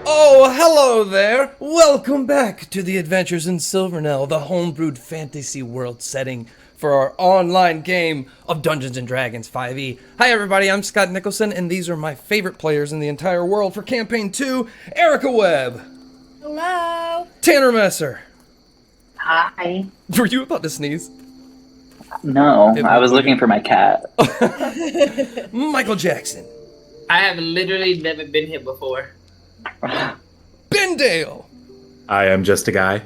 Oh, hello there! Welcome back to the Adventures in Silvernell, the homebrewed fantasy world setting for our online game of Dungeons & Dragons 5e. Hi everybody, I'm Scott Nicholson, and these are my favorite players in the entire world for Campaign 2, Erica Webb. Hello. Tanner Messer. Hi. Were you about to sneeze? No, I was looking for my cat. Michael Jackson. I have literally never been here before. Ben Dale. I am just a guy.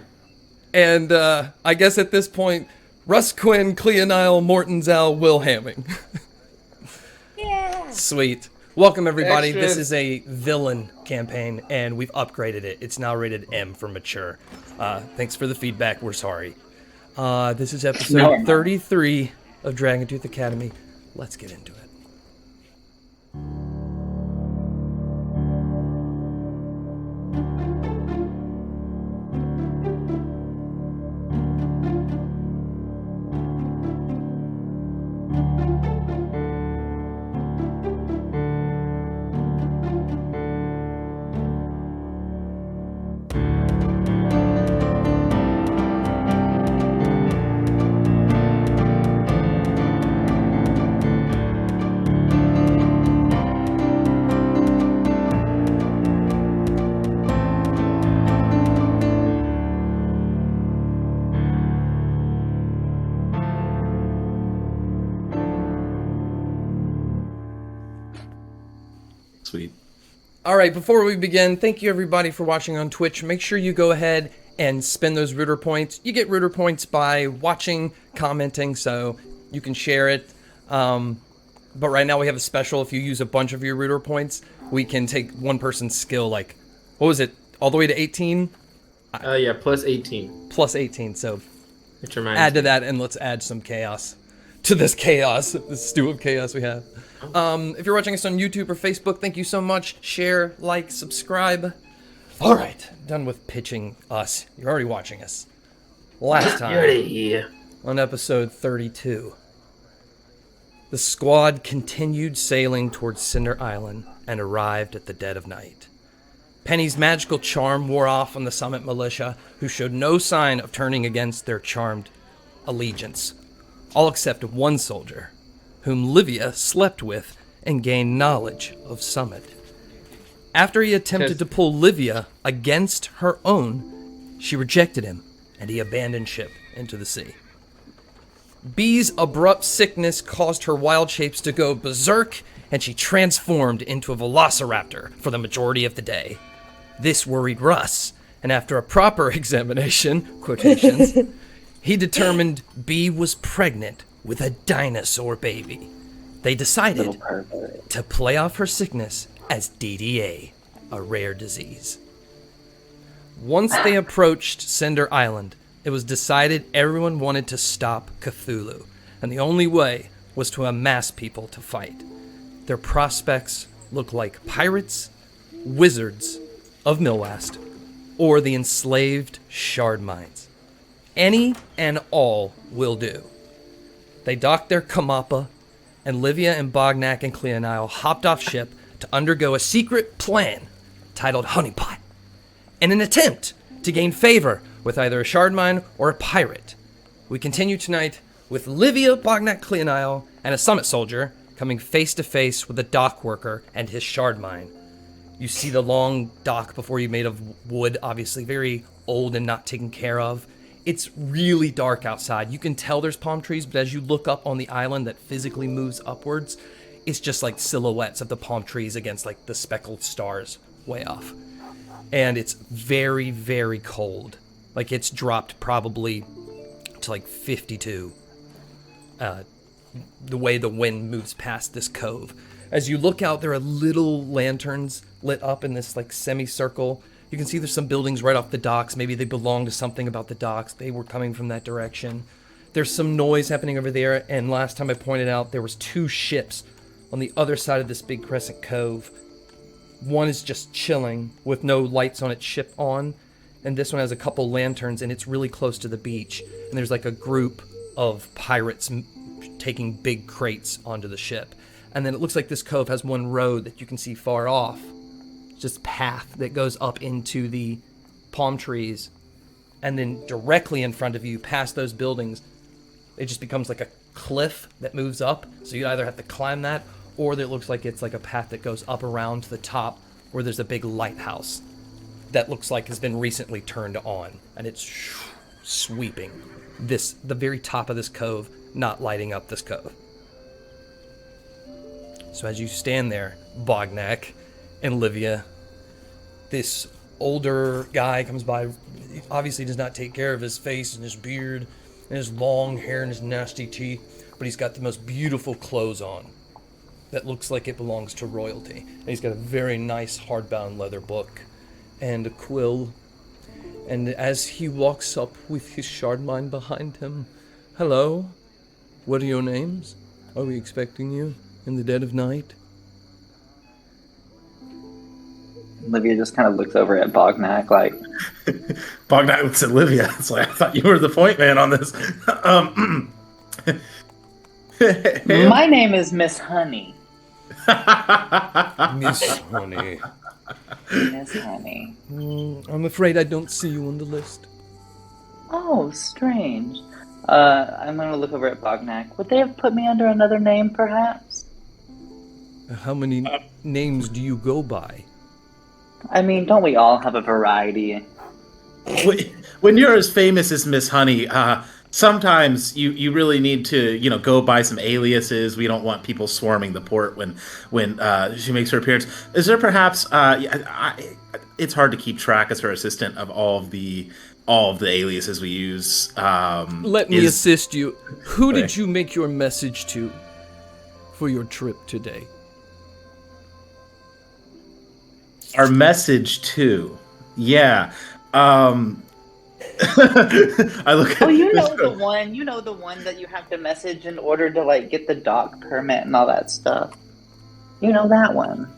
And I guess at this point, Russ Quinn, Cleonile, Mortenzal, Will Hamming. Yeah. Sweet. Welcome everybody. Extra. This is a villain campaign, and we've upgraded it. It's now rated M for mature. Thanks for the feedback. We're sorry. This is episode 33 of Dragontooth Academy. Let's get into it. Sweet. All right, before we begin, thank you everybody for watching on Twitch. Make sure you go ahead and spend those Rooter points. You get Rooter points by watching, commenting, so you can share it. But right now we have a special. If you use a bunch of your Rooter points, we can take one person's skill, like, what was it, all the way to 18? Yeah, plus 18. Plus 18, so Which reminds add to me. that and let's add some chaos to this chaos, this stew of chaos we have. If you're watching us on YouTube or Facebook, thank you so much. Share, like, subscribe. All right, done with pitching us. You're already watching us. Last You're already time, here. on episode 32, the squad continued sailing towards Cinder Island and arrived at the dead of night. Penny's magical charm wore off on the Summit militia, who showed no sign of turning against their charmed allegiance, all except one soldier, whom Livia slept with and gained knowledge of Summit. After he attempted to pull Livia against her own, she rejected him, and he abandoned ship into the sea. Bee's abrupt sickness caused her wild shapes to go berserk, and she transformed into a velociraptor for the majority of the day. This worried Russ, and after a proper examination, quotations, he determined Bee was pregnant with a dinosaur baby. They decided Little pervert. to play off her sickness as DDA, a rare disease. Once they approached Cinder Island, it was decided everyone wanted to stop Cthulhu, and the only way was to amass people to fight. Their prospects looked like pirates, wizards of Millwast, or the enslaved Shardminds. Any and all will do. They docked their Kamappa, and Livia and Bognak and Cleonile hopped off ship to undergo a secret plan titled Honeypot, in an attempt to gain favor with either a Shardmind or a pirate. We continue tonight with Livia, Bognak, Cleonile, and a summit soldier coming face to face with a dock worker and his Shardmind. You see the long dock before you made of wood, obviously very old and not taken care of. It's really dark outside. You can tell there's palm trees, but as you look up on the island that physically moves upwards, it's just like silhouettes of the palm trees against like the speckled stars way off. And it's very, very cold. Like it's dropped probably to like 52. The way the wind moves past this cove. As you look out, there are little lanterns lit up in this like semicircle. You can see there's some buildings right off the docks. Maybe they belong to something about the docks. They were coming from that direction. There's some noise happening over there, and last time I pointed out there was 2 ships on the other side of this big crescent cove. One is just chilling with no lights on its ship on, and this one has a couple lanterns, and it's really close to the beach. And there's like a group of pirates taking big crates onto the ship. And then it looks like this cove has one road that you can see far off. just path that goes up into the palm trees, and then directly in front of you, past those buildings, it just becomes like a cliff that moves up. So you either have to climb that, or it looks like it's like a path that goes up around to the top, where there's a big lighthouse that looks like has been recently turned on, and it's sweeping the very top of this cove, not lighting up this cove. So as you stand there, Bognak and Livia, this older guy comes by. He obviously does not take care of his face and his beard and his long hair and his nasty teeth, but he's got the most beautiful clothes on that looks like it belongs to royalty. And he's got a very nice hardbound leather book and a quill. And as he walks up with his Shardmind behind him, "Hello, what are your names? Are we expecting you in the dead of night?" Livia just kind of looks over at Bognak like... Bognak looks at Livia. It's like, I thought you were the point man on this. My name is Miss Honey. Miss Honey. Miss Honey. I'm afraid I don't see you on the list. Oh, strange. I'm going to look over at Bognak. Would they have put me under another name, perhaps? How many names do you go by? I mean, don't we all have a variety? When you're as famous as Miss Honey, sometimes you really need to, go by some aliases. We don't want people swarming the port when she makes her appearance. Is there perhaps? It's hard to keep track as her assistant of all of the aliases we use. Let me assist you. Who did you make your message to for your trip today? Our message to, yeah. I look at You know the one that you have to message in order to get the dock permit and all that stuff. You know that one.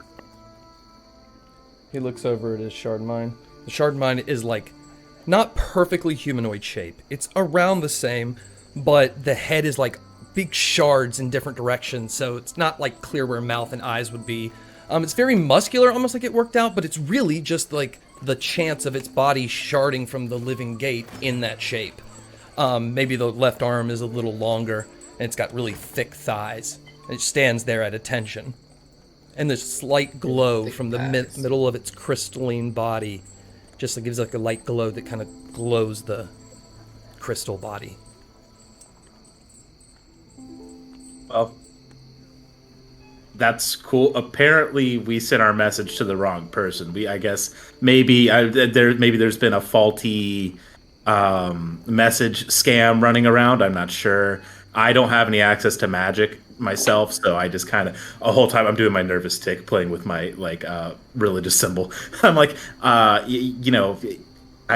He looks over at his Shardmind. The Shardmind is not perfectly humanoid shape. It's around the same, but the head is big shards in different directions, so it's not clear where mouth and eyes would be. It's very muscular, almost like it worked out, but it's really just the chance of its body sharding from the living gate in that shape. Maybe the left arm is a little longer, and it's got really thick thighs. And it stands there at attention. And there's slight glow from the middle of its crystalline body. Just gives a light glow that kind of glows the crystal body. Well, that's cool. Apparently, we sent our message to the wrong person. I guess maybe there's been a faulty message scam running around. I'm not sure. I don't have any access to magic myself, so I just kind of a whole time I'm doing my nervous tick, playing with my religious symbol. I'm I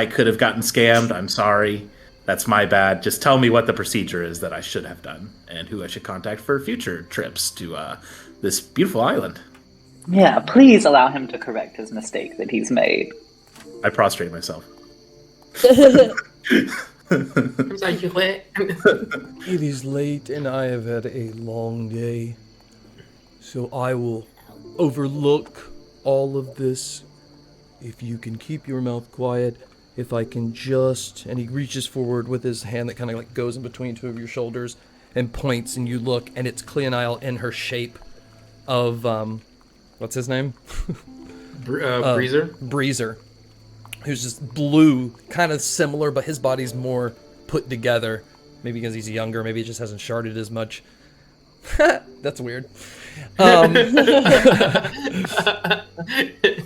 could have gotten scammed. I'm sorry. That's my bad. Just tell me what the procedure is that I should have done and who I should contact for future trips to this beautiful island. Yeah, please allow him to correct his mistake that he's made. I prostrate myself. I'm sorry, you what? It is late and I have had a long day, so I will overlook all of this if you can keep your mouth quiet. If I can just... And he reaches forward with his hand that kind of goes in between two of your shoulders and points, and you look, and it's Cleonile in her shape of, what's his name? Bruiser? Bruiser. Who's just blue, kind of similar, but his body's more put together. Maybe because he's younger, maybe it just hasn't sharded as much. That's weird. And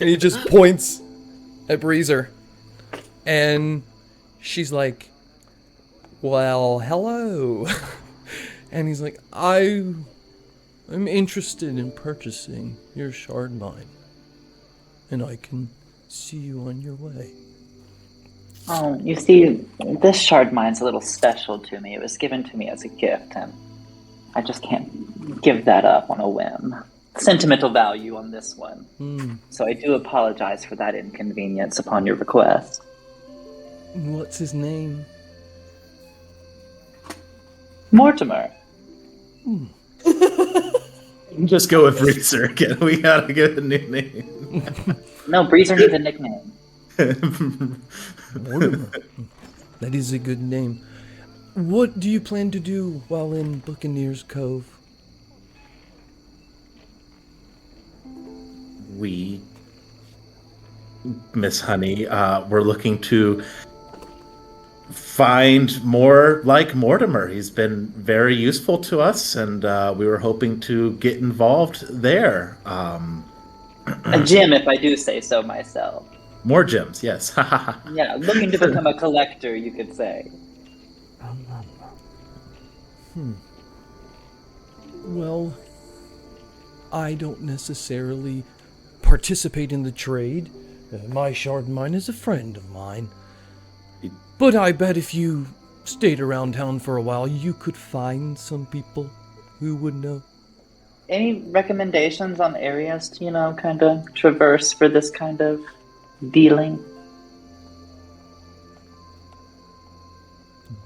he just points at Bruiser. And she's like, "Well, hello." And he's like, I'm interested in purchasing your Shardmind. And I can see you on your way. Oh, you see, this Shardmind's a little special to me. It was given to me as a gift, and I just can't give that up on a whim. Sentimental value on this one. So I do apologize for that inconvenience upon your request. What's his name? Mortimer. Just go with Bruiser again. We gotta get a new name. No, Bruiser needs a nickname. Mortimer. That is a good name. What do you plan to do while in Buccaneer's Cove? We, Miss Honey, we're looking to find more like Mortimer. He's been very useful to us, and we were hoping to get involved there. A gym, if I do say so myself. More gems, yes. Yeah, looking to become a collector, you could say. Well, I don't necessarily participate in the trade. My Shardmine is a friend of mine. But I bet if you stayed around town for a while, you could find some people who would know. Any recommendations on areas to, kind of traverse for this kind of dealing?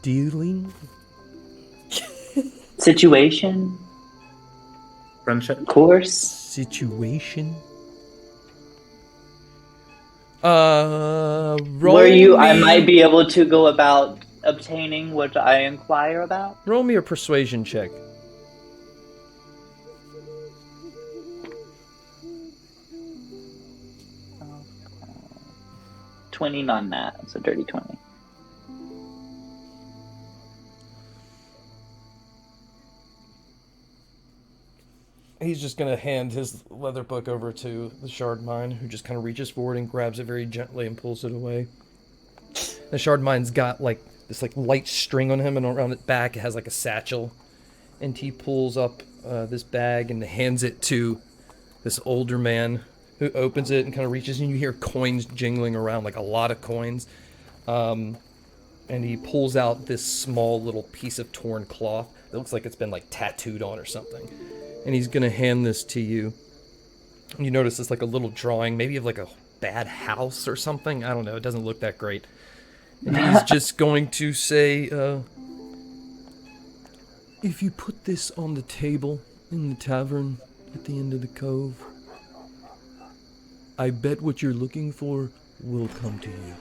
Dealing? Situation? Friendship. Course? Situation? Where Roll I me- might be able to go about obtaining what I inquire about? Roll me a persuasion check. 20 on that. It's a dirty 20. He's just gonna hand his leather book over to the Shardmine, who just kind of reaches forward and grabs it very gently and pulls it away. The Shardmine's got this light string on him, and around its back it has like a satchel. And he pulls up this bag and hands it to this older man, who opens it and kind of reaches, and you hear coins jingling around, like a lot of coins. And he pulls out this small little piece of torn cloth that looks like it's been tattooed on or something. And he's gonna hand this to you. And you notice it's a little drawing, maybe of a bad house or something. I don't know. It doesn't look that great. And he's just going to say, if you put this on the table in the tavern at the end of the cove, I bet what you're looking for will come to you.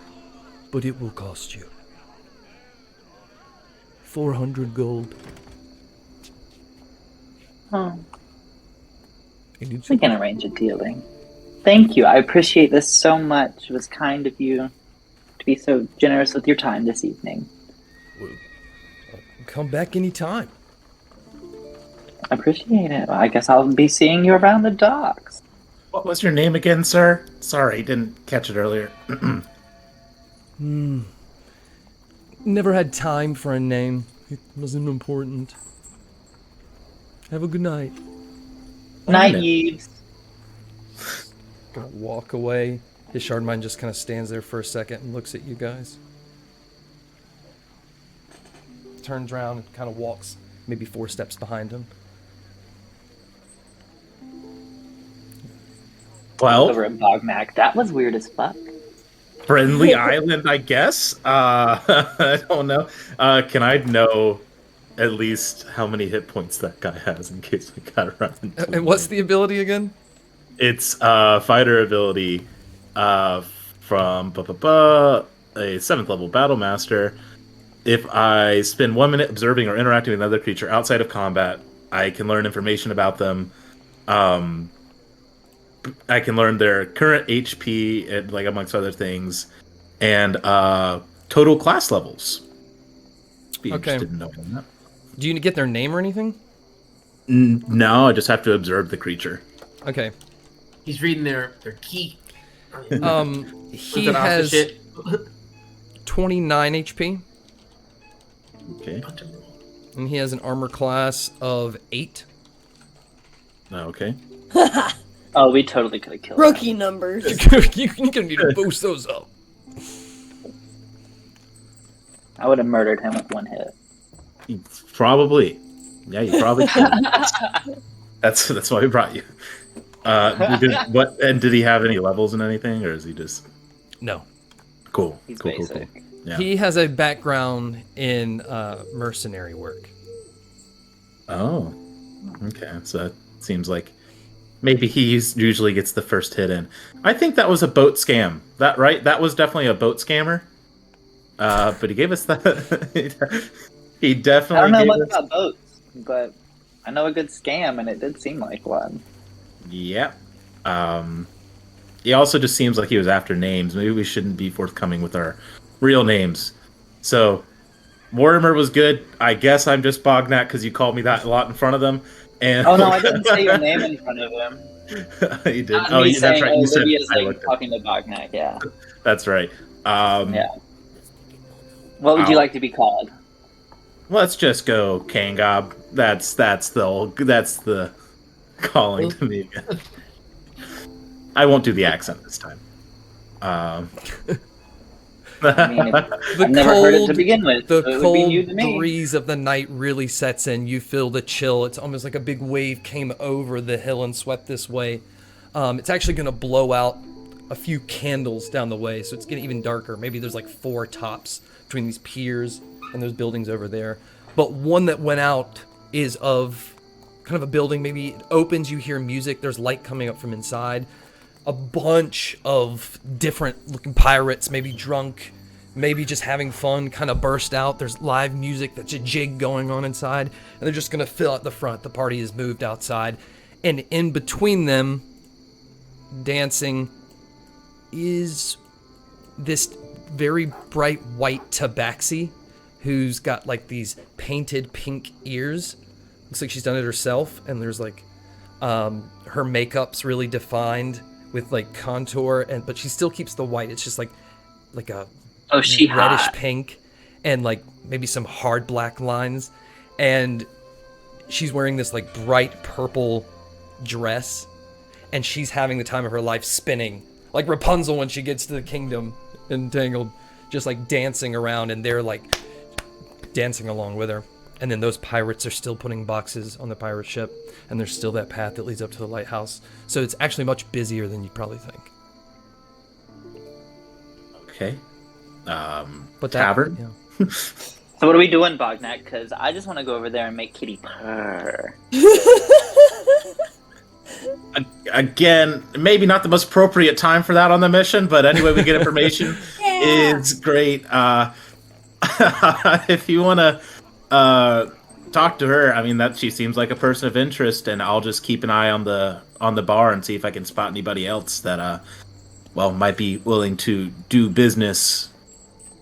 But it will cost you 400 gold. Oh. We can arrange a dealing. Thank you. I appreciate this so much. It was kind of you to be so generous with your time this evening. Well, come back anytime. I appreciate it. I guess I'll be seeing you around the docks. What was your name again, sir? Sorry, didn't catch it earlier. Never had time for a name. It wasn't important. Have a good night. Night, Yves. Gonna walk away. His Shardmine just kind of stands there for a second and looks at you guys. Turns around and kind of walks maybe 4 steps behind him. Well, Over at Bognak. That was weird as fuck. friendly island, I guess. I don't know. Can I know at least how many hit points that guy has in case we got run into And what's the ability again? It's fighter ability from a 7th level battle master. If I spend 1 minute observing or interacting with another creature outside of combat, I can learn information about them. I can learn their current HP, and amongst other things, and total class levels. Be Okay. interested in knowing that. Do you get their name or anything? No, I just have to observe the creature. Okay. He's reading their key. He Flipping off the has shit. 29 HP, Okay. and he has an armor class of 8. Okay. Oh, we totally could have killed him. Rookie numbers. You're gonna need to boost those up. I would have murdered him with 1 hit. Probably. Yeah, you probably can. That's why we brought you. Did he have any levels in anything, or is he just No. cool? He's Cool. basic. Yeah. He has a background in mercenary work. Oh. Okay. So Seems like maybe he usually gets the first hit in. I think that was a boat scam. That right? That was definitely a boat scammer. But he gave us that. He definitely. I don't know gave much us... about boats, but I know a good scam, and it did seem like one. Yep. He also just seems like he was after names. Maybe we shouldn't be forthcoming with our real names. So, Mortimer was good. I guess I'm just Bognak because you called me that a lot in front of them. And Oh no, I didn't say your name in front of him. You did. Not Oh, me yeah, saying, that's right. You said Livia's I like looked talking to Bognak. Yeah. That's right. Yeah. What would you like to be called? Let's just go Kangob. That's the calling to me. I won't do the accent this time. I mean, I've never heard it to begin with. The so it would be new cold to me. breeze of the night really sets in. You feel the chill. It's almost like a big wave came over the hill and swept this way. It's actually going to blow out a few candles down the way, so it's getting even darker. Maybe there's like 4 tops between these piers and those buildings over there. But one that went out is of kind of a building. Maybe it opens, you hear music. There's light coming up from inside. A bunch of different looking pirates, maybe drunk, maybe just having fun, kind of burst out. There's live music, that's a jig going on inside, and they're just going to fill out the front. The party has moved outside, and in between them, dancing, is this very bright white tabaxi who's got like these painted pink ears. Looks like she's done it herself, and there's like her makeup's really defined with like contour, but she still keeps the white. It's just like a she reddish hot. pink and like maybe some hard black lines, and she's wearing this like bright purple dress, and she's having the time of her life, spinning like Rapunzel when she gets to the kingdom entangled, just like dancing around, and they're like dancing along with her. And then those pirates are still putting boxes on the pirate ship, and there's still that path that leads up to the lighthouse. So it's actually much busier than you'd probably think. Okay. But tavern? Yeah. So what are we doing, Bognak? Because I just want to go over there and make Kitty purr. Again, maybe not the most appropriate time for that on the mission, but anyway, we get information. Yeah. It's great. If you want to talk to her, I mean, that she seems like a person of interest, and I'll just keep an eye on the bar and see if I can spot anybody else that might be willing to do business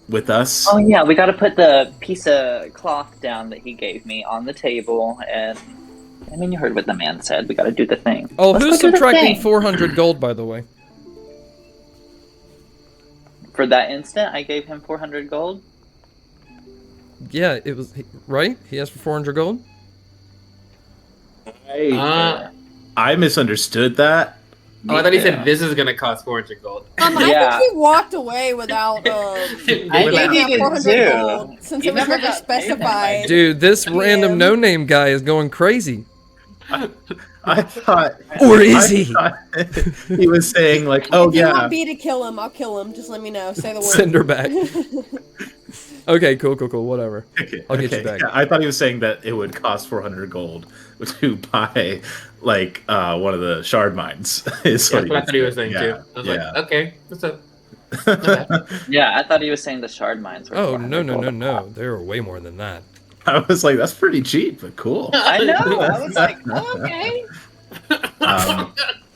with us. Oh yeah, we got to put the piece of cloth down that he gave me on the table, and I mean, you heard what the man said. We got to do the thing. Oh, Let's who's go do the subtracting thing. 400 gold, by the way? For that instant, I gave him 400 gold. Yeah, it was right. He asked for 400 gold. I misunderstood that. Oh, I thought he said this is gonna cost 400 gold. I Yeah. think he walked away without I giving think he out did 400 too. gold, since He it was never never got paid that specified. much. Dude, this Yeah. random no-name guy is going crazy. I thought, Or is he? thought he was saying like, "Oh If you yeah, want me to kill him, I'll kill him. Just let me know. Say the word. Send her back. Okay, cool, whatever. Okay, I'll get you back. Yeah, I thought he was saying that it would cost 400 gold to buy like one of the Shardminds. That's what I thought he was saying too. I was like, okay, what's up? Yeah, I thought he was saying the Shardminds were Oh, 400 no. gold. There were way more than that. I was like, that's pretty cheap, but cool. I know. I was like, oh, okay.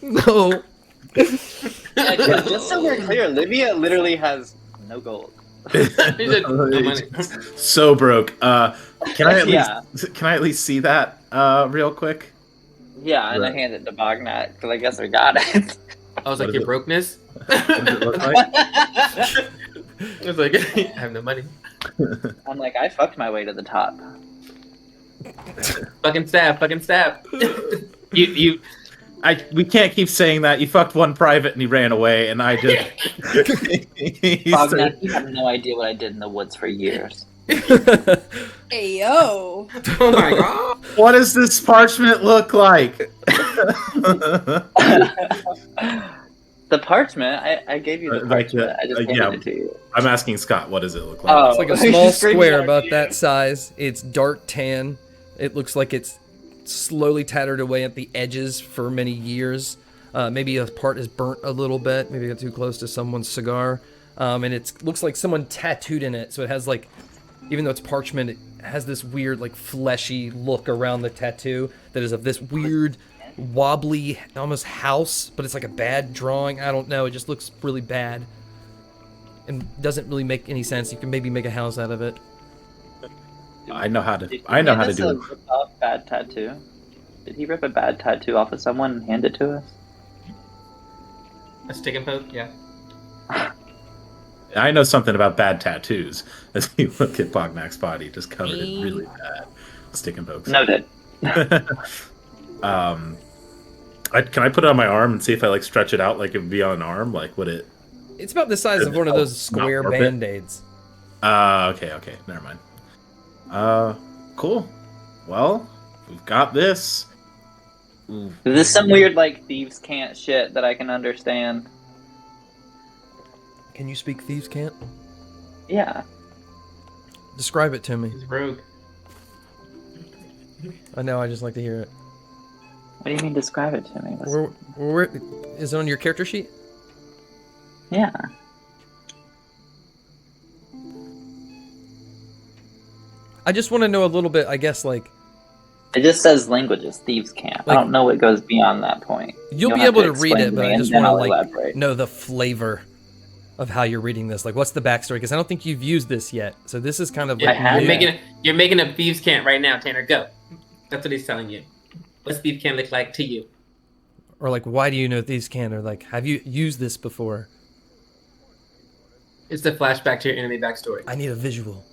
No. Yeah, just so we're clear, Livia literally has no gold. He said, no money. So broke. Can I at Yeah. least see that real quick? Yeah, and Right. I handed it to Bognak because I guess I got it. I was like, What your is it? brokenness? What does it look like? I was like, I have no money. I'm like, I fucked my way to the top. Fucking stab. We can't keep saying that. You fucked one private and he ran away, and I just. Bognak, you have no idea what I did in the woods for years. Hey, yo. Oh my god. What does this parchment look like? The parchment, I gave you the Like parchment. the- I just yeah. handed it to you. I'm asking Scott, what does it look like? Oh. It's like a He's small screaming square at about you. that size. It's dark tan. It looks like it's slowly tattered away at the edges for many years. Maybe a part is burnt a little bit. Maybe it got too close to someone's cigar. And it looks like someone tattooed in it. So it has like, even though it's parchment, it has this weird like fleshy look around the tattoo that is of this weird wobbly almost house, but it's like a bad drawing. I don't know. It just looks really bad and doesn't really make any sense. You can maybe make a house out of it. I know how to do it. Rip off bad tattoo. Did he rip a bad tattoo off of someone and hand it to us? A stick and poke, yeah. I know something about bad tattoos. As you look at Bognak's body, just covered in really bad stick and pokes. Noted. Can I put it on my arm and see if I like stretch it out like it would be on an arm? Like, would it? It's about the size of one of those square warp it? Band-Aids. Okay, never mind. Cool. Well, we've got this. Is this some weird like thieves can't shit that I can understand? Can you speak thieves' cant? Yeah. Describe it to me. He's rogue. I know. I just like to hear it. What do you mean? Describe it to me. Where is it on your character sheet? Yeah. I just want to know a little bit. I guess like It just says languages thieves can't. I don't know what goes beyond that point. you'll be have able to read explain it, but I me, just and want then to I'll like elaborate. know the flavor of how you're reading this. Like, what's the backstory? Because I don't think you've used this yet. So this is kind of like I You're haven't. making a thieves' cant right now, Tanner. Go. That's what he's telling you. What's thieves' cant look like to you? or like, why do you know thieves can? Or like, have you used this before? It's the flashback to your enemy backstory. I need a visual.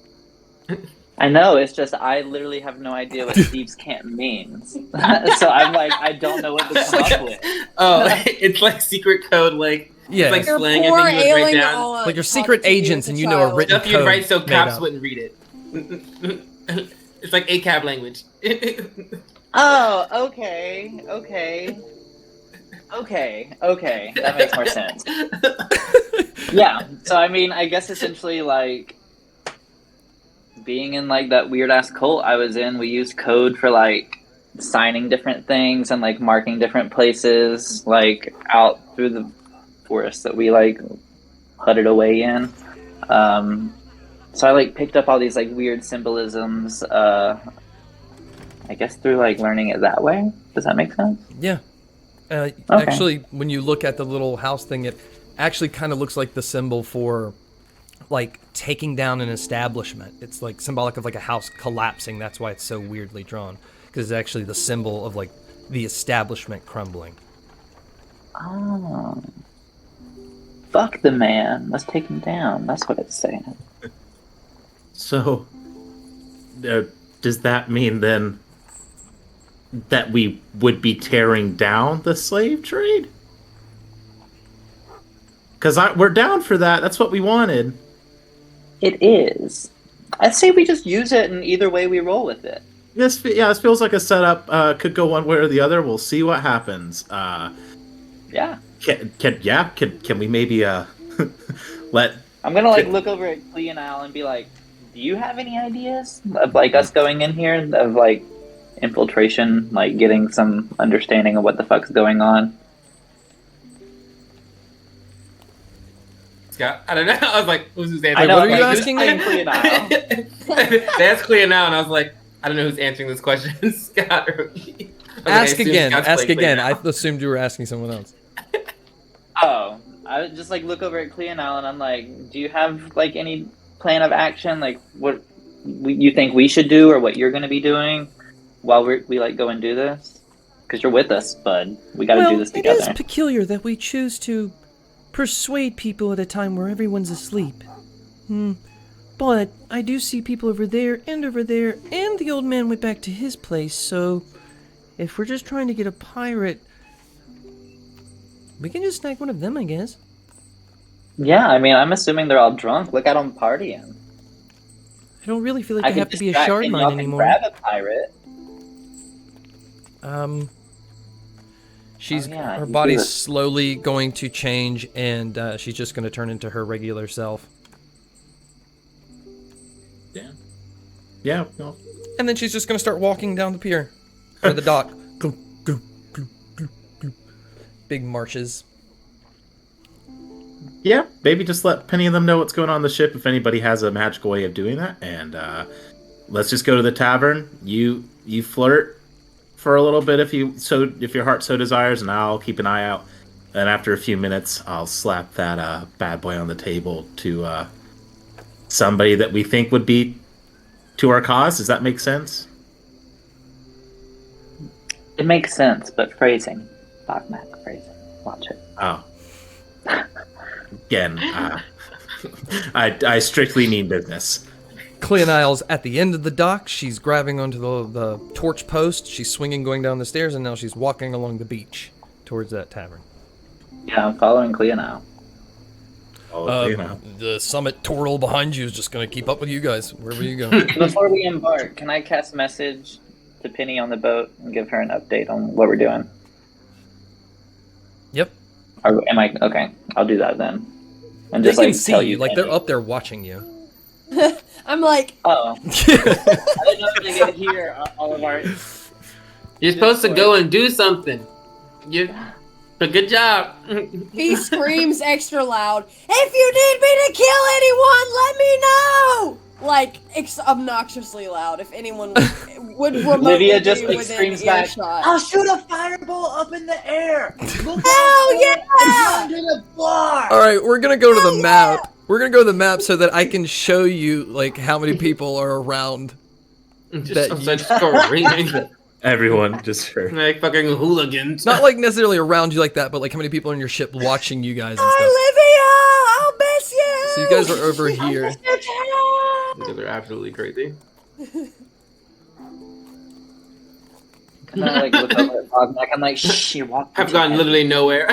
I know, it's just I literally have no idea what thieves can't means. So I'm like, I don't know what to come up with. Oh, it's like secret code, like Yeah. it's like Your slang. poor I think you would write ailing down aunt Like you're taught secret it to you agents as a and you know a child. written stuff you'd code write so made cops up. wouldn't read it. It's like ACAB language. Oh, okay. That makes more sense. Yeah, so I mean, I guess essentially, like, being in, like, that weird-ass cult I was in, we used code for, like, signing different things and, like, marking different places, like, out through the forest that we, like, hudded away in. So I, like, picked up all these, like, weird symbolisms, I guess through, like, learning it that way. Does that make sense? Yeah. Okay. Actually, when you look at the little house thing, it actually kind of looks like the symbol for, like, taking down an establishment. It's, like, symbolic of, like, a house collapsing. That's why it's so weirdly drawn. Because it's actually the symbol of, like, the establishment crumbling. Oh. Fuck the man. Let's take him down. That's what it's saying. So, does that mean then that we would be tearing down the slave trade? Because we're down for that. That's what we wanted. It is. I'd say we just use it, and either way we roll with it. This feels like a setup. Could go one way or the other. We'll see what happens. Yeah. Can we maybe let? I'm gonna like look over at Clee and Al and be like, "Do you have any ideas of like us going in here of like infiltration, like getting some understanding of what the fuck's going on?" Scott, I don't know. I was like, who's answering? I know, what are you like, asking who's me? Clee and Al? They asked Clea now, and I was like, I don't know who's answering this question, Scott or me. Ask again. Scott's Ask playing again. Clea I now. assumed you were asking someone else. Oh, I would just like look over at Clee and Al and I'm like, "Do you have like any plan of action? Like what you think we should do, or what you're gonna be doing while we like go and do this? Because you're with us, bud. We got to do this it is together." peculiar that we choose to persuade people at a time where everyone's asleep. But I do see people over there, and the old man went back to his place, so if we're just trying to get a pirate, we can just snag one of them, I guess. Yeah, I mean, I'm assuming they're all drunk. Look at them partying. I don't really feel like I I could have to be a distract shard him mine up and anymore. grab a pirate. She's Oh, yeah, her you body's do it. slowly going to change, and she's just going to turn into her regular self. Yeah. No. And then she's just going to start walking down the pier. For the dock. Gloop, gloop, gloop, gloop, gloop. Big marches. Yeah, maybe just let Penny and them know what's going on the ship if anybody has a magical way of doing that. And let's just go to the tavern. You flirt for a little bit if your heart so desires, and I'll keep an eye out. And after a few minutes, I'll slap that bad boy on the table to somebody that we think would be to our cause. Does that make sense? It makes sense, but phrasing. Bognak phrasing. Watch it. Oh. Again, I strictly mean business. Cleonile's at the end of the dock. She's grabbing onto the torch post. She's swinging going down the stairs, and now she's walking along the beach towards that tavern. Yeah, I'm following Clea now. The summit turtle behind you is just going to keep up with you guys wherever you go. Before we embark, can I cast a message to Penny on the boat and give her an update on what we're doing? Yep. Am I okay? I'll do that then. And They just can like see tell you, like Penny. they're up there watching you. I'm like, Oh, I didn't know if they could hear all of our. You're supposed to go and do something. But good job. he screams extra loud. If you need me to kill anyone, let me know. Like obnoxiously loud. If anyone would remotely Livia just be like within screams back. earshot. I'll shoot a fireball up in the air. Look Hell yeah! into the bar. All right, we're going to go to the map. We're going to go to the map so that I can show you like how many people are around. Just go ringing. Everyone just heard. Like fucking hooligans. Not like necessarily around you like that, but like how many people on your ship watching you guys and stuff. Olivia, I'll miss you. So you guys are over here. They're absolutely crazy. And I like look over at Bognak. I'm like, shh, you walk. I've gone literally nowhere.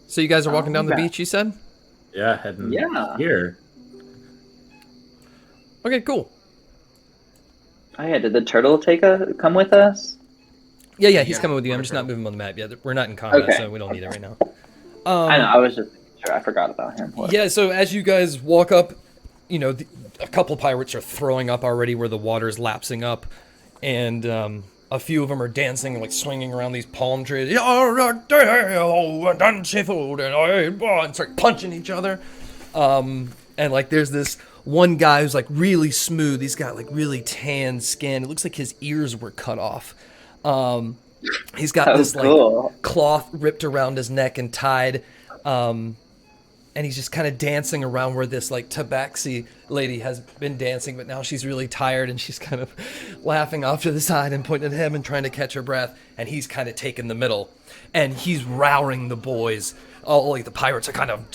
So you guys are walking down the beach, you said? Yeah, heading Yeah. here. Okay, cool. Oh yeah, did the turtle come with us? Yeah, he's Yeah, coming with you. I'm just not moving him on the map yet. We're not in combat, Okay. so we don't need it right now. I know. I was just sure. I forgot about him. Yeah, so as you guys walk up, you know, a couple pirates are throwing up already where the water's lapsing up, and a few of them are dancing, like swinging around these palm trees. And start punching each other. And like there's this one guy who's like really smooth. He's got like really tan skin. It looks like his ears were cut off. He's got this like cloth ripped around his neck and tied. And he's just kind of dancing around where this like tabaxi lady has been dancing, but now she's really tired and she's kind of laughing off to the side and pointing at him and trying to catch her breath. And he's kind of taking the middle, and he's rowing the boys. All like the pirates are kind of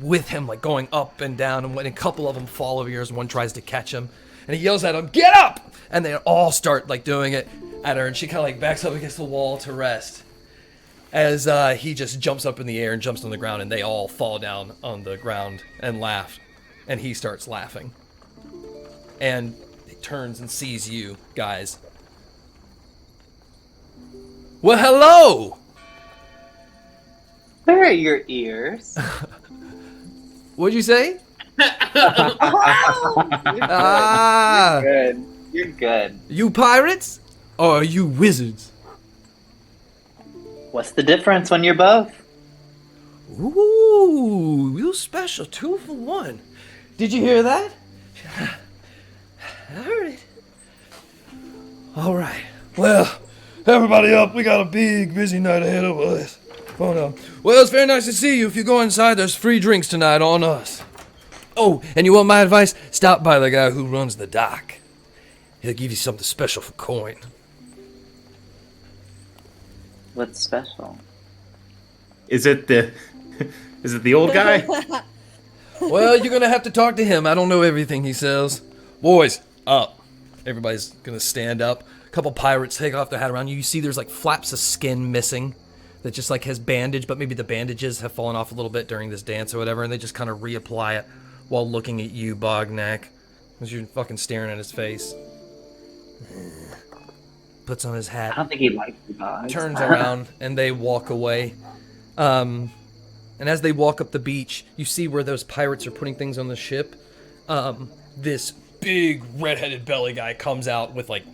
with him, like going up and down. And when a couple of them fall over here, as one tries to catch him, and he yells at him, "Get up!" And they all start like doing it at her, and she kind of like backs up against the wall to rest. As he just jumps up in the air and jumps on the ground, and they all fall down on the ground and laugh. And he starts laughing. And he turns and sees you guys. Well, hello! Where are your ears? What'd you say? You're good. You pirates? Or are you wizards? What's the difference when you're both? Ooh, you special 2 for 1. Did you hear that? I heard it. All right. Well, everybody up. We got a big, busy night ahead of us. Oh, no. Well, it's very nice to see you. If you go inside, there's free drinks tonight on us. Oh, and you want my advice? Stop by the guy who runs the dock. He'll give you something special for coin. What's special? Is it the old guy? Well, you're gonna have to talk to him. I don't know everything he says. Boys, up. Everybody's gonna stand up. A couple pirates take off their hat around you. You see there's like flaps of skin missing that just like has bandage, but maybe the bandages have fallen off a little bit during this dance or whatever, and they just kind of reapply it while looking at you, Bognak, as you're fucking staring at his face. Puts on his hat. I don't think he likes the dogs. Turns around, and they walk away. And as they walk up the beach, you see where those pirates are putting things on the ship. this big red-headed belly guy comes out with like,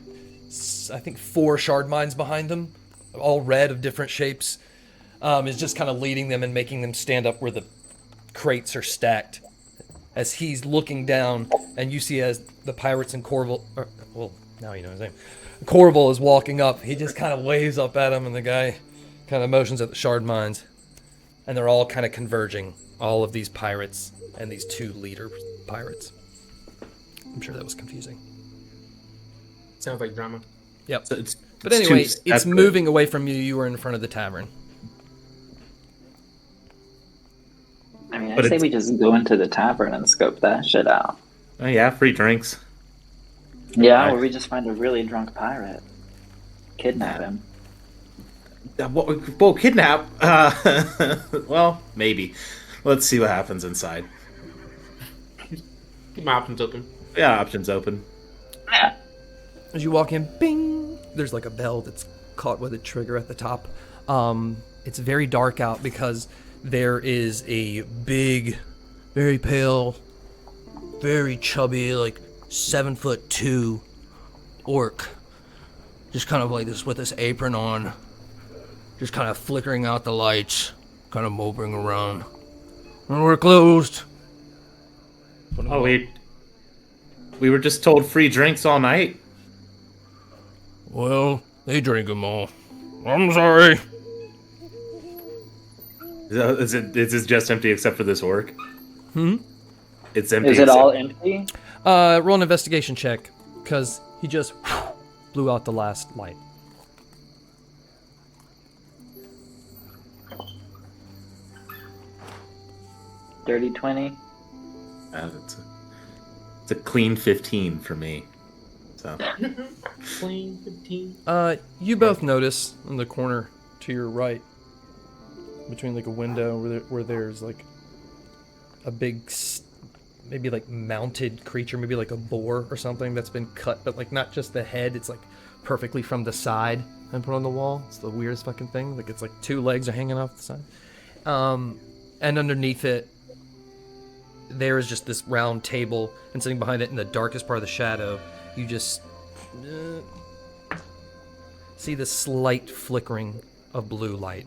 I think 4 Shardminds behind him, all red of different shapes. Is just kind of leading them and making them stand up where the crates are stacked. As he's looking down, and you see as the pirates and Corval, well, now you know his name. Corval is walking up. He just kind of waves up at him, and the guy kind of motions at the Shardminds. And they're all kind of converging, all of these pirates and these 2 leader pirates. I'm sure that was confusing. Sounds like drama. Yep. So But anyway, too it's separate. moving away from you. You were in front of the tavern. I mean, But I say it's- we just go into the tavern and scope that shit out. Oh yeah, free drinks. Yeah, Right. or we just find a really drunk pirate. Kidnap him. Well, kidnap. Well, maybe. Let's see what happens inside. Keep my options open. Yeah, options open. Yeah. As you walk in, bing! There's like a bell that's caught with a trigger at the top. It's very dark out because there is a big, very pale, very chubby, like 7'2" orc. Just kind of like this with this apron on. Just kind of flickering out the lights. Kind of moping around. And we're closed. Oh, we were just told free drinks all night. Well, they drink them all. I'm sorry. Is it just empty except for this orc? It's empty. Is it except- all empty? Roll an investigation check, because he just blew out the last light. Dirty 20? It's a clean 15 for me. So Clean 15. You both notice in the corner to your right, between like a window where there's like a big, maybe like mounted creature, maybe like a boar or something that's been cut, but like not just the head, it's like perfectly from the side and put on the wall. It's the weirdest fucking thing. Like it's like 2 legs are hanging off the side. And underneath it, there is just this round table, and sitting behind it in the darkest part of the shadow, you just see the slight flickering of blue light.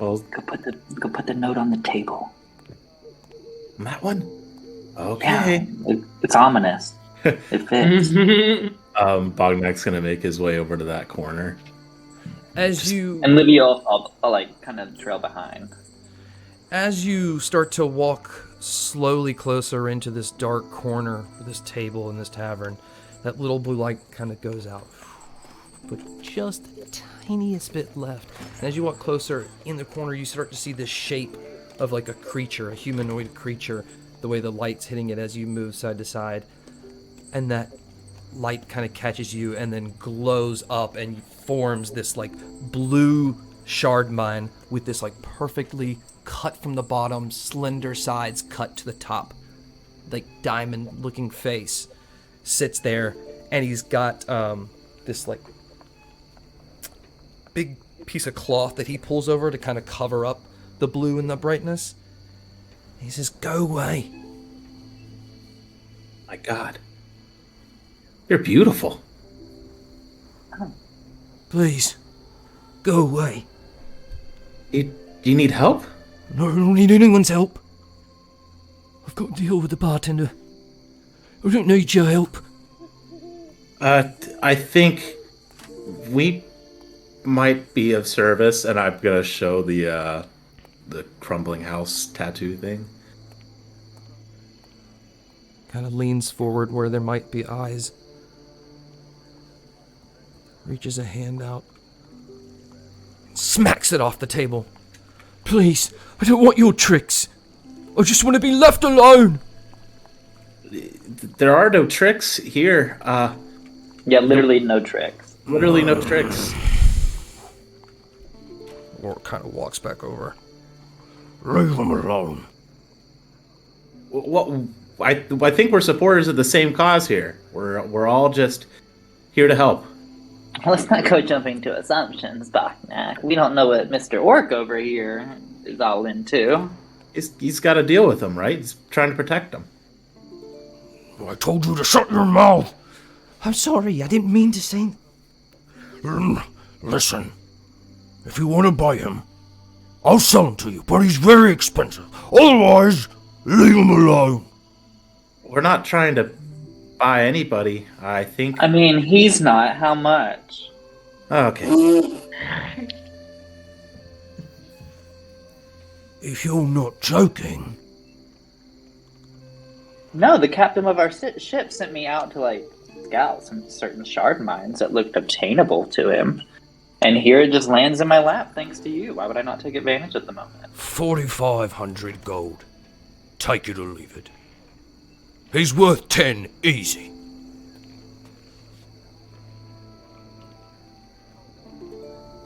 well, Go put the note on the table. that one. Yeah, Okay. it's ominous. It fits. Bognak's gonna make his way over to that corner. As you And Livia, I'll like kind of trail behind. As you start to walk slowly closer into this dark corner of this table in this tavern, that little blue light kind of goes out. But just the tiniest bit left. And as you walk closer in the corner, you start to see this shape of like a creature, a humanoid creature, the way the light's hitting it as you move side to side. And that light kind of catches you and then glows up and forms this like blue Shardmind with this like perfectly cut from the bottom, slender sides cut to the top, like diamond looking face, sits there, and he's got this like big piece of cloth that he pulls over to kind of cover up the blue and the brightness. He says, "Go away." My God, you're beautiful. "Please, go away." Do you need help? "No, I don't need anyone's help. I've got to deal with the bartender. I don't need your help." I think we might be of service, and I'm gonna show the crumbling house tattoo thing. Kind of leans forward where there might be eyes. Reaches a hand out. Smacks it off the table. "Please, I don't want your tricks. I just want to be left alone." There are no tricks here. Yeah, literally no tricks. Literally no tricks. Or kind of walks back over. "Leave them alone." What? I think we're supporters of the same cause here. We're all just here to help. Let's not go jumping to assumptions, Bognak. We don't know what Mr. Orc over here is all into. He's got to deal with them, right? He's trying to protect them. I told you to shut your mouth. I'm sorry, I didn't mean to say... Listen, if you want to buy him, I'll sell him to you, but he's very expensive. Otherwise, leave him alone. We're not trying to buy anybody, I think. I mean, he's not. How much? Okay. If you're not joking... No, the captain of our ship sent me out to, scout some certain Shardminds that looked obtainable to him. And here it just lands in my lap thanks to you. Why would I not take advantage at the moment? 4,500 gold. Take it or leave it. He's worth 10 easy.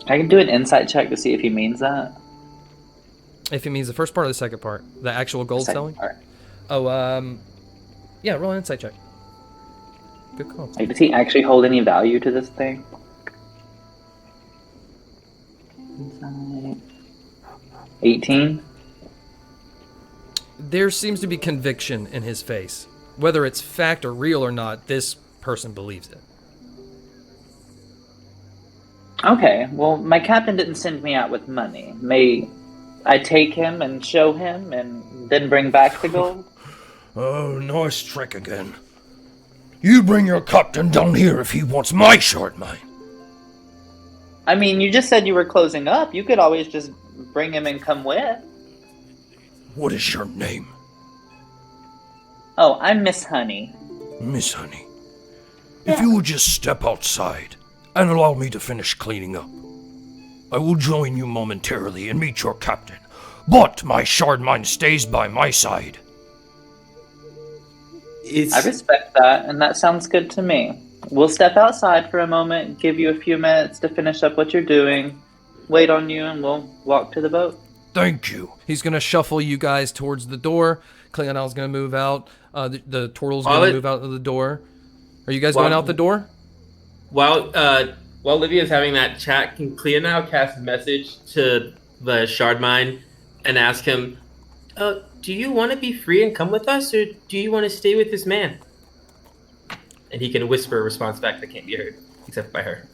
I can do an insight check to see if he means that. If it means the first part or the second part, the actual gold Second selling. part. Oh, yeah, roll an insight check. Good call. Does he actually hold any value to this thing? Insight. 18? There seems to be conviction in his face. Whether it's fact or real or not, this person believes it. Okay, well, my captain didn't send me out with money. May I take him and show him and then bring back the gold? Oh, nice trick again. You bring your captain down here if he wants my shard mine. I mean, you just said you were closing up. You could always just bring him and come with. What is your name? Oh, I'm Miss Honey. Miss Honey. If you would just step outside and allow me to finish cleaning up, I will join you momentarily and meet your captain. But my shard mine stays by my side. I respect that, and that sounds good to me. We'll step outside for a moment, give you a few minutes to finish up what you're doing, wait on you, and we'll walk to the boat. Thank you. He's gonna shuffle you guys towards the door. Cleonel's gonna move out. The turtle's gonna move out of the door. Are you guys going out the door? While Livia's having that chat, can Cleonel cast a message to the Shardmind and ask him, do you want to be free and come with us, or do you want to stay with this man? And he can whisper a response back that can't be heard, except by her.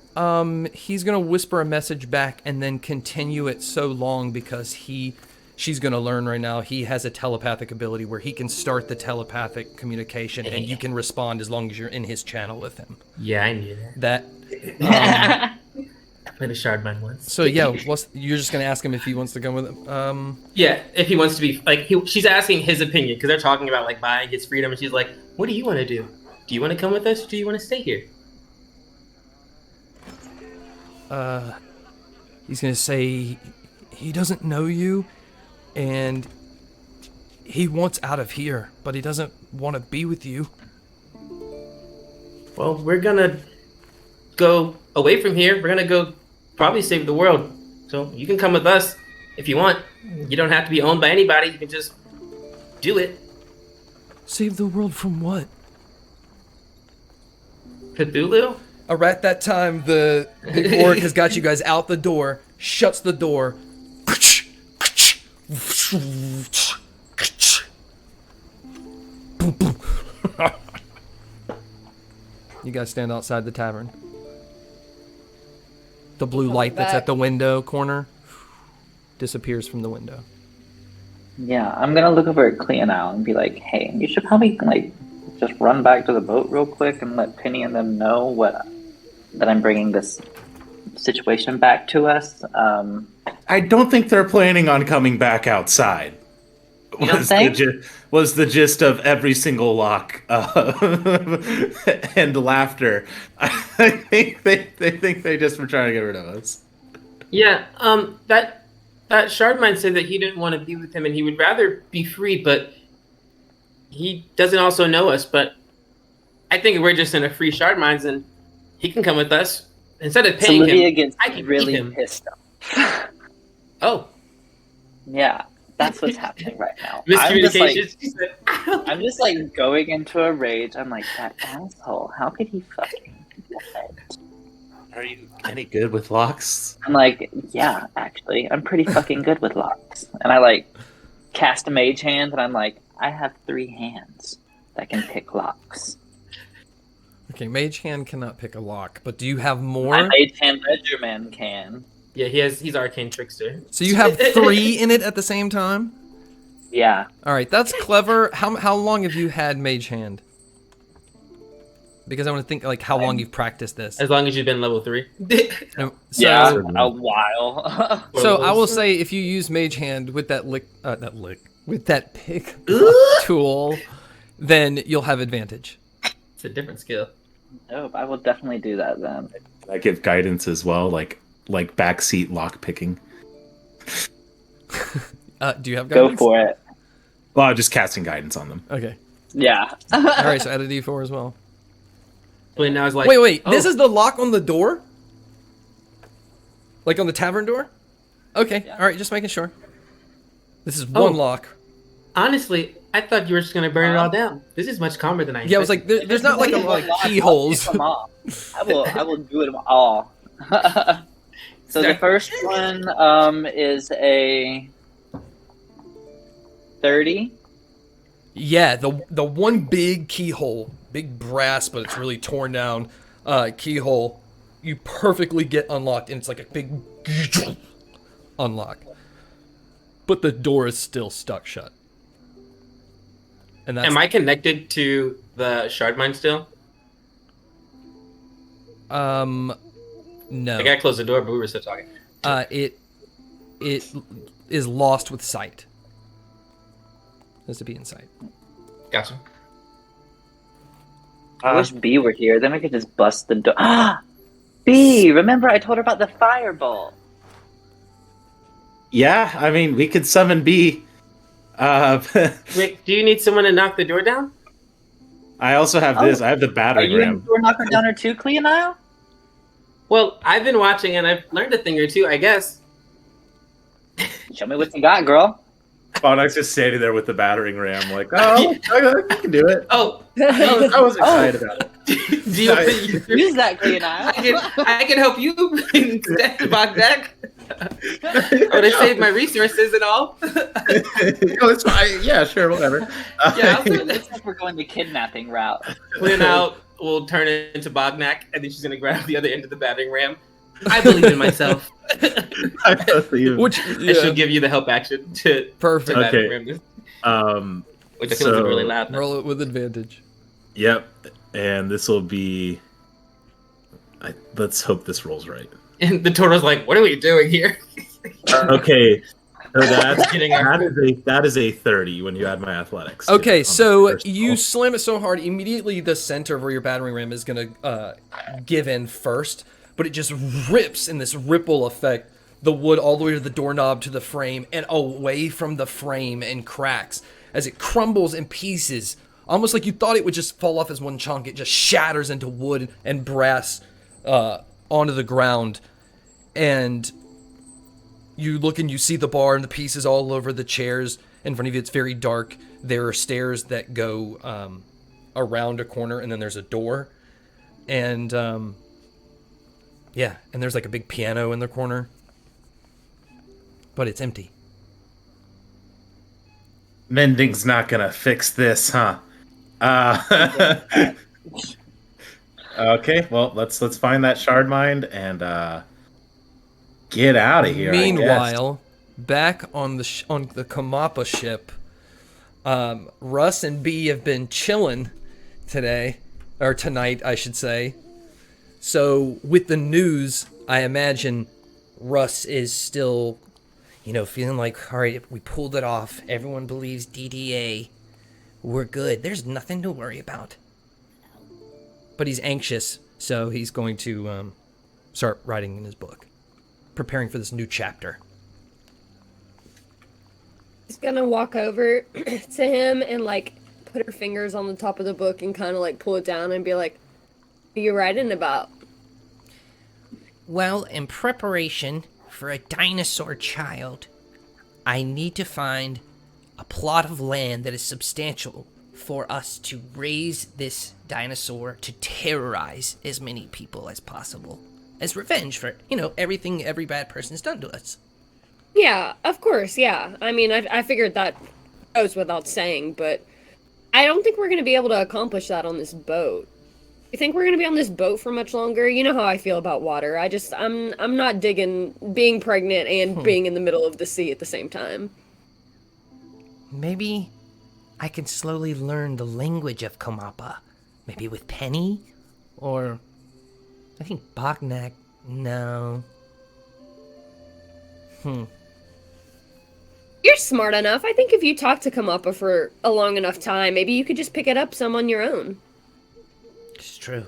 He's gonna whisper a message back and then continue it so long because she's gonna learn right now. He has a telepathic ability where he can start the telepathic communication and you can respond as long as you're in his channel with him. Yeah, I knew that. I played a Shardmind once. So yeah, you're just gonna ask him if he wants to come with him? Yeah, if he wants to be she's asking his opinion because they're talking about buying his freedom, and she's like, "What do you want to do? Do you want to come with us? Or do you want to stay here?" He's gonna say he doesn't know you, and he wants out of here, but he doesn't want to be with you. Well, we're gonna go away from here. We're gonna go probably save the world. So you can come with us if you want. You don't have to be owned by anybody. You can just do it. Save the world from what? Cthulhu? At that time, the orc has got you guys out the door, shuts the door. You guys stand outside the tavern. The blue light that's at the window corner disappears from the window. Yeah, I'm gonna look over at Cleonel and be like, hey, you should probably, just run back to the boat real quick and let Penny and them know that I'm bringing this situation back to us. I don't think they're planning on coming back outside. You don't think? Was the gist of every single lock and laughter. I think they think they just were trying to get rid of us. Yeah, that Shardmind said that he didn't want to be with him and he would rather be free, but he doesn't also know us. But I think we're just in a free Shardminds and he can come with us. Instead of paying him, I can really him. pissed off. Oh. Yeah, that's what's happening right now. Miscommunication. I'm just going into a rage. I'm like, that asshole, how could he fucking do that? Are you any good with locks? I'm like, yeah, actually, I'm pretty fucking good with locks. And I like cast a mage hand, and I'm like, I have 3 hands that can pick locks. Okay, Mage Hand cannot pick a lock, but do you have My more? mage hand Ledgerman can. Yeah, he's Arcane Trickster. So you have 3 in it at the same time? Yeah. All right, that's clever. How long have you had Mage Hand? Because I want to think like how long you've practiced this. As long as you've been level 3. No, Yeah, so, a while. so I will say if you use Mage Hand with that with that pick tool, then you'll have advantage. It's a different skill. Nope, I will definitely do that then. I give guidance as well, like backseat lock picking. Do you have Go guidance? for it. Well, I'm just casting guidance on them. Okay. Yeah. All right, so add a D4 as well. Wait, now it's like... Wait. oh, This is the lock on the door? Like on the tavern door? Okay. Yeah. All right, just making sure. This is Oh. one lock. Honestly, I thought you were just going to burn it all down. This is much calmer than I Yeah, I was like, there's not like a like keyholes. I'll pick them all. I will do them all. So the first one is a 30. Yeah, the one big keyhole, big brass, but it's really torn down keyhole. You perfectly get unlocked, and it's like a big unlock. But the door is still stuck shut. And that's Am I connected to the Shardmine still? no. I gotta close the door, but we were still talking. It is lost with sight. Has to be in sight. Gotcha. I wish B were here. Then we could just bust the door. B, remember I told her about the firebolt. Yeah, I mean, we could summon B. Rick, do you need someone to knock the door down? I also have this. I have the Are battering you in ram. door knocker downer too, Cleonile? Well, I've been watching and I've learned a thing or two, I guess. Show me what you got, girl. Bognak's just standing there with the battering ram, like, oh, I can do it. Oh, I was excited about it. do you, Use that, Cleonile. I can help you instead, Bognak. Oh, they saved my resources and all. Oh, it's fine. Yeah, sure, whatever. Yeah, It looks like we're going the kidnapping route. Clear will turn it into Bognak, and then she's gonna grab the other end of the battering ram. I believe in myself. I believe. Which And she'll give you the help action to perfect. to Okay. battering ram. Which I feel So- is really loud. now. Roll it with advantage. Yep, and this will be. Let's hope this rolls right. And the Toro's like, "What are we doing here?" Okay, so Getting our- that is a 30 when you add my athletics. Okay, on the so first you roll. slam it so hard, immediately the center of where your battering ram is going to give in first, but it just rips in this ripple effect the wood all the way to the doorknob to the frame and away from the frame and cracks as it crumbles in pieces. Almost like you thought it would just fall off as one chunk. It just shatters into wood and brass onto the ground. And you look and you see the bar and the pieces all over the chairs in front of you. It's very dark. There are stairs that go around a corner, and then there's a door. And yeah, and there's like a big piano in the corner. But it's empty. Mending's not gonna fix this, huh? Okay, well let's find that Shardmind and get out of here. Meanwhile, back on the Kamappa ship, Russ and B have been chilling today, or tonight, I should say. So with the news, I imagine Russ is still, feeling like, all right, we pulled it off. Everyone believes DDA. We're good. There's nothing to worry about. But he's anxious, so he's going to start writing in his book, preparing for this new chapter. She's gonna walk over to him and put her fingers on the top of the book and kind of pull it down and be like, "What are you writing about?" Well, in preparation for a dinosaur child, I need to find a plot of land that is substantial for us to raise this dinosaur to terrorize as many people as possible. as revenge for, everything every bad person's done to us. Yeah, of course, yeah. I mean, I figured that goes without saying, but I don't think we're going to be able to accomplish that on this boat. You think we're going to be on this boat for much longer? You know how I feel about water. I'm not digging being pregnant and being in the middle of the sea at the same time. Maybe I can slowly learn the language of Kamapa. Maybe with Penny? Or I think Bognak. No. You're smart enough. I think if you talk to Kamapa for a long enough time, maybe you could just pick it up some on your own. It's true.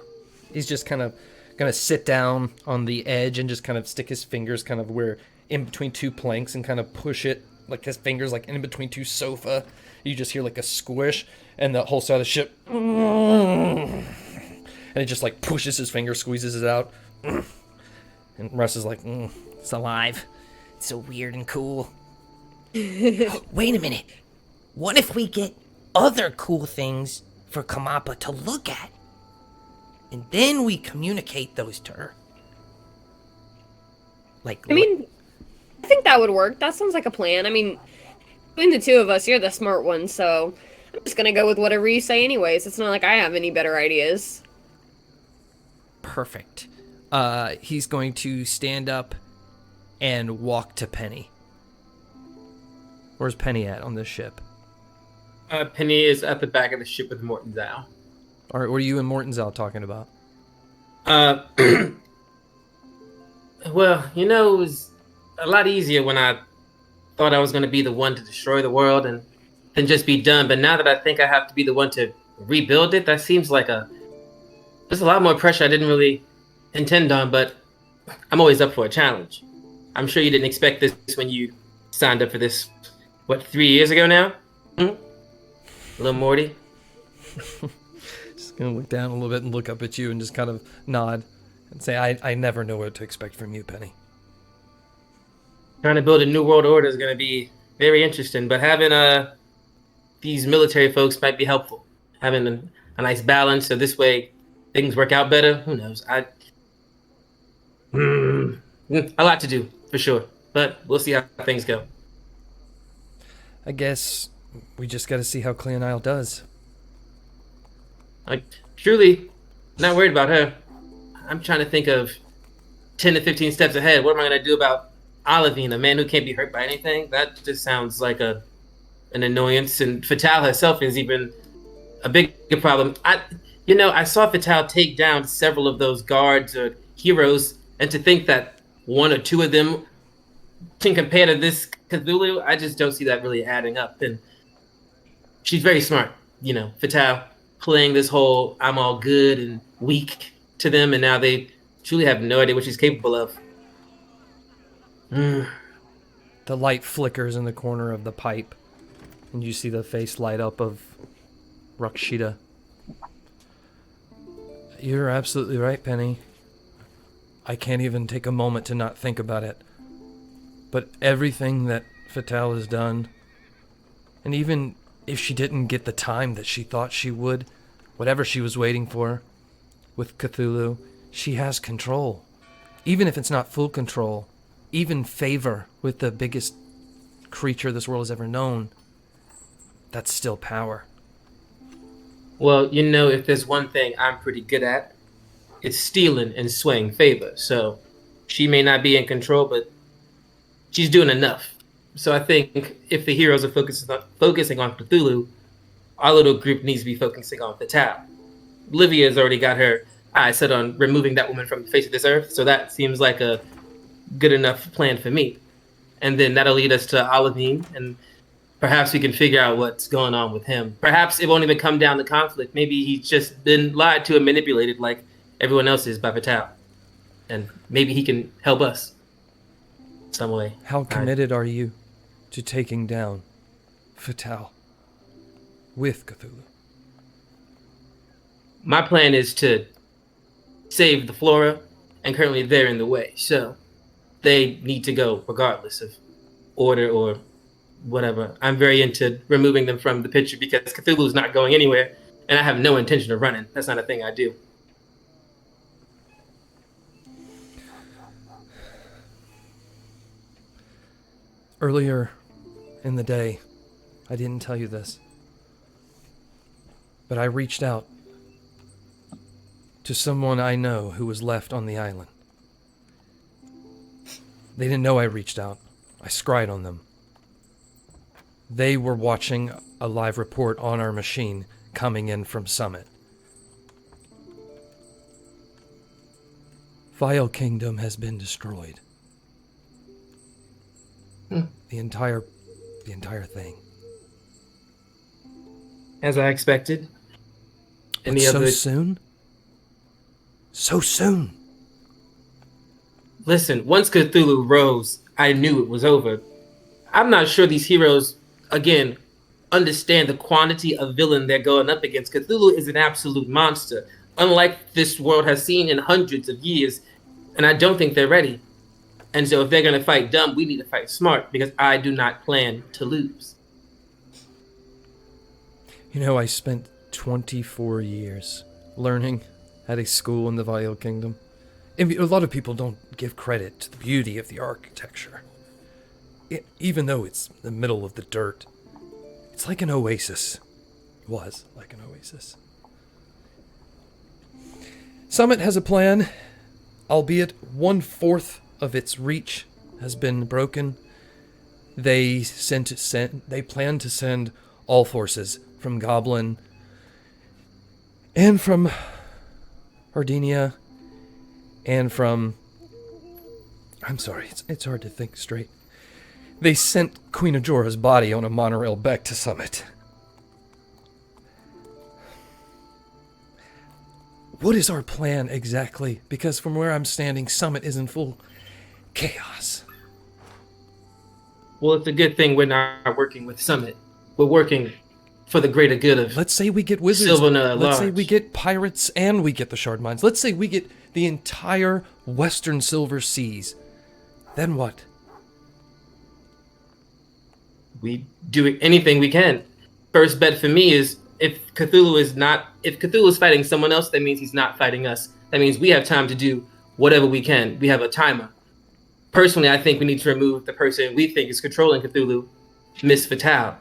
He's just kind of gonna sit down on the edge and just kind of stick his fingers kind of where in between two planks and kind of push it like his fingers like in between two sofa. You just hear like a squish and the whole side of the ship. And it just like pushes his finger, squeezes it out. And Russ is like, It's alive. It's so weird and cool. Wait a minute. What if we get other cool things for Kamapa to look at? And then we communicate those to her. I mean, I think that would work. That sounds like a plan. I mean, between the two of us, you're the smart one, so I'm just gonna go with whatever you say anyways. It's not like I have any better ideas. perfect. He's going to stand up and walk to Penny. Where's Penny at on this ship? Penny is at the back of the ship with Morton's Owl. All right, what are you and Morton's Owl talking about? Well, you know, it was a lot easier when I thought I was going to be the one to destroy the world and then just be done. But now that I think I have to be the one to rebuild it, that seems like there's a lot more pressure I didn't really intend on, but I'm always up for a challenge. I'm sure you didn't expect this when you signed up for this, 3 years ago now? Little Morty? Just gonna look down a little bit and look up at you and just kind of nod and say, I never know what to expect from you, Penny. Trying to build a new world order is going to be very interesting, but having these military folks might be helpful. Having a nice balance, so this way things work out better. Who knows? A lot to do, for sure. But we'll see how things go. I guess we just gotta see how Cleonile does. Truly, not worried about her. I'm trying to think of 10 to 15 steps ahead. What am I going to do about Olivine, a man who can't be hurt by anything? That just sounds like an annoyance. And Fatale herself is even a bigger problem. I saw Fatale take down several of those guards or heroes, and to think that one or two of them can compare to this Cthulhu, I just don't see that really adding up. And she's very smart, Fatale, playing this whole I'm all good and weak to them, and now they truly have no idea what she's capable of. The light flickers in the corner of the pipe, and you see the face light up of Rakshita. You're absolutely right, Penny. I can't even take a moment to not think about it. But everything that Fatale has done, and even if she didn't get the time that she thought she would, whatever she was waiting for, with Cthulhu, she has control. Even if it's not full control, even favor with the biggest creature this world has ever known, that's still power. Well, if there's one thing I'm pretty good at, it's stealing and swaying favor. So she may not be in control, but she's doing enough. So I think if the heroes are focusing on Cthulhu, our little group needs to be focusing on Fatale. Livia's already got her eyes set on removing that woman from the face of this earth, so that seems like a good enough plan for me. And then that'll lead us to Olivine, and perhaps we can figure out what's going on with him. Perhaps it won't even come down to conflict. Maybe he's just been lied to and manipulated like everyone else is by Fatale. And maybe he can help us some way. How committed are you to taking down Fatale with Cthulhu? My plan is to save the Flora, and currently they're in the way. So they need to go regardless of order or whatever. I'm very into removing them from the picture because Cthulhu's not going anywhere, and I have no intention of running. That's not a thing I do. Earlier in the day, I didn't tell you this, but I reached out to someone I know who was left on the island. They didn't know I reached out. I scryed on them. They were watching a live report on our machine coming in from Summit. Vile Kingdom has been destroyed. The entire thing. As I expected. But so soon? So soon. Listen, once Cthulhu rose, I knew it was over. I'm not sure these heroes, again, understand the quantity of villain they're going up against. Cthulhu is an absolute monster, unlike this world has seen in hundreds of years, and I don't think they're ready. And so if they're going to fight dumb, we need to fight smart, because I do not plan to lose. You know, I spent 24 years learning at a school in the Vile Kingdom. And a lot of people don't give credit to the beauty of the architecture. Even though it's the middle of the dirt, it's like an oasis. It was like an oasis. Summit has a plan, albeit 1/4 of its reach has been broken. They plan to send all forces from Goblin and from Ardinia and from... I'm sorry, it's hard to think straight. They sent Queen Ajora's body on a monorail back to Summit. What is our plan exactly? Because from where I'm standing, Summit is in full chaos. Well, it's a good thing we're not working with Summit. We're working for the greater good of... Let's say we get wizards. Let's say we get pirates and we get the Shardminds. Let's say we get the entire Western Silver Seas. Then what? We do anything we can. First bet for me is if Cthulhu is fighting someone else, that means he's not fighting us. That means we have time to do whatever we can. We have a timer. Personally, I think we need to remove the person we think is controlling Cthulhu, Miss Fatale.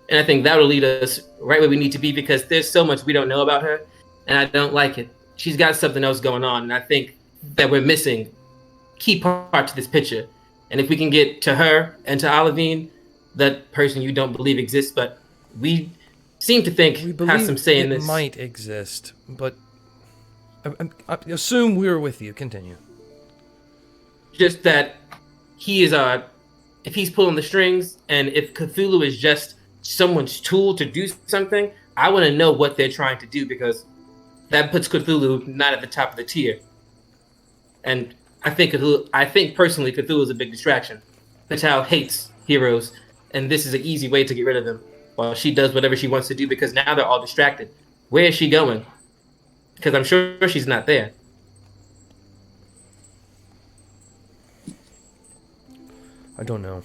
And I think that'll lead us right where we need to be, because there's so much we don't know about her, and I don't like it. She's got something else going on, and I think that we're missing key part to this picture. And if we can get to her and to Olivine, that person you don't believe exists, but we seem to think has some say in this. It might exist, but I assume we're with you. Continue. Just that he is if he's pulling the strings, and if Cthulhu is just someone's tool to do something, I want to know what they're trying to do, because that puts Cthulhu not at the top of the tier. And I think personally Cthulhu is a big distraction. Fatale hates heroes, and this is an easy way to get rid of them, while she does whatever she wants to do, because now they're all distracted. Where is she going? Because I'm sure she's not there. I don't know.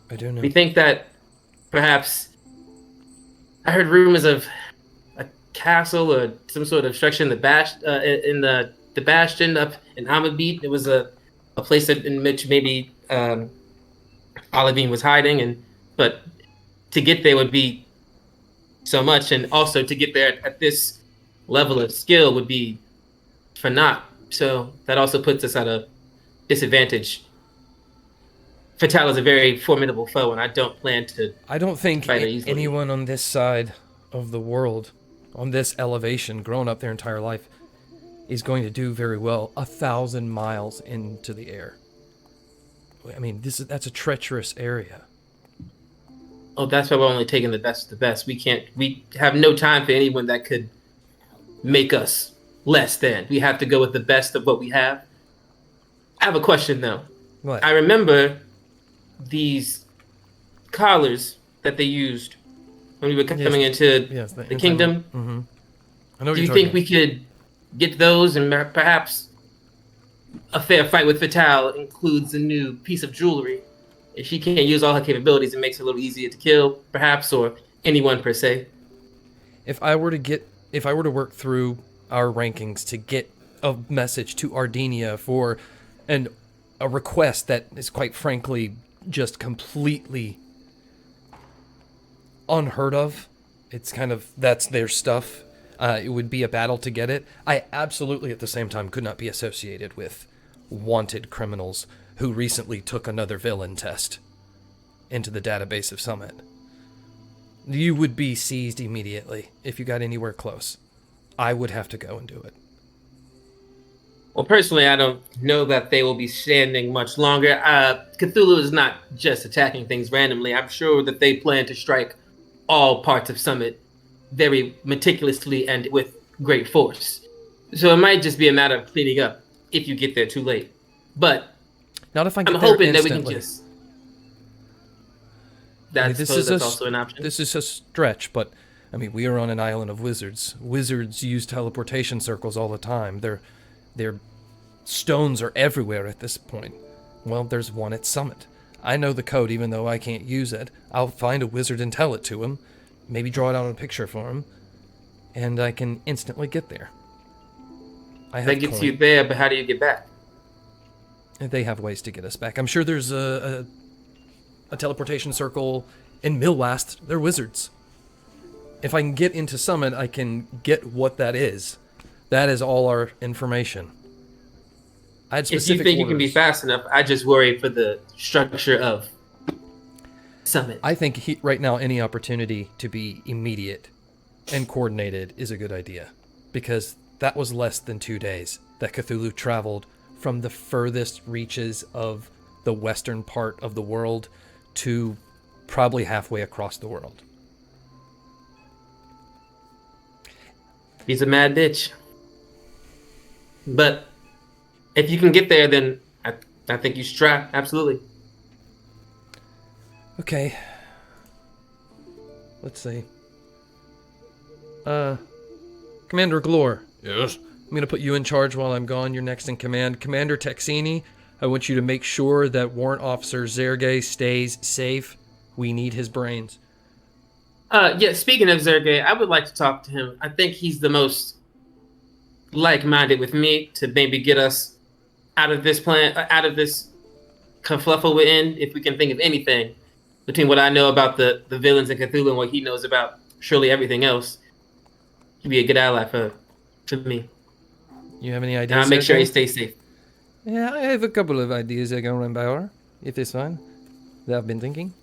We think that perhaps I heard rumors of a castle or some sort of structure in the bastion up in Amabit. It was a place in which maybe Olivine was hiding, but to get there would be so much, and also to get there at this level of skill would be for naught. So that also puts us at a disadvantage. Fatale is a very formidable foe, and I don't plan to. I don't think anyone on this side of the world, on this elevation, grown up their entire life, is going to do very well 1,000 miles into the air. I mean, that's a treacherous area. Oh, that's why we're only taking the best of the best. We have no time for anyone that could make us less than. We have to go with the best of what we have. I have a question, though. What? I remember these collars that they used when we were coming into the kingdom. Mm-hmm. I know. Do you think we could get those, and perhaps a fair fight with Fatale includes a new piece of jewelry? If she can't use all her capabilities, it makes her a little easier to kill, perhaps, or anyone per se. If I were to work through our rankings to get a message to Ardinia for an a request that is quite frankly just completely unheard of. It's kind of, that's their stuff. It would be a battle to get it. I absolutely at the same time could not be associated with wanted criminals who recently took another villain test into the database of Summit. You would be seized immediately if you got anywhere close. I would have to go and do it. Well, personally, I don't know that they will be standing much longer. Cthulhu is not just attacking things randomly. I'm sure that they plan to strike all parts of Summit very meticulously and with great force. So it might just be a matter of cleaning up if you get there too late. But not if I'm hoping that we can just... That's also an option. This is a stretch, but I mean, we are on an island of wizards. Wizards use teleportation circles all the time. Their stones are everywhere at this point. Well, there's one at Summit. I know the code, even though I can't use it. I'll find a wizard and tell it to him. Maybe draw it out on a picture for him. And I can instantly get there. That gets you there, but how do you get back? They have ways to get us back. I'm sure there's a teleportation circle in Millwast. They're wizards. If I can get into Summit, I can get what that is. That is all our information. I had specific if you think orders. You can be fast enough, I just worry for the structure of Summit. I think right now any opportunity to be immediate and coordinated is a good idea. Because that was less than 2 days that Cthulhu traveled from the furthest reaches of the western part of the world to probably halfway across the world. He's a mad bitch. But if you can get there, then I think you should try. Absolutely. Okay. Let's see. Commander Glor. Yes? I'm going to put you in charge while I'm gone. You're next in command. Commander Texini, I want you to make sure that Warrant Officer Zerge stays safe. We need his brains. Yeah, speaking of Zerge, I would like to talk to him. I think he's the most like-minded with me to maybe get us out of this kerfluffle we're in, if we can think of anything. Between what I know about the villains in Cthulhu and what he knows about surely everything else, he'd be a good ally for me. You have any ideas? And I'll make sure he Zerge? stays safe. Yeah, I have a couple of ideas I can run by her, if it's fine, that I've been thinking.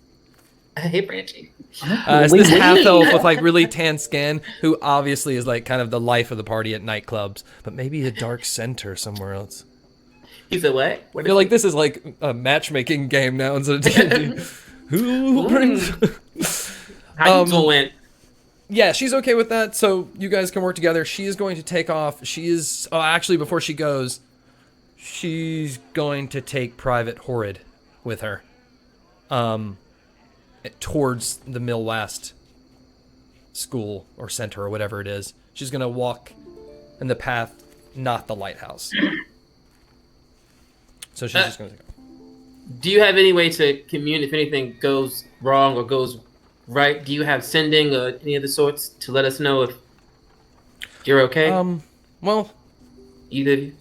Hey, Branchie. It's this half-elf with like really tan skin, who obviously is like kind of the life of the party at nightclubs, but maybe a dark center somewhere else. He's a what? I feel like this is like a matchmaking game now instead of D&D. Who brings... How you doing? Yeah, she's okay with that, so you guys can work together. She is going to take off. She is... Oh, actually, before she goes, she's going to take Private Horrid with her. Towards the Millwast school or center or whatever it is. She's going to walk in the path, not the lighthouse. So she's just going to go. Do you have any way to communicate if anything goes wrong or goes right? Do you have sending or any of the sorts to let us know if you're okay? Well, either of you?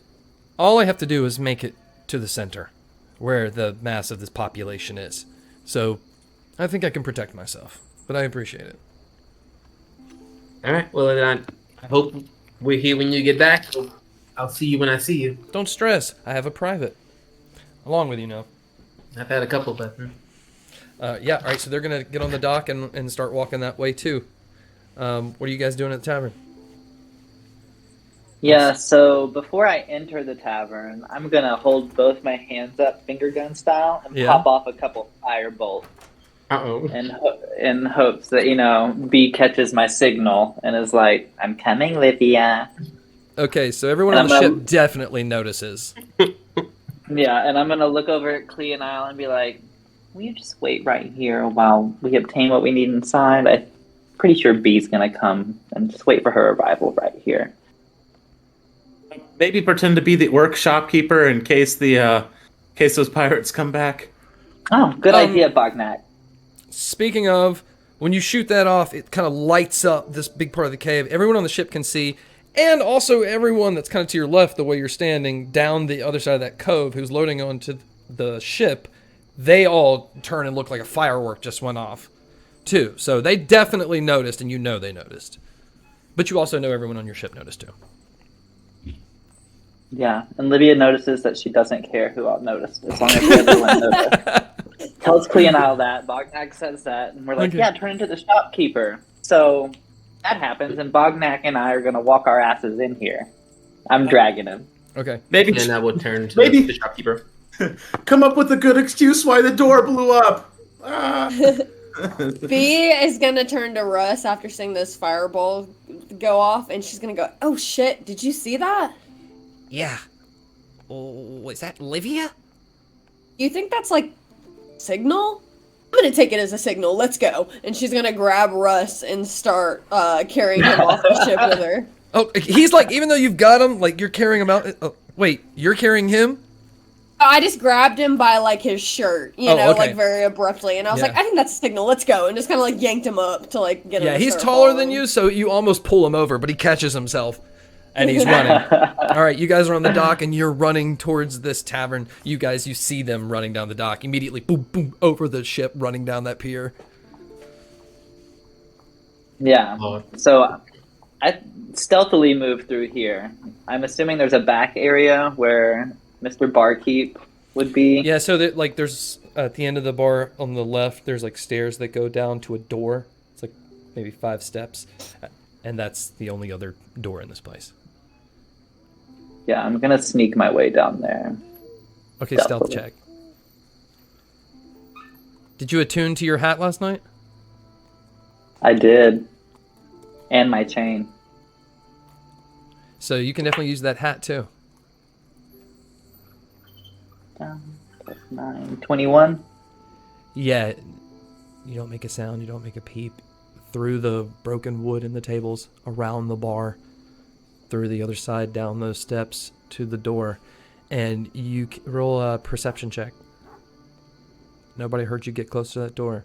All I have to do is make it to the center, where the mass of this population is. So, I think I can protect myself, but I appreciate it. All right. Well, then I hope we're here when you get back. I'll see you when I see you. Don't stress. I have a private. Along with you now. I've had a couple, but... Yeah, all right, so they're going to get on the dock and start walking that way, too. What are you guys doing at the tavern? Yeah, so before I enter the tavern, I'm going to hold both my hands up, finger gun style, and pop off a couple fire bolts. Uh-oh. In hopes that, B catches my signal and is like, I'm coming, Livia. Okay, so everyone on the ship definitely notices. Yeah, and I'm going to look over at Clea and Isle and be like, will you just wait right here while we obtain what we need inside? I'm pretty sure B's going to come and just wait for her arrival right here. Maybe pretend to be the workshop keeper in case those pirates come back. Oh, good idea, Bognak. Speaking of, when you shoot that off, it kind of lights up this big part of the cave. Everyone on the ship can see And also everyone that's kind of to your left, the way you're standing, down the other side of that cove, who's loading onto the ship, they all turn and look like a firework just went off, too. So they definitely noticed, and you know they noticed. But you also know everyone on your ship noticed, too. Yeah, and Livia notices that she doesn't care who all noticed, as long as everyone noticed. Tells Cleonile that, Bognak says that, and we're like, Okay. yeah, turn into the shopkeeper. So that happens, and Bognak and I are going to walk our asses in here. I'm dragging him. Okay. Maybe And I will turn to Maybe- the shopkeeper. come up with a good excuse why the door blew up. Ah. B is gonna turn to Russ after seeing this fireball go off, and she's gonna go, "Oh shit! Did you see that? Yeah. Oh, is that Livia? You think that's like signal? I'm gonna take it as a signal. Let's go." And she's gonna grab Russ and start carrying him off the ship with her. Oh, he's like, even though you've got him, like, you're carrying him out. Oh, wait, you're carrying him? I just grabbed him by like his shirt, you Oh, know, okay. like very abruptly, and I was like, "I think that's a signal. Let's go!" And just kind of like yanked him up to like get him. Yeah, to he's start taller than following. you, so you almost pull him over, but he catches himself, and he's running. All right, you guys are on the dock, and you're running towards this tavern. You see them running down the dock. Immediately, boom, boom, over the ship, running down that pier. Yeah. Oh. So I stealthily move through here. I'm assuming there's a back area where Mr. Barkeep would be. Yeah, so that, like, there's, at the end of the bar on the left, there's, like, stairs that go down to a door. It's, like, maybe 5 steps, and that's the only other door in this place. Yeah, I'm going to sneak my way down there. Okay, stealth Stealthily. check. Did you attune to your hat last night? I did. And my chain. So you can definitely use that hat, too. 9, 21. Yeah, you don't make a sound, you don't make a peep. Through the broken wood in the tables, around the bar, through the other side, down those steps to the door, and you roll a perception check. Nobody heard you get close to that door.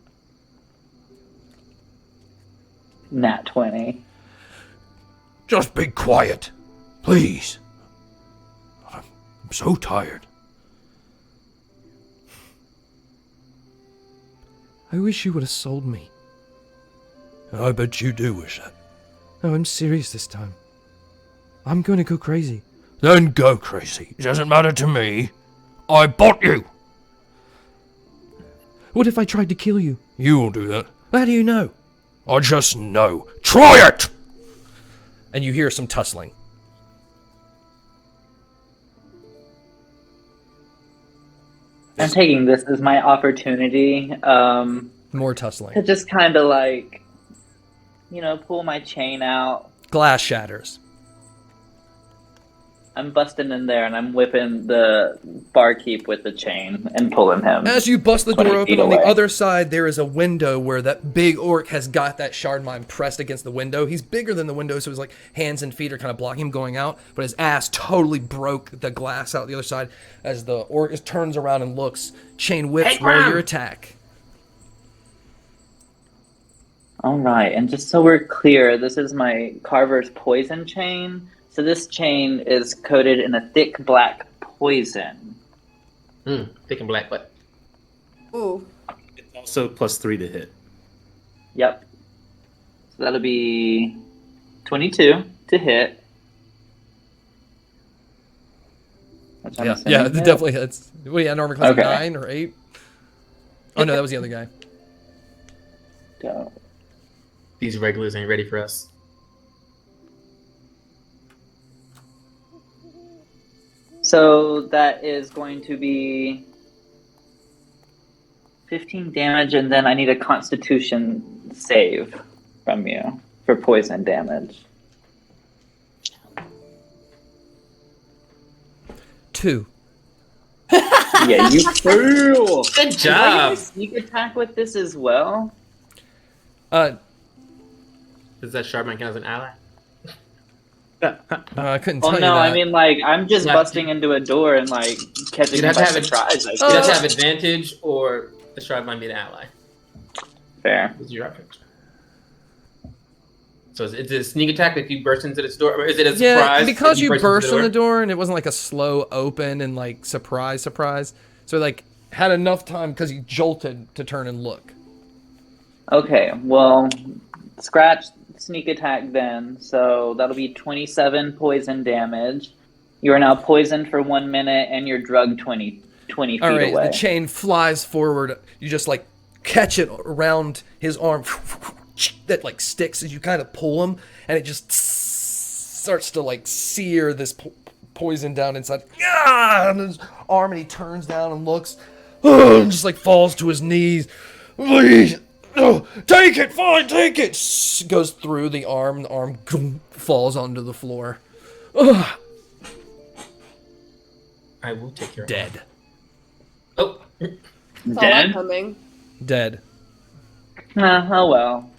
Nat 20. Just be quiet, please. I'm so tired. I wish you would have sold me. I bet you do wish that. No, I'm serious this time. I'm going to go crazy. Then go crazy. It doesn't matter to me. I bought you. What if I tried to kill you? You won't do that. How do you know? I just know. Try it! And you hear some tussling. I'm taking this as my opportunity More to tussling. just kind of like, pull my chain out. Glass shatters. I'm busting in there and I'm whipping the barkeep with the chain and pulling him. As you bust the 20 door open, feet on the away. other side, there is a window where that big orc has got that Shardmind pressed against the window. He's bigger than the window, so his like hands and feet are kind of blocking him going out, but his ass totally broke the glass out the other side. As the orc turns around and looks, chain whips, Hey, roll Graham! your attack. All right, and just so we're clear, this is my Carver's poison chain. So this chain is coated in a thick black poison. Thick and black, but Ooh. It's also +3 to hit. Yep. So that'll be 22 to hit. Which I'm Yeah, assuming yeah, it hits. definitely hits. Well, yeah, armor class Okay. 9 or 8. Oh no, that was the other guy. Go. these regulars ain't ready for us. So that is going to be 15 damage, and then I need a Constitution save from you for poison damage. 2. Yeah, you fool! Good Am I job. gonna sneak attack with this as well? Does that Shardman count as an ally? I couldn't Oh tell you no, that. I mean like I'm just Yeah. busting into a door and like catching You'd him have by to have it- surprise. I You guess. have to have advantage, or the Shardman be the ally. Fair. This is your option. So is it a sneak attack if you burst into this door? Or is it a surprise? Yeah, because that you burst in the door? door and it wasn't like a slow open and like surprise. So like had enough time because you jolted to turn and look. Okay, well, scratch sneak attack then. So that'll be 27 poison damage. You are now poisoned for 1 minute, and you're drugged 20 feet All right, away. the chain flies forward. You just like catch it around his arm that like sticks as you kind of pull him, and it just starts to like sear this poison down inside. And his arm, and he turns down and looks, and just like falls to his knees. Please, take it, fine, take it. Goes through the arm. The arm falls onto the floor. I will take your Dead. Oh, Saw that Dead? coming. Dead. Oh well.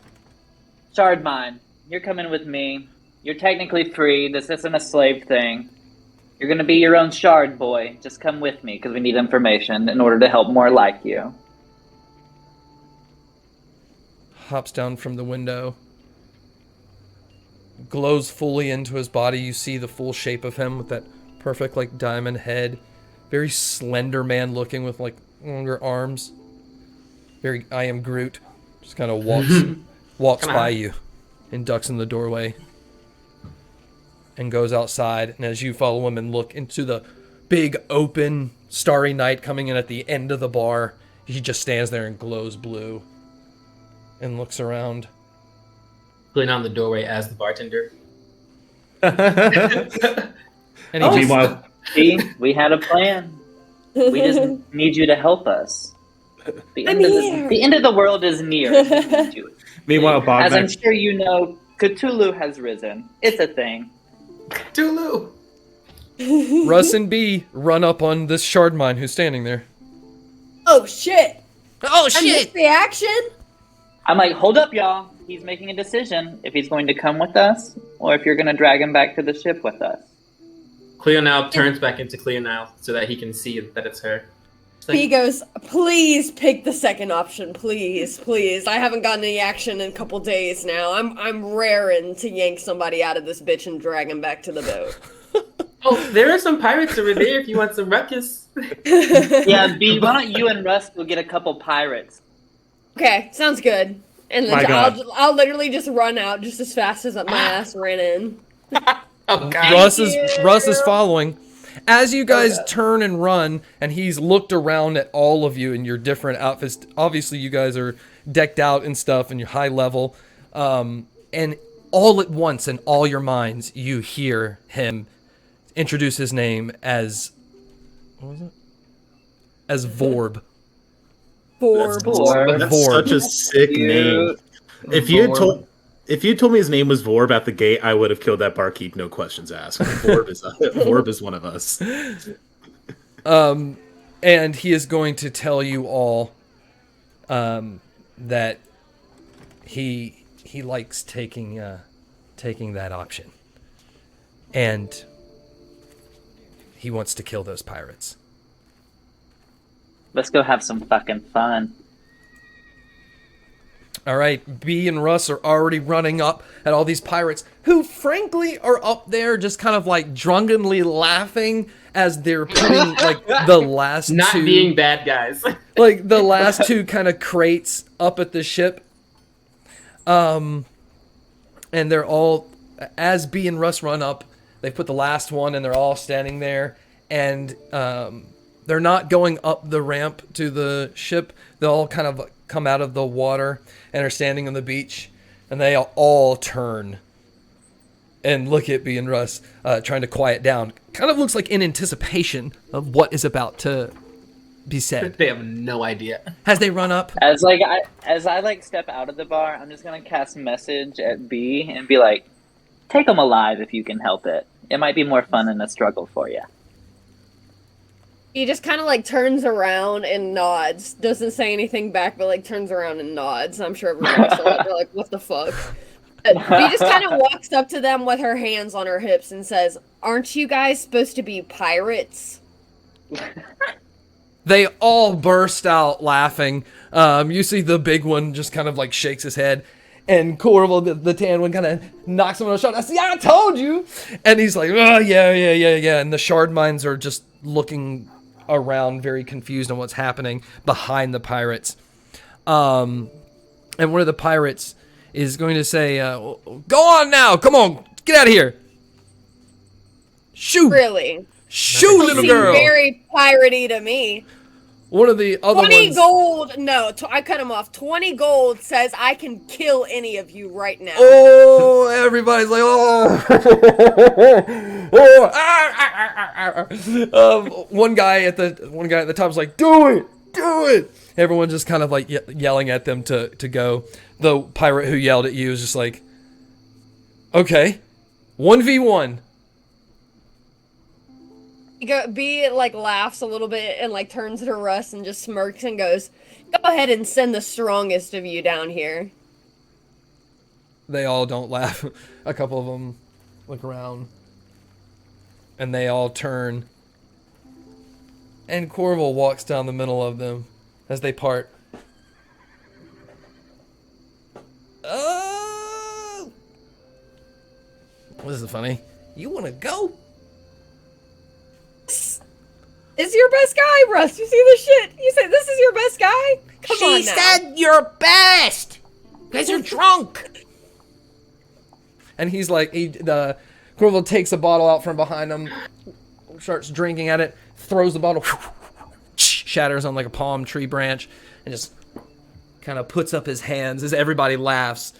Shardmine, you're coming with me. You're technically free. This isn't a slave thing. You're gonna be your own shard boy. Just come with me, because we need information in order to help more like you. Hops down from the window. Glows fully into his body. You see the full shape of him with that perfect like diamond head. Very slender man looking with like longer arms. Very I am Groot. Just kind of walks by you and ducks in the doorway. And goes outside, and as you follow him and look into the big open starry night coming in at the end of the bar, he just stands there and glows blue and looks around. pulling on the doorway as the bartender. And he just, Meanwhile, See, we had a plan. We just need you to help us. The end of the world is near. We need you. meanwhile, As I'm Bognak, sure you know, Cthulhu has risen. It's a thing. Tulu! Russ and B run up on this Shardmine who's standing there. Oh shit! Oh I missed shit! the action. I'm like, hold up, y'all. He's making a decision if he's going to come with us or if you're going to drag him back to the ship with us. Cleo now turns back into Cleo now so that he can see that it's her. It's like, He goes, please pick the second option, please, please. I haven't gotten any action in a couple days now. I'm raring to yank somebody out of this bitch and drag him back to the boat. oh, there are some pirates over there if you want some ruckus. Yeah, B, why don't you and Russ go get a couple pirates? Okay, sounds good. And My then God. I'll literally just run out just as fast as my ass ran in. Oh, God. Russ is following. As you guys turn and run, and he's looked around at all of you in your different outfits. Obviously, you guys are decked out and stuff, and you're high level. And all at once, in all your minds, you hear him introduce his name as... What was it? As Vorb. Vorb. that's Vorb. such a sick name. If you had told me his name was Vorb at the gate, I would have killed that barkeep, no questions asked. Vorb is one of us. And he is going to tell you all that he likes taking that option, and he wants to kill those pirates. Let's go have some fucking fun. All right, B and Russ are already running up at all these pirates who, frankly, are up there just kind of like drunkenly laughing as they're putting like the last Not two, being bad guys. like the last two kind of crates up at the ship. And they're all, as B and Russ run up, they put the last one and they're all standing there, and they're not going up the ramp to the ship. They all kind of come out of the water and are standing on the beach, and they all turn and look at B and Russ, trying to quiet down. Kind of looks like in anticipation of what is about to be said. They have no idea. As they run up, As I step out of the bar, I'm just gonna cast message at B and be like, take them alive if you can help it. It might be more fun than a struggle for you. He just kind of like turns around and nods. Doesn't say anything back, but like turns around and nods. I'm sure everyone's still like, what the fuck? But he just kind of walks up to them with her hands on her hips and says, aren't you guys supposed to be pirates? they all burst out laughing. You see the big one just kind of like shakes his head, And Corval, the tan one, kind of knocks him on the shoulder. "See, I told you!" And he's like, "Oh, yeah. And the Shardminds are just looking around, very confused on what's happening behind the pirates. And one of the pirates is going to say, "Go on now! Come on! Get out of here! Shoot! Really? Shoot, little Seemed girl!" very piratey to me. One of the other 20 ones... gold. No, I cut him off. 20 gold says I can kill any of you right now. Oh, everybody's like, "Oh!" One guy at the top is like, "Do it!" Everyone's just kind of like yelling at them to go. The pirate who yelled at you is just like, "Okay, 1v1." B like laughs a little bit and like turns to Russ and just smirks and goes, "Go ahead and send the strongest of you down here." They all don't laugh. A couple of them look around, and they all turn. And Corval walks down the middle of them as they part. Oh! This is funny. "You want to go?" Is your best guy, Russ? You see this shit? You say this is your best guy? Come on She now. said you're best. You guys are drunk. And he's like, Corval takes a bottle out from behind him, starts drinking at it, throws the bottle, shatters on like a palm tree branch, and just kind of puts up his hands as everybody laughs.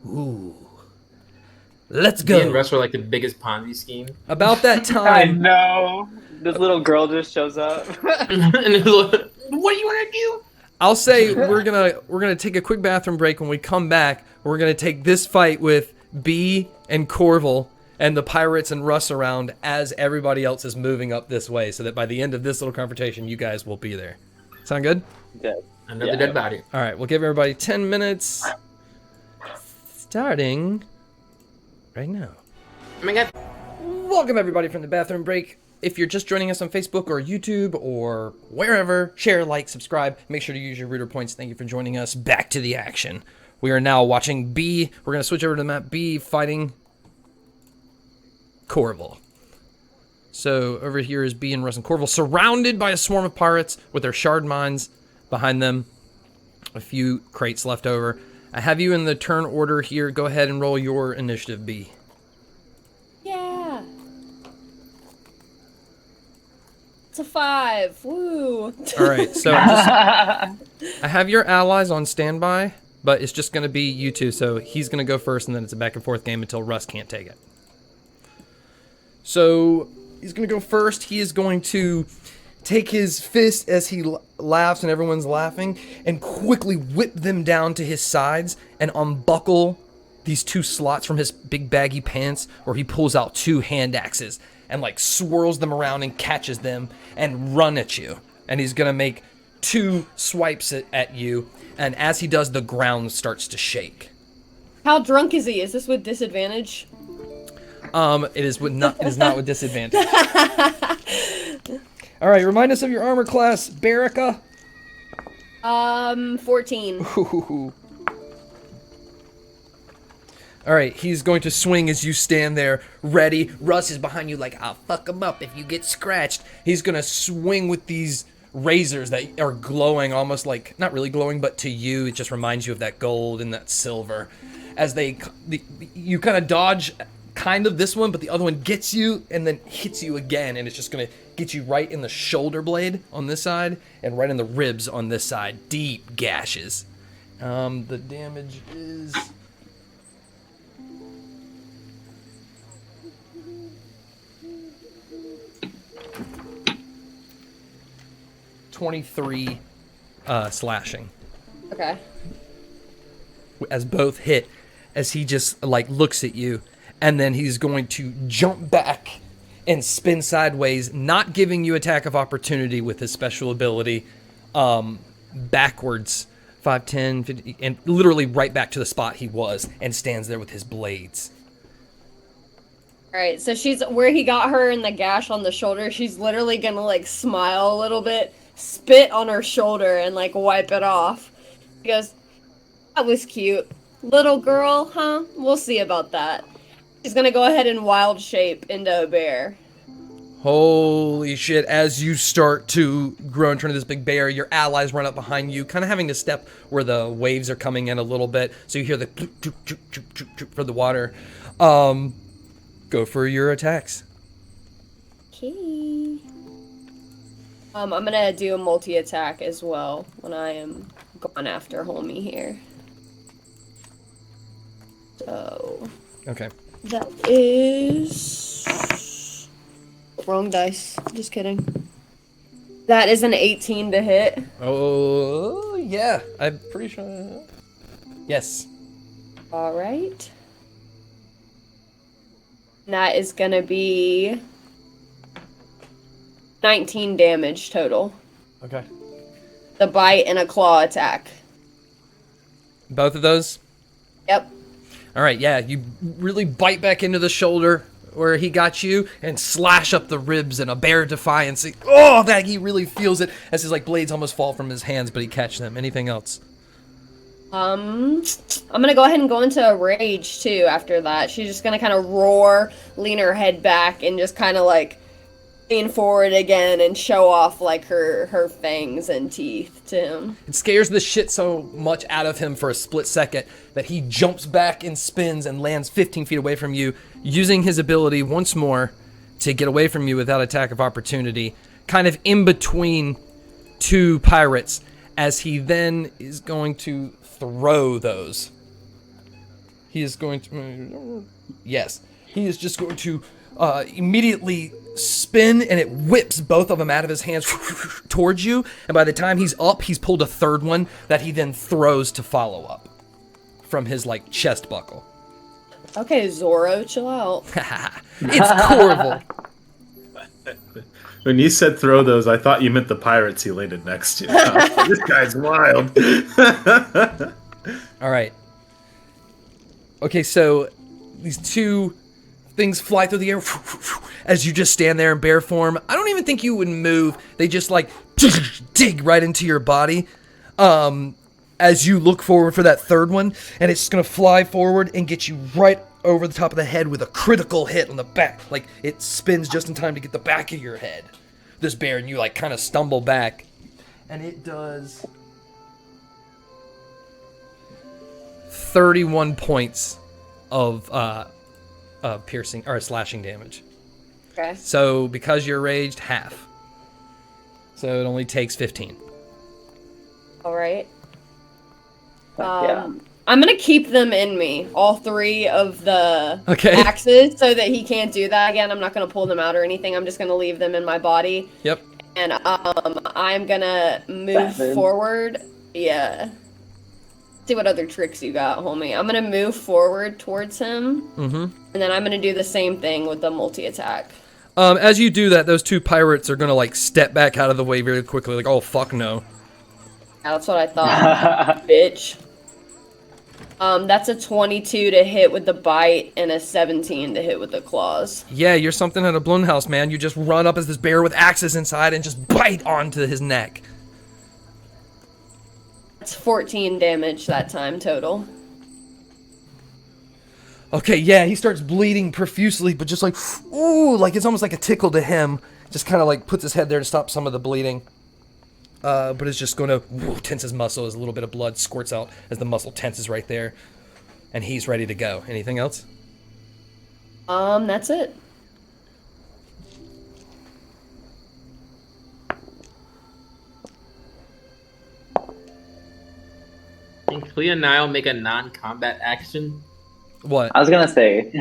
"Ooh, let's Me and go." Russ were like the biggest Ponzi scheme. About that I time, know. This little girl just shows up. And it was like, what do you want to do? I'll say we're gonna take a quick bathroom break. When we come back, we're gonna take this fight with B and Corval and the pirates and Russ around as everybody else is moving up this way, so that by the end of this little confrontation, you guys will be there. Sound good? Dead. Another dead body. All right, we'll give everybody 10 minutes, starting right now. Oh my god. Welcome everybody from the bathroom break. If you're just joining us on Facebook or YouTube or wherever, share, like, subscribe. Make sure to use your Rooter points. Thank you for joining us. Back to the action. We are now watching B. We're going to switch over to map B, fighting Corval. So over here is B and Russ and Corval, surrounded by a swarm of pirates with their Shardminds behind them. A few crates left over. I have you in the turn order here. Go ahead and roll your initiative, B. Yeah. It's a 5. Woo. All right, so I have your allies on standby, but it's just going to be you two. So he's going to go first, and then it's a back and forth game until Russ can't take it. So he's going to go first. He is going to take his fist as he laughs and everyone's laughing, and quickly whip them down to his sides and unbuckle these 2 slots from his big baggy pants, where he pulls out 2 hand axes and like swirls them around and catches them and run at you. And he's gonna make 2 swipes at you, and as he does, the ground starts to shake. How drunk is he? Is this with disadvantage? It is not with disadvantage. All right, remind us of your armor class, Baraka. 14. Ooh. All right, he's going to swing as you stand there, ready. Russ is behind you like, "I'll fuck him up if you get scratched." He's going to swing with these razors that are glowing, almost like, not really glowing, but to you, it just reminds you of that gold and that silver. As you kind of dodge kind of this one, but the other one gets you and then hits you again, and it's just going to get you right in the shoulder blade on this side and right in the ribs on this side. Deep gashes. The damage is... $23 slashing. Okay. As both hit, as he just like looks at you, and then he's going to jump back and spin sideways, not giving you attack of opportunity with his special ability, backwards 5, 10, 50, and literally right back to the spot he was, and stands there with his blades. Alright, so she's where he got her in the gash on the shoulder. She's literally gonna like smile a little bit, spit on her shoulder, and like wipe it off. He goes, "That was cute. Little girl, huh? We'll see about that. She's gonna go ahead and wild shape into a bear. Holy shit, as you start to grow and turn into this big bear, your allies run up behind you, kind of having to step where the waves are coming in a little bit, so you hear the for the water. Go for your attacks. Okay. I'm gonna do a multi-attack as well when I am going after homie here. So... Okay. That is... Wrong dice. Just kidding. That is an 18 to hit. Oh, yeah. I'm pretty sure. Yes. Alright. That is gonna be 19 damage total. Okay. The bite and a claw attack. Both of those? Yep. All right, yeah. You really bite back into the shoulder where he got you and slash up the ribs in a bear defiance. Oh, that he really feels it as his blades almost fall from his hands, but he catch them. Anything else? I'm gonna go ahead and go into a rage too after that. She's just gonna kind of roar, lean her head back, and just kind of lean forward again and show off her fangs and teeth to him. It scares the shit so much out of him for a split second that he jumps back and spins and lands 15 feet away from you, using his ability once more to get away from you without attack of opportunity, kind of in between two pirates, as he then is going to throw those. He is going to... Yes. He is just going to immediately spin, and it whips both of them out of his hands towards you, and by the time he's up, he's pulled a third one that he then throws to follow up from his chest buckle. Okay, Zorro, chill out. It's Corval. When you said throw those, I thought you meant the pirates he landed next to. This guy's wild. All right. Okay, so these two things fly through the air as you just stand there in bear form. I don't even think you would move. They just dig right into your body as you look forward for that third one, and it's just going to fly forward and get you right over the top of the head with a critical hit on the back. It spins just in time to get the back of your head, this bear, and you kind of stumble back, and it does 31 points of piercing or slashing damage. Okay. So because you're raged, half. So it only takes 15. All right. Yeah. I'm gonna keep them in me, all three of the Okay. axes, so that he can't do that again. I'm not gonna pull them out or anything. I'm just gonna leave them in my body. Yep. And I'm gonna move Savage. forward. Yeah. See what other tricks you got, homie. I'm gonna move forward towards him. Mm-hmm. And then I'm gonna do the same thing with the multi-attack. As you do that, those two pirates are gonna step back out of the way very quickly, oh fuck no. Yeah, that's what I thought, bitch. That's a 22 to hit with the bite and a 17 to hit with the claws. Yeah, you're something at a Bloomhouse, man. You just run up as this bear with axes inside and just bite onto his neck. That's 14 damage that time total. Okay, yeah, he starts bleeding profusely, but just ooh, it's almost like a tickle to him. Just kind of puts his head there to stop some of the bleeding. But it's just going to tense his muscle as a little bit of blood squirts out as the muscle tenses right there. And he's ready to go. Anything else? That's it. Can Clea Nile make a non-combat action? What? I was gonna say.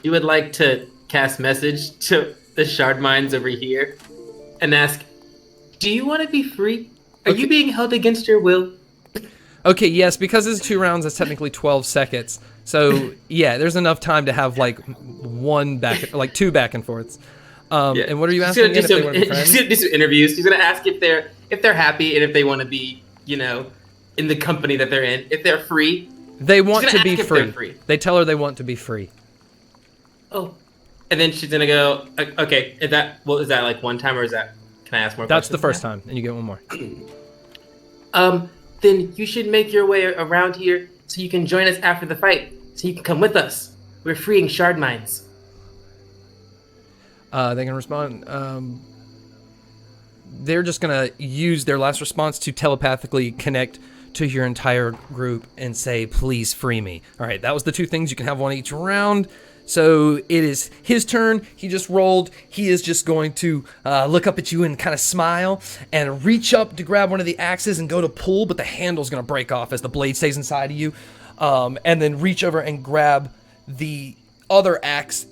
You would like to cast message to the Shardminds over here and ask, do you want to be free? Are you being held against your will? Okay, yes, because it's 2 rounds, that's technically 12 seconds. So, yeah, there's enough time to have, two back and forths. Yeah. And what are you She's asking gonna again, if they want to be She's friends? gonna do some interviews. She's gonna ask if they're happy and if they want to be, in the company that they're in. If they're free. They want She's to gonna be ask if free. they're free. They tell her they want to be free. Oh. And then she's gonna go, okay, is that one time or is that, can I ask more That's questions? the first time, and you get one more. Then you should make your way around here so you can join us after the fight. So you can come with us. We're freeing Shardminds. They can respond. They're just going to use their last response to telepathically connect to your entire group and say, please free me. All right, that was the two things. You can have one each round. So it is his turn. He just rolled. He is just going to look up at you and kind of smile and reach up to grab one of the axes and go to pull, but the handle's going to break off as the blade stays inside of you. And then reach over and grab the other axe.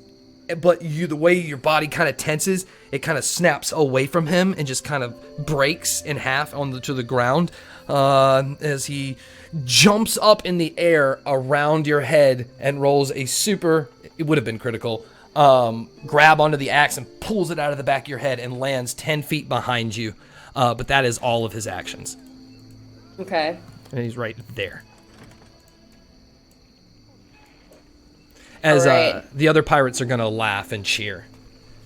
But the way your body kind of tenses, it kind of snaps away from him and just kind of breaks in half to the ground as he jumps up in the air around your head and rolls a super, it would have been critical, grab onto the axe and pulls it out of the back of your head and lands 10 feet behind you. But that is all of his actions. Okay. And he's right there. As right. The other pirates are going to laugh and cheer.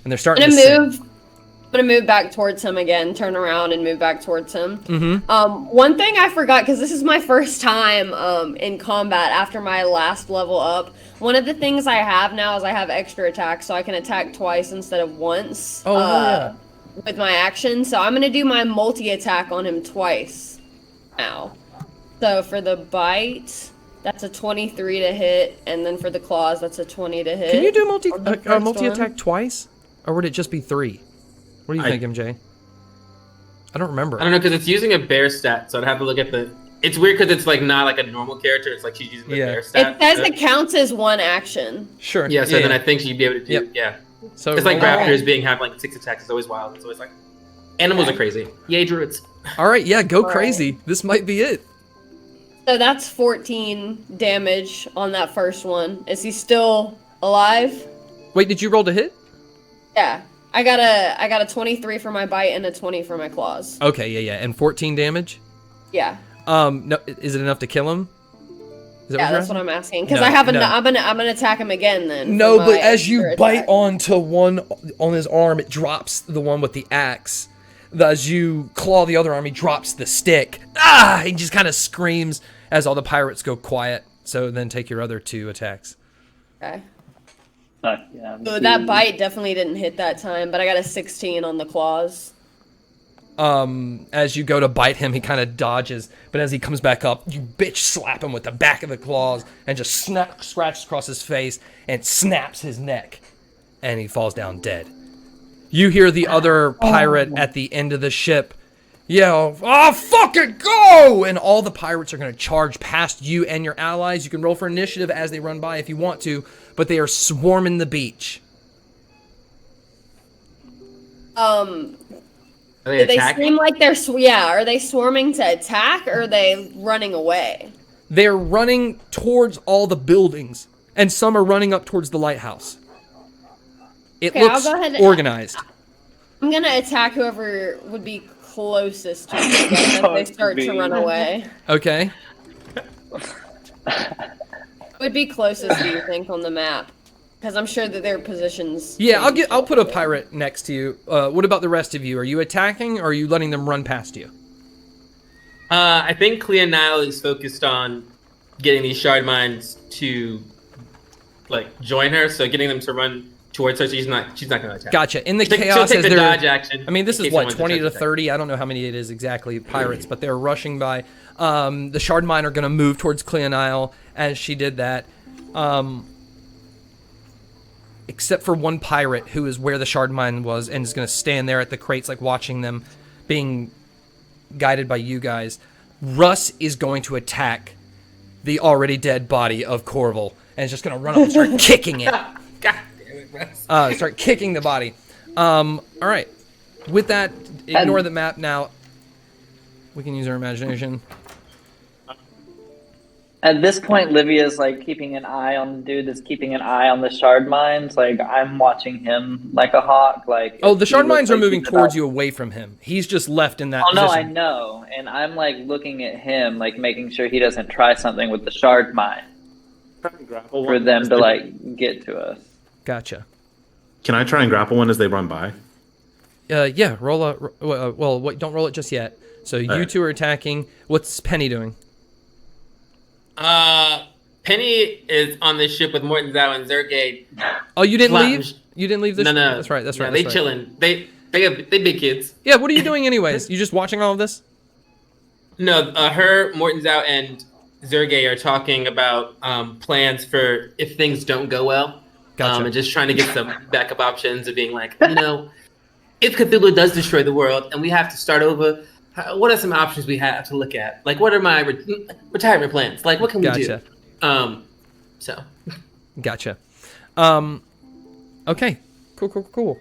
And they're starting I'm to gonna sing. I'm gonna move back towards him again, turn around and move back towards him. Mm-hmm. One thing I forgot, because this is my first time in combat after my last level up. One of the things I have now is I have extra attack, so I can attack twice instead of once with my action. So I'm gonna do my multi-attack on him twice now. So for the bite, that's a 23 to hit, and then for the claws, that's a 20 to hit. Can you do multi-attack twice? Or would it just be 3? What do you think, MJ? I don't remember. I don't know, because it's using a bear stat, so I'd have to look at the... It's weird because it's like not like a normal character. It's like she's using the bear stat. It says it counts as one action. Sure. Yeah, so then I think she'd be able to do... Yep. Yeah. So it's like roll- raptors having like 6 attacks. It's always wild. It's always like... Animals are crazy. Yay, druids. All right, yeah, go crazy. This might be it. So that's 14 damage on that first one. Is he still alive? Wait, did you roll to hit? Yeah. I got a 23 for my bite and a 20 for my claws. Okay, yeah. And 14 damage? Yeah. No, is it enough to kill him? Is that Yeah, you're that's what asking? I'm asking. Because No, I have no. I'm gonna attack him again then. No, for but my as you extra bite attack. onto one on his arm, it drops the one with the axe. As you claw the other arm, he drops the stick. Ah! He just kind of screams as all the pirates go quiet. So then take your other 2 attacks. Okay. Yeah, So that bite definitely didn't hit that time, but I got a 16 on the claws. As you go to bite him, he kind of dodges, but as he comes back up, you bitch slap him with the back of the claws and just scratches across his face and snaps his neck, and he falls down dead. You hear the other pirate at the end of the ship yell, "Oh, fucking go!" And all the pirates are going to charge past you and your allies. You can roll for initiative as they run by if you want to, but they are swarming the beach. Are Do they attacking? seem like they're are they swarming to attack or are they running away? They're running towards all the buildings, and some are running up towards the lighthouse. It Okay, I'll looks go ahead and- organized. I'm gonna attack whoever would be closest to me if they start to run away. Okay. Would be closest, do you think, on the map? Because I'm sure that their positions. Yeah, change. I'll put a pirate next to you. What about the rest of you? Are you attacking, or are you letting them run past you? I think Cleonile is focused on getting these Shardminds to like join her, so getting them to run towards her. So she's not going to attack. Gotcha. In the She'll chaos, take as the they're, dodge action. I mean, this in is case what, someone's 20 to attacking. 30. I don't know how many it is exactly. Pirates, but they're rushing by. The Shardmine are going to move towards Cleonile as she did that. Except for one pirate who is where the Shardmine was and is going to stand there at the crates, like watching them being guided by you guys. Russ is going to attack the already dead body of Corval and is just going to run up and start kicking it. God damn it, Russ. Start kicking the body. All right. With that, ignore the map now. We can use our imagination. At this point, Livia's like keeping an eye on the dude that's keeping an eye on the Shardminds. Like I'm watching him like a hawk. Like Oh, the if he looks Shardminds are like moving he's towards about- you away from him. He's just left in that Oh no, I position. know, and I'm like looking at him, like making sure he doesn't try something with the Shardmine for them to like get to us. Gotcha. Can I try and grapple one as they run by? Yeah, roll a... Well, wait, don't roll it just yet. So you Alright. two are attacking. What's Penny doing? Penny is on this ship with Morton Zhao and Zergay. Oh, you didn't Plotting- leave? You didn't leave this? No, no. That's right. That's Yeah, right. They That's right. chilling. They big kids. Yeah. What are you doing, anyways? You just watching all of this? No, her, Morton Zhao, and Zergay are talking about plans for if things don't go well. Gotcha. And just trying to get some backup options of being like, if Cthulhu does destroy the world and we have to start over, what are some options we have to look at? Like, what are my retirement plans? Like, what can we Gotcha. do? So. Gotcha. Okay. Cool.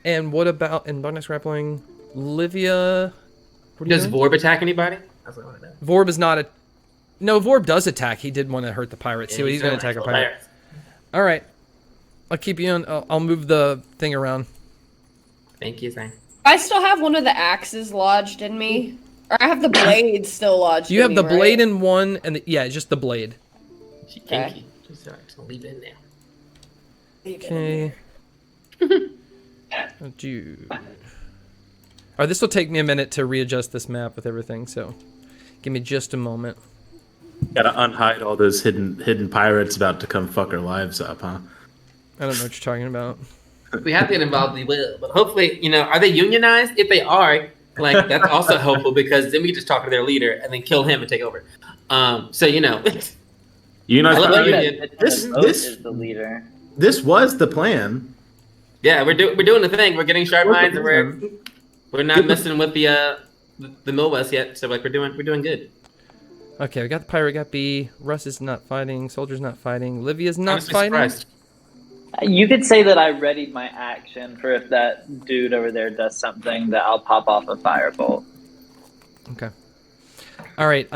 And what about in Bognak's grappling, Livia? What are you Does doing? Vorb attack anybody? That's what I want to know. Vorb is not a. No, Vorb does attack. He did want to hurt the pirates. See what he's going to attack a pirate. All right. I'll keep you on. I'll move the thing around. Thank you, Zane. I still have one of the axes lodged in me. Or I have the blade still lodged You in have me, the blade right? in one, and it's just the blade. She kinky. Just leave it in there. Okay. Alright, this will take me a minute to readjust this map with everything, so give me just a moment. Gotta unhide all those hidden pirates about to come fuck our lives up, huh? I don't know what you're talking about. We have to get involved, we will. But hopefully, are they unionized? If they are, that's also helpful because then we can just talk to their leader and then kill him and take over. You know, I love Like Union. that This- Oath this- is the leader. this was the plan. Yeah, we're doing the thing. We're getting Shardminds and we're not messing with the Milwest yet. So we're doing good. Okay, we got the pirate, got B. Russ is not fighting. Soldier's not fighting. Livia's not Honestly fighting. surprised. You could say that I readied my action for if that dude over there does something that I'll pop off a firebolt. Okay. All right.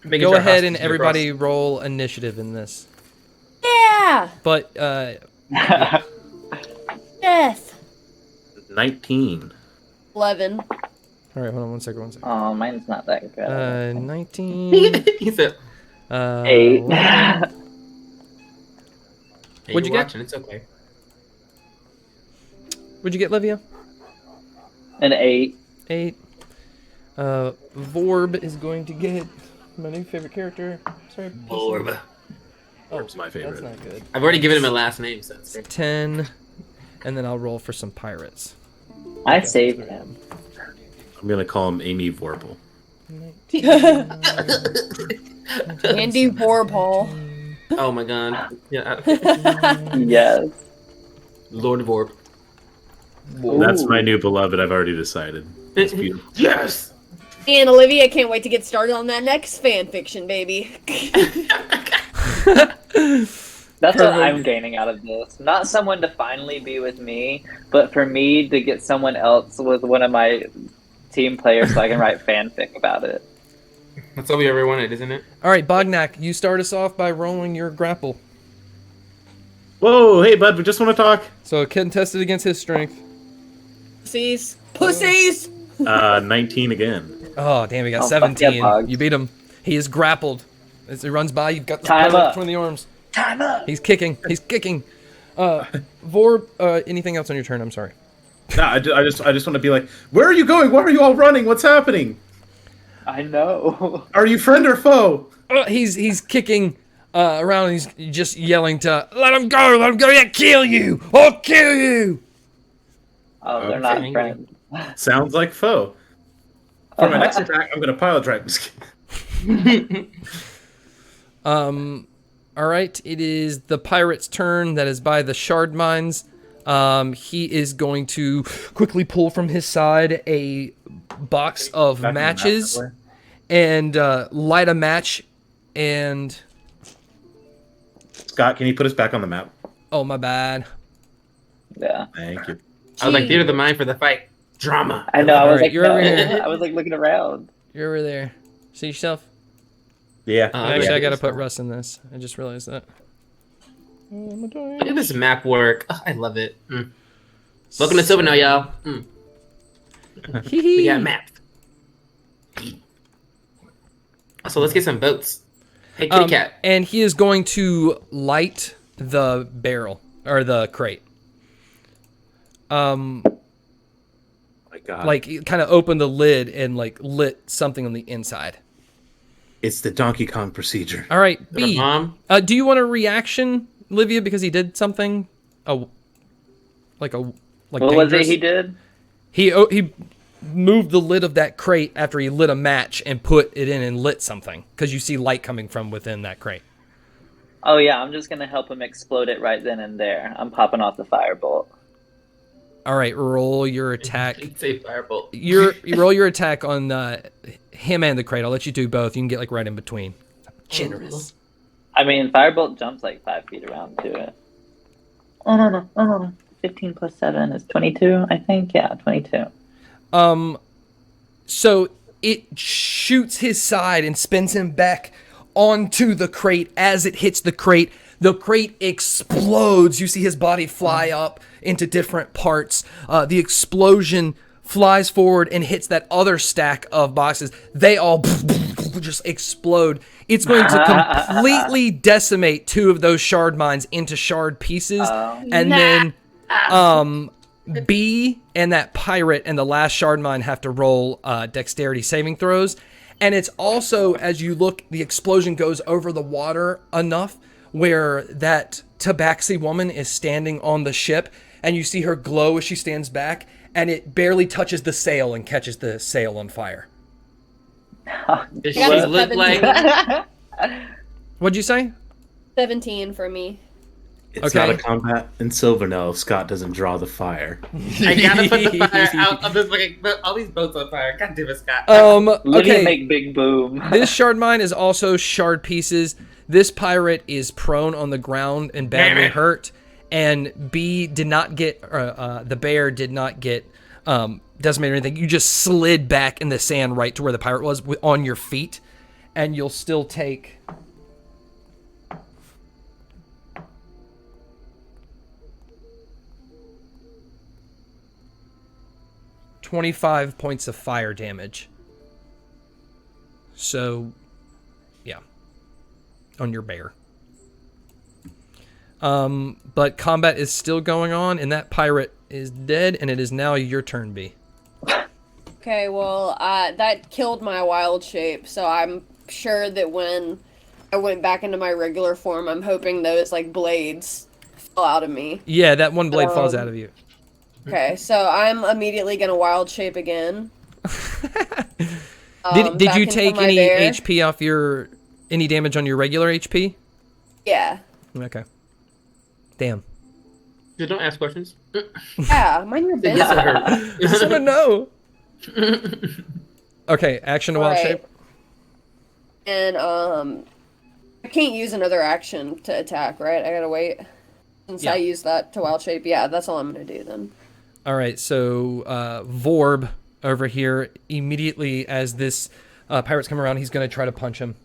Making Go sure ahead and hostages are everybody roll initiative in this. Yeah! But Death! 19. 11. all right, hold on one second. Oh, mine's not that good. 19. He said, 8. hey, What'd you you're get? watching, it's okay. What'd you get, Livia? An 8. 8. Vorb is going to get my new favorite character. Sorry. Orb. Orb's my That's favorite. not good. I've already given him a last name, so it's great. 10. And then I'll roll for some pirates. I saved him. I'm gonna call him Amy Vorpal. Andy Warhol. Oh my god. Yeah. Yes. Lord Vorb. That's Ooh. my new beloved. I've already decided. It's beautiful. Yes! And Olivia can't wait to get started on that next fan fiction, baby. That's what I'm gaining out of this. Not someone to finally be with me, but for me to get someone else with one of my team players so I can write fanfic about it. That's all we ever wanted, isn't it? All right, Bognak, you start us off by rolling your grapple. Whoa, hey bud, we just want to talk. So Ken tested against his strength. Pussies. Pussies! 19 again. Oh, damn, he got Oh, fuck 17. yeah, Bog. You beat him. He is grappled. As he runs by, you've got the Time pilot up. between the arms. Time up! He's kicking. He's kicking. Vorb, anything else on your turn? I'm sorry. Nah, I just want to be like, where are you going? Why are you all running? What's happening? I know. Are you friend or foe? He's kicking around and he's just yelling to, let him go, yeah, kill you, I'll kill you. Oh, they're not Okay. friends. Sounds like foe. For my next attack, I'm gonna pile drive. Just kidding. All right, it is the pirate's turn. That is by the Shardminds. He is going to quickly pull from his side a box of Back in the map, matches that way. and light a match. And Scott, can you put us back on the map? oh, my bad. Yeah. Thank you. I was like, theater of the mind for the fight. Drama. I know, I was Alright, like, you're over no. here. I was like looking around. You're over there. See yourself. Yeah. Actually, yeah. I gotta put Russ in this. I just realized that. Look at this map work. Oh, I love it. Welcome to Silver now, y'all. We got maps. So let's get some votes. Hey, kitty cat. And he is going to light the barrel or the crate. My God. Like kind of open the lid and like lit something on the inside. It's the Donkey Kong procedure. All right, Is that a B. bomb? Do you want a reaction, Livia, because he did something? Like What was it dangerous? he did? He moved the lid of that crate after he lit a match and put it in and lit something because you see light coming from within that crate. Oh yeah, I'm just gonna help him explode it right then and there. I'm popping off the firebolt. All right, roll your attack. Say firebolt. You roll your attack on him and the crate. I'll let you do both. You can get like right in between. Generous. I mean, firebolt jumps like 5 feet around to it. Oh no. 15 plus 7 is 22, I think. Yeah, 22. So it shoots his side and spins him back onto the crate. As it hits the crate explodes. You see his body fly up into different parts. The explosion flies forward and hits that other stack of boxes. They all just explode. It's going to completely decimate 2 of those shard mines into shard pieces. And then B and that pirate and the last shard mine have to roll dexterity saving throws. And it's also, as you look, the explosion goes over the water enough where that tabaxi woman is standing on the ship, and you see her glow as she stands back, and it barely touches the sail and catches the sail on fire. Does she got a look 17. like? What'd you say? 17 for me. It's Okay. not a combat in Silverno if Scott doesn't draw the fire. I gotta put the fire out of this fucking all these boats on fire. God damn it, Scott. Livia Okay. make big boom. This shard mine is also shard pieces. This pirate is prone on the ground and badly hurt. And B did not get, the bear did not get decimated or anything. You just slid back in the sand right to where the pirate was on your feet. And you'll still take 25 points of fire damage. So, yeah. On your bear. But combat is still going on, and that pirate is dead, and it is now your turn, B. Okay, well, that killed my wild shape, so I'm sure that when I went back into my regular form, I'm hoping those, like, blades fell out of me. Yeah, that one blade falls out of you. Okay, so I'm immediately gonna wild shape again. Did back you into take my any bear. HP off any damage on your regular HP? Yeah. Okay. Damn. Just don't ask questions. Yeah, mind your business. Yes, it hurt. I just want to know. Okay, action to wild Alright. shape. And, I can't use another action to attack, right? I gotta wait. Since Yeah. I used that to wild shape, yeah, that's all I'm gonna do then. All right, so Vorb over here, immediately as this pirate's come around, he's going to try to punch him.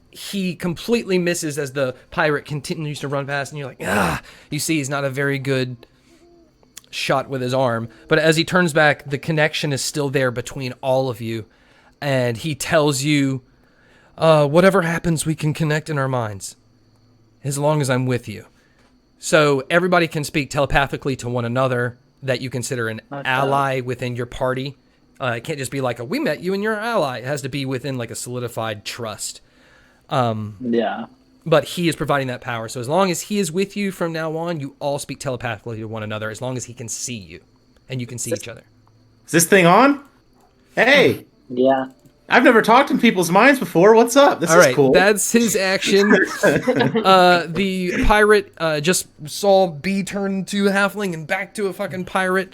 He completely misses as the pirate continues to run past, and you're like, ah! You see he's not a very good shot with his arm. But as he turns back, the connection is still there between all of you. And he tells you, whatever happens, we can connect in our minds. As long as I'm with you. So everybody can speak telepathically to one another that you consider an ally within your party. It can't just be like we met you and you're an ally. It has to be within like a solidified trust. Yeah. But he is providing that power. So as long as he is with you from now on, you all speak telepathically to one another as long as he can see you and you can see each other. Is this thing on? Hey, Yeah. I've never talked in people's minds before. What's up? This All is right, cool. that's his action. The pirate just saw B turn to a halfling and back to a fucking pirate.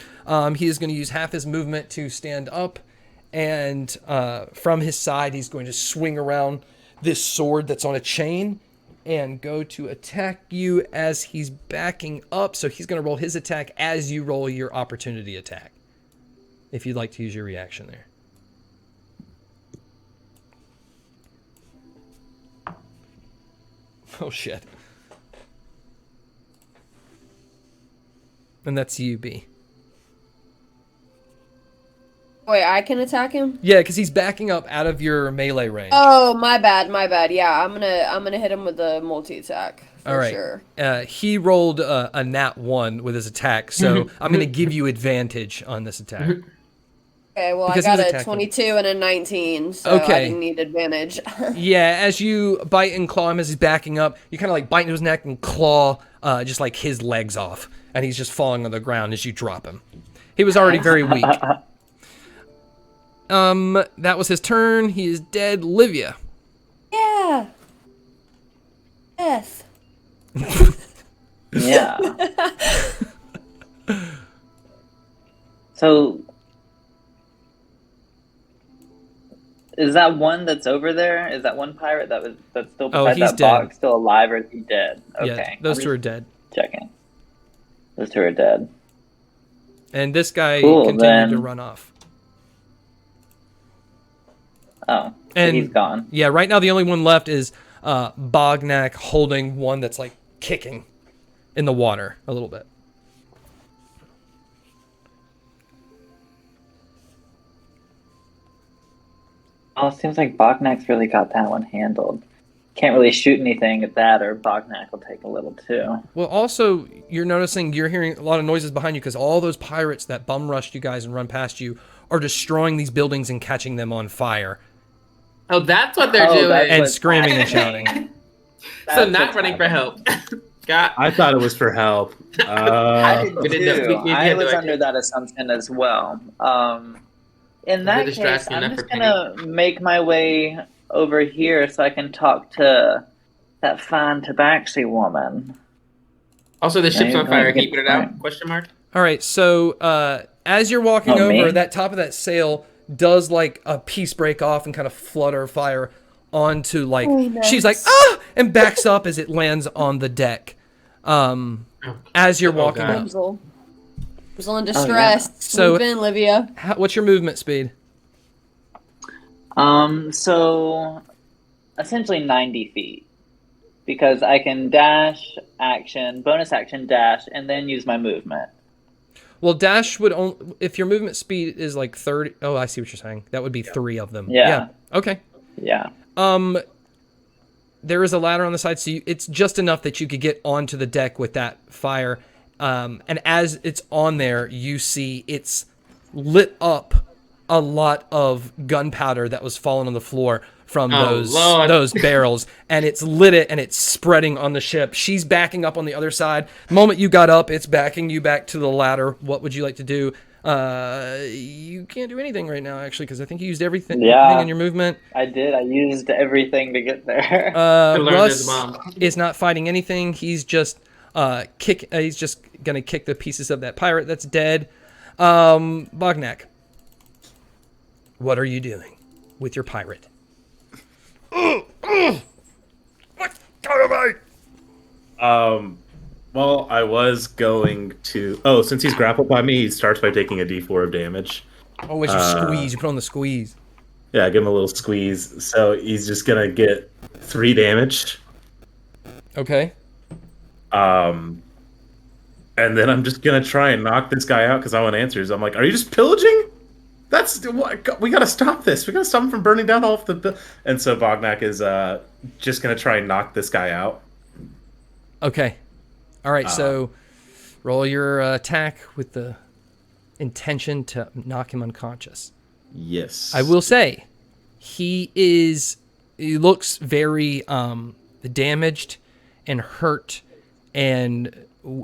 He is going to use half his movement to stand up, and from his side, he's going to swing around this sword that's on a chain and go to attack you as he's backing up. So he's going to roll his attack as you roll your opportunity attack, if you'd like to use your reaction there. Oh, shit. And that's you, B. Wait, I can attack him? Yeah, because he's backing up out of your melee range. Oh, my bad. Yeah, I'm gonna hit him with a multi-attack. For All right. sure. He rolled a nat 1 with his attack, so I'm going to give you advantage on this attack. Okay, well, Because I he got was a attacking. 22 and a 19, so Okay. I didn't need advantage. Yeah, as you bite and claw him as he's backing up, you kind of like bite into his neck and claw just like his legs off, and he's just falling on the ground as you drop him. He was already very weak. That was his turn. He is dead. Livia. Yeah. Death. Yeah. So, is that one that's over there? Is that one pirate that's still Oh, beside he's that dead. box still alive, or is he dead? Okay, Yeah, those I'm two are just dead. checking. Those two are dead. And this guy Cool, continued to then. run off. Oh, so And he's gone. yeah, right now the only one left is Bognak holding one that's like kicking in the water a little bit. Oh, it seems like Bognak's really got that one handled. Can't really shoot anything at that, or Bognak will take a little too. Well, also, you're noticing you're hearing a lot of noises behind you because all those pirates that bum rushed you guys and run past you are destroying these buildings and catching them on fire Oh, that's what they're Oh, doing. that's and what's screaming and happening. shouting. So That's not what's running for happening. help. Scott, I thought it was for help. I did we didn't know- too. we I had no was idea. under that assumption as well. In that case, distracting I'm enough just for gonna make my way over here so I can talk to that fine tabaxi woman. Also, the ship's Yeah, on fire. you Keeping it out? fine. Question mark. All right, so as you're walking Oh, over, me? that top of that sail does like a piece break off and kind of flutter fire onto like she's like and backs up as it lands on the deck. As you're walking God. up. Damsel. Damsel in distress. So- Swoop in, Livia. What's your movement speed? So essentially 90 feet. Because I can dash, action, bonus action, dash, and then use my movement. Well, dash would only if your movement speed is like 30. Oh, I see what you're saying. That would be 3 of them. Yeah. Okay. Yeah. There is a ladder on the side, so it's just enough that you could get onto the deck with that fire. And as it's on there, you see it's lit up a lot of gunpowder that was falling on the floor from Lord. those barrels, and it's lit it and it's spreading on the ship. She's backing up on the other side. The moment you got up, it's backing you back to the ladder. What would you like to do? You can't do anything right now, actually, because I think you used everything in your movement. I did. I used everything to get there. To learn Russ his mom. is not fighting anything. He's just he's just gonna kick the pieces of that pirate that's dead. Bognak, what are you doing with your pirate? Well, I was going to. Oh, since he's grappled by me, he starts by taking a D4 of damage. Oh, as you squeeze, you put on the squeeze. Yeah, give him a little squeeze. So he's just gonna get 3 damage. Okay. And then I'm just gonna try and knock this guy out because I want answers. I'm like, "Are you just pillaging? That's what we gotta stop this. We gotta stop him from burning down all of the." And so Bognak is just gonna try and knock this guy out. Okay. All right. So roll your attack with the intention to knock him unconscious. Yes. I will say, he looks very damaged and hurt and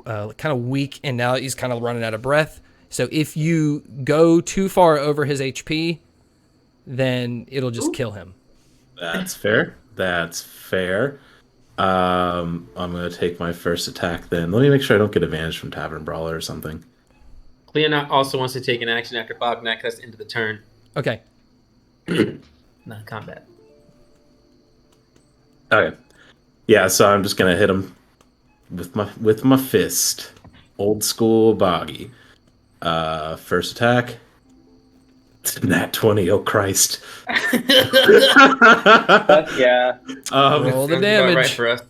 kind of weak, and now he's kind of running out of breath. So if you go too far over his HP, then it'll just kill him. That's fair. That's fair. I'm gonna take my first attack then. Let me make sure I don't get advantage from Tavern Brawler or something. Cleona also wants to take an action after Bognak. That's into the turn. Okay. Not combat. Okay. Yeah, so I'm just gonna hit him with my fist. Old school boggy. First attack. Nat 20, oh Christ. Fuck yeah. Roll the Sounds about damage. right for us.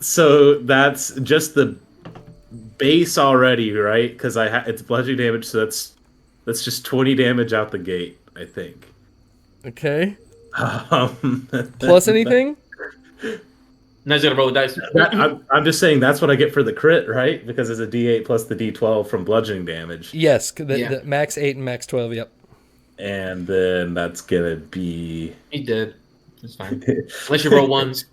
So that's just the base already, right? Because it's bludgeoning damage, so that's just 20 damage out the gate, I think. Okay. Plus anything? Now he's gonna roll dice. I'm just saying that's what I get for the crit, right? Because it's a D8 plus the D12 from bludgeoning damage. Yes, the max 8 and max 12, yep. And then that's gonna be... He did. It's fine. Unless you roll ones.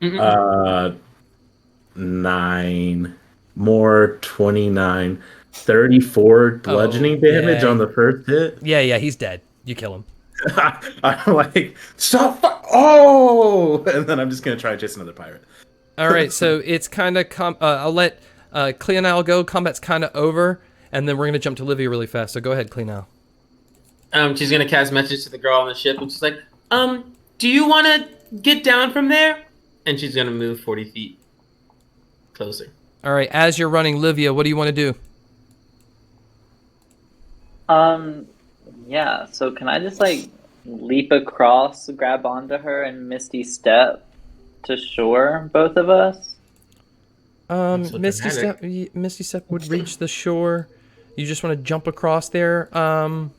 9 more 29, 34 bludgeoning damage on the first hit. Yeah, he's dead. You kill him. I'm like, stop! Oh! And then I'm just gonna try to chase another pirate. All right, so it's kind of I'll let Cleonile go. Combat's kind of over, and then we're gonna jump to Livia really fast. So go ahead, Cleonile. She's gonna cast message to the girl on the ship, and she's like, do you want to get down from there? And she's gonna move 40 feet closer. All right, as you're running, Livia, what do you want to do? Yeah, so can I just like leap across, grab onto her, and Misty Step to shore, both of us? Misty Step would reach the shore. You just want to jump across there. I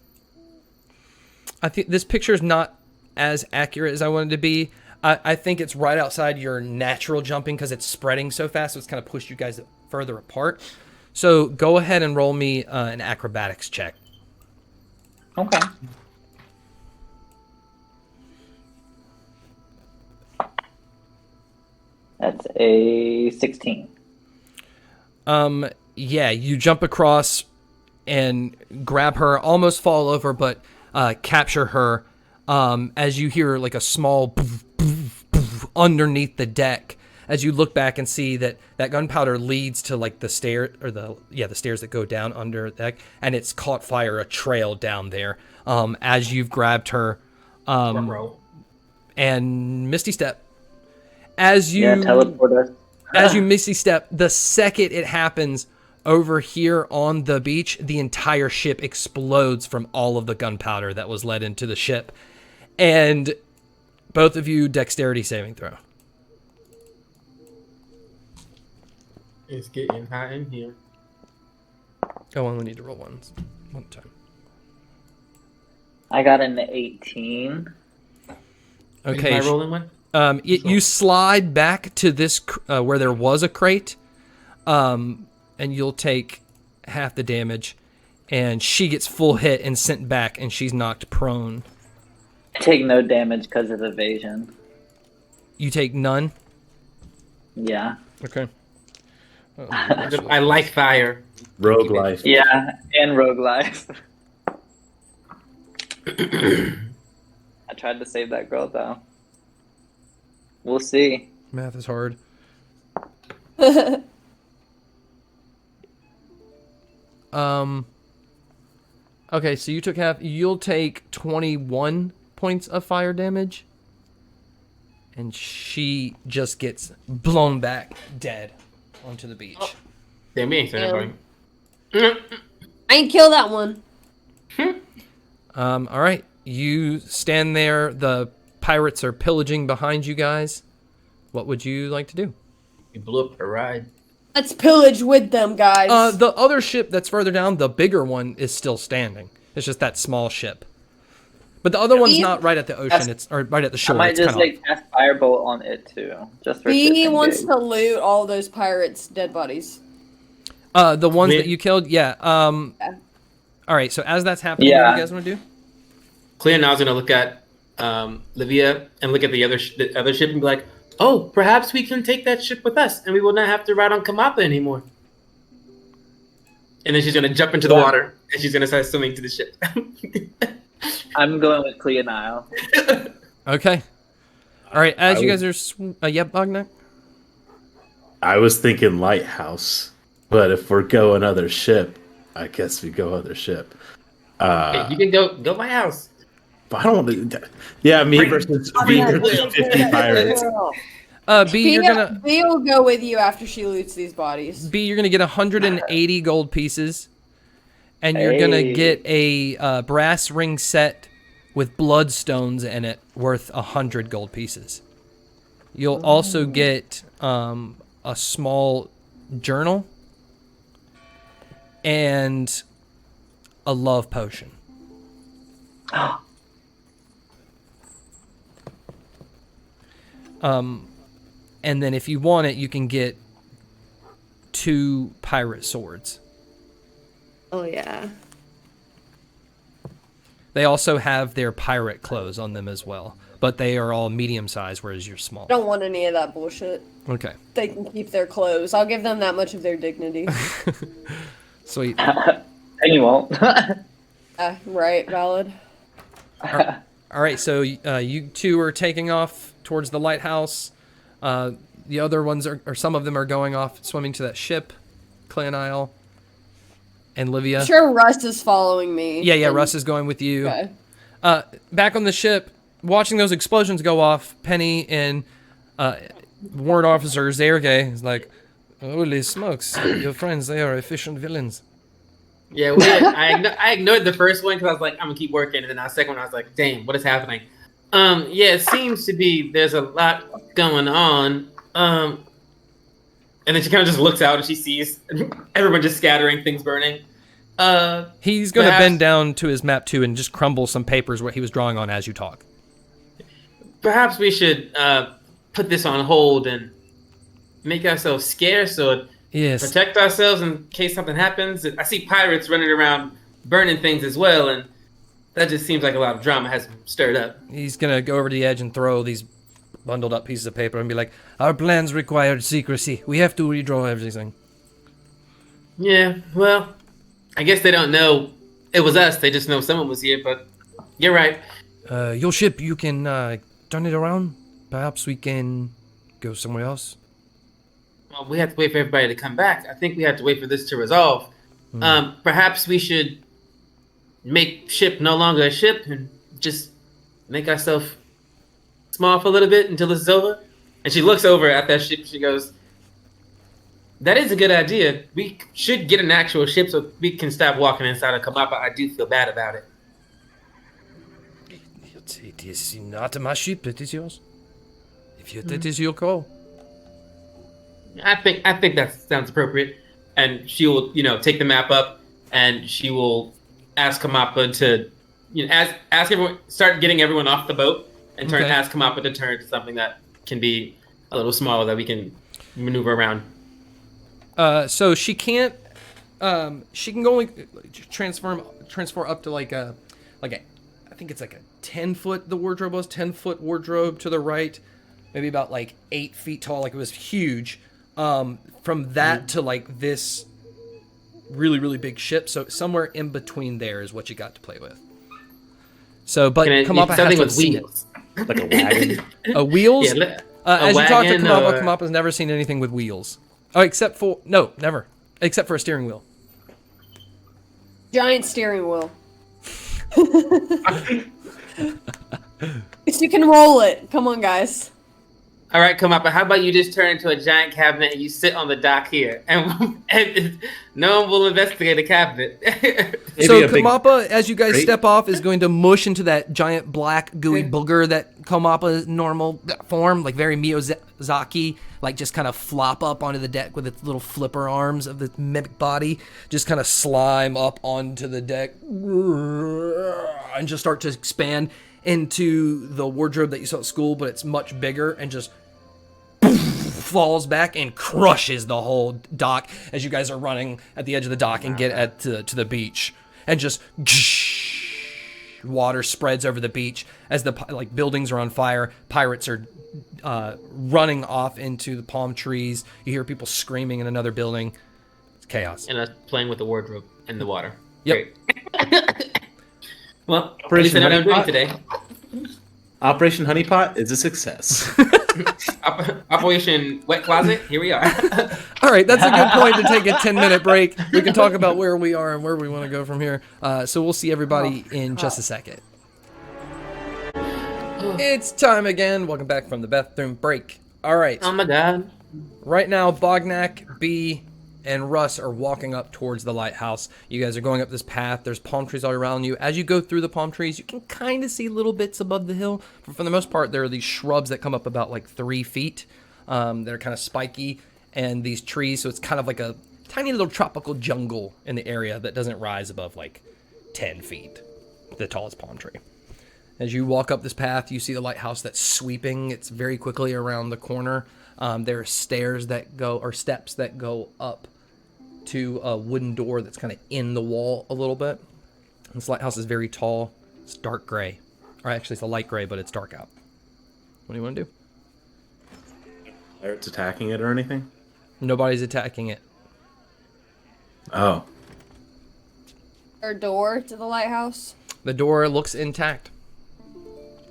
think this picture is not as accurate as I wanted to be. I think it's right outside your natural jumping because it's spreading so fast, so it's kind of pushed you guys further apart. So go ahead and roll me an acrobatics check. Okay. That's a 16. Yeah, you jump across and grab her, almost fall over, but capture her as you hear like a small poof, poof, poof underneath the deck. As you look back and see that gunpowder leads to like the stair or the stairs that go down under the deck, and it's caught fire, a trail down there. As you've grabbed her, and Misty Step. As you teleport us. As you Misty Step, the second it happens over here on the beach, the entire ship explodes from all of the gunpowder that was let into the ship, and both of you dexterity saving throw. It's getting hot in here. Oh, I only need to roll one time. I got an 18. Okay. Am I rolling one? You slide back to this where there was a crate, and you'll take half the damage, and she gets full hit and sent back, and she's knocked prone. I take no damage because of evasion. You take none? Yeah. Okay. I like fire. Rogue life. Yeah, and rogue life. I tried to save that girl, though. We'll see. Math is hard. Okay, so you took half. You'll take 21 points of fire damage. And she just gets blown back dead onto the beach. Oh. Damn, we ain't saying Damn. anything. I ain't kill that one. All right. You stand there. The pirates are pillaging behind you guys. What would you like to do? We blew up a ride. Let's pillage with them, guys. The other ship that's further down, the bigger one, is still standing. It's just that small ship. But the other one's not right at the ocean. It's or right at the shore. I might It's just kinda like cast Firebolt on it too, just for B shits and wants gigs. to loot all those pirates' dead bodies. the ones that you killed, yeah. All right. So as that's happening, what do you guys want to do? Clea now's gonna look at Livia and look at the other ship and be like, "Oh, perhaps we can take that ship with us, and we will not have to ride on Kamapa anymore." And then she's gonna jump into the water, and she's gonna start swimming to the ship. I'm going with Clea Nile. Okay. All right. As you guys are, Bognak. I was thinking lighthouse, but if we're going other ship, I guess we go other ship. Hey, you can go my house. But I don't want to. Yeah, me versus 50 pirates. B, you're gonna. B will go with you after she loots these bodies. B, you're gonna get 180 gold pieces, and you're gonna get a brass ring set with bloodstones in it, worth 100 gold pieces. You'll also get a small journal and a love potion. And then if you want it, you can get 2 pirate swords. Oh yeah. They also have their pirate clothes on them as well, but they are all medium sized, whereas you're small. I don't want any of that bullshit. Okay. They can keep their clothes. I'll give them that much of their dignity. Sweet. And you won't. Right, valid. All right, so you two are taking off towards the lighthouse. The other ones or some of them are going off swimming to that ship, Clan Isle. And Livia. I'm sure Russ is following me. Yeah, Russ is going with you. Okay. Back on the ship, watching those explosions go off, Penny and Warrant Officer Zerge is like, holy smokes, your friends, they are efficient villains. Yeah, I ignored the first one because I was like, I'm gonna keep working, and then the second one I was like, damn, what is happening? Yeah, it seems to be there's a lot going on. And then she kind of just looks out and she sees everyone just scattering, things burning. He's going to bend down to his map too and just crumble some papers what he was drawing on as you talk. Perhaps we should put this on hold and make ourselves scarce or protect ourselves in case something happens. I see pirates running around burning things as well, and that just seems like a lot of drama has stirred up. He's going to go over to the edge and throw these bundled up pieces of paper and be like, our plans required secrecy. We have to redraw everything. Yeah, well, I guess they don't know it was us. They just know someone was here, but you're right. Your ship, you can turn it around? Perhaps we can go somewhere else? Well, we have to wait for everybody to come back. I think we have to wait for this to resolve. Perhaps we should make ship no longer a ship and just make ourselves small for a little bit until this is over. And she looks over at that ship. She goes, that is a good idea. We should get an actual ship so we can stop walking inside of Kamapa. I do feel bad about it. It is not my ship. It is yours. That is your call. I think that sounds appropriate. And she will, take the map up and she will ask Kamapa to, ask everyone, start getting everyone off the boat and ask Kamapa to turn to something that can be a little smaller that we can maneuver around. So she can't. She can only transfer up to like a. I think it's like a 10-foot. The wardrobe was 10-foot wardrobe to the right, maybe about like 8 feet tall. Like it was huge. From that to like this really really big ship. So somewhere in between there is what you got to play with. So, but Kamapa has something to with wheels, like a wagon. Wheels. Yeah, as you talk to Kamapa, Kamapa's never seen anything with wheels. Oh, except for a steering wheel. Giant steering wheel. You can roll it. Come on, guys. All right, Kamapa, how about you just turn into a giant cabinet and you sit on the dock here, and no one will investigate the cabinet. So Kamapa, as you guys step off, is going to mush into that giant black gooey booger that Kamapa's normal form, like very Miyazaki, like just kind of flop up onto the deck with its little flipper arms of the mimic body, just kind of slime up onto the deck and just start to expand into the wardrobe that you saw at school, but it's much bigger and just falls back and crushes the whole dock as you guys are running at the edge of the dock and get to the beach, and just water spreads over the beach as the buildings are on fire. Pirates are running off into the palm trees. You hear people screaming in another building. It's chaos. And us playing with the wardrobe in the water. Yep. Great. Well, at least I know what I'm doing today. Operation Honeypot is a success. Operation Wet Closet, here we are. All right, that's a good point to take a 10-minute break. We can talk about where we are and where we want to go from here. So we'll see everybody in just a second. It's time again. Welcome back from the bathroom break. All right. Oh my god. Right now, Bognak, B, and Russ are walking up towards the lighthouse. You guys are going up this path. There's palm trees all around you. As you go through the palm trees, you can kind of see little bits above the hill. But for the most part, there are these shrubs that come up about like 3 feet. They're kind of spiky, and these trees. So it's kind of like a tiny little tropical jungle in the area that doesn't rise above like 10 feet, the tallest palm tree. As you walk up this path, you see the lighthouse that's sweeping. It's very quickly around the corner. There are stairs that go, or steps that go up to a wooden door that's kind of in the wall a little bit. This lighthouse is very tall. It's dark gray. Or actually, it's a light gray, but it's dark out. What do you want to do? Pirates attacking it or anything? Nobody's attacking it. Oh. Or door to the lighthouse. The door looks intact.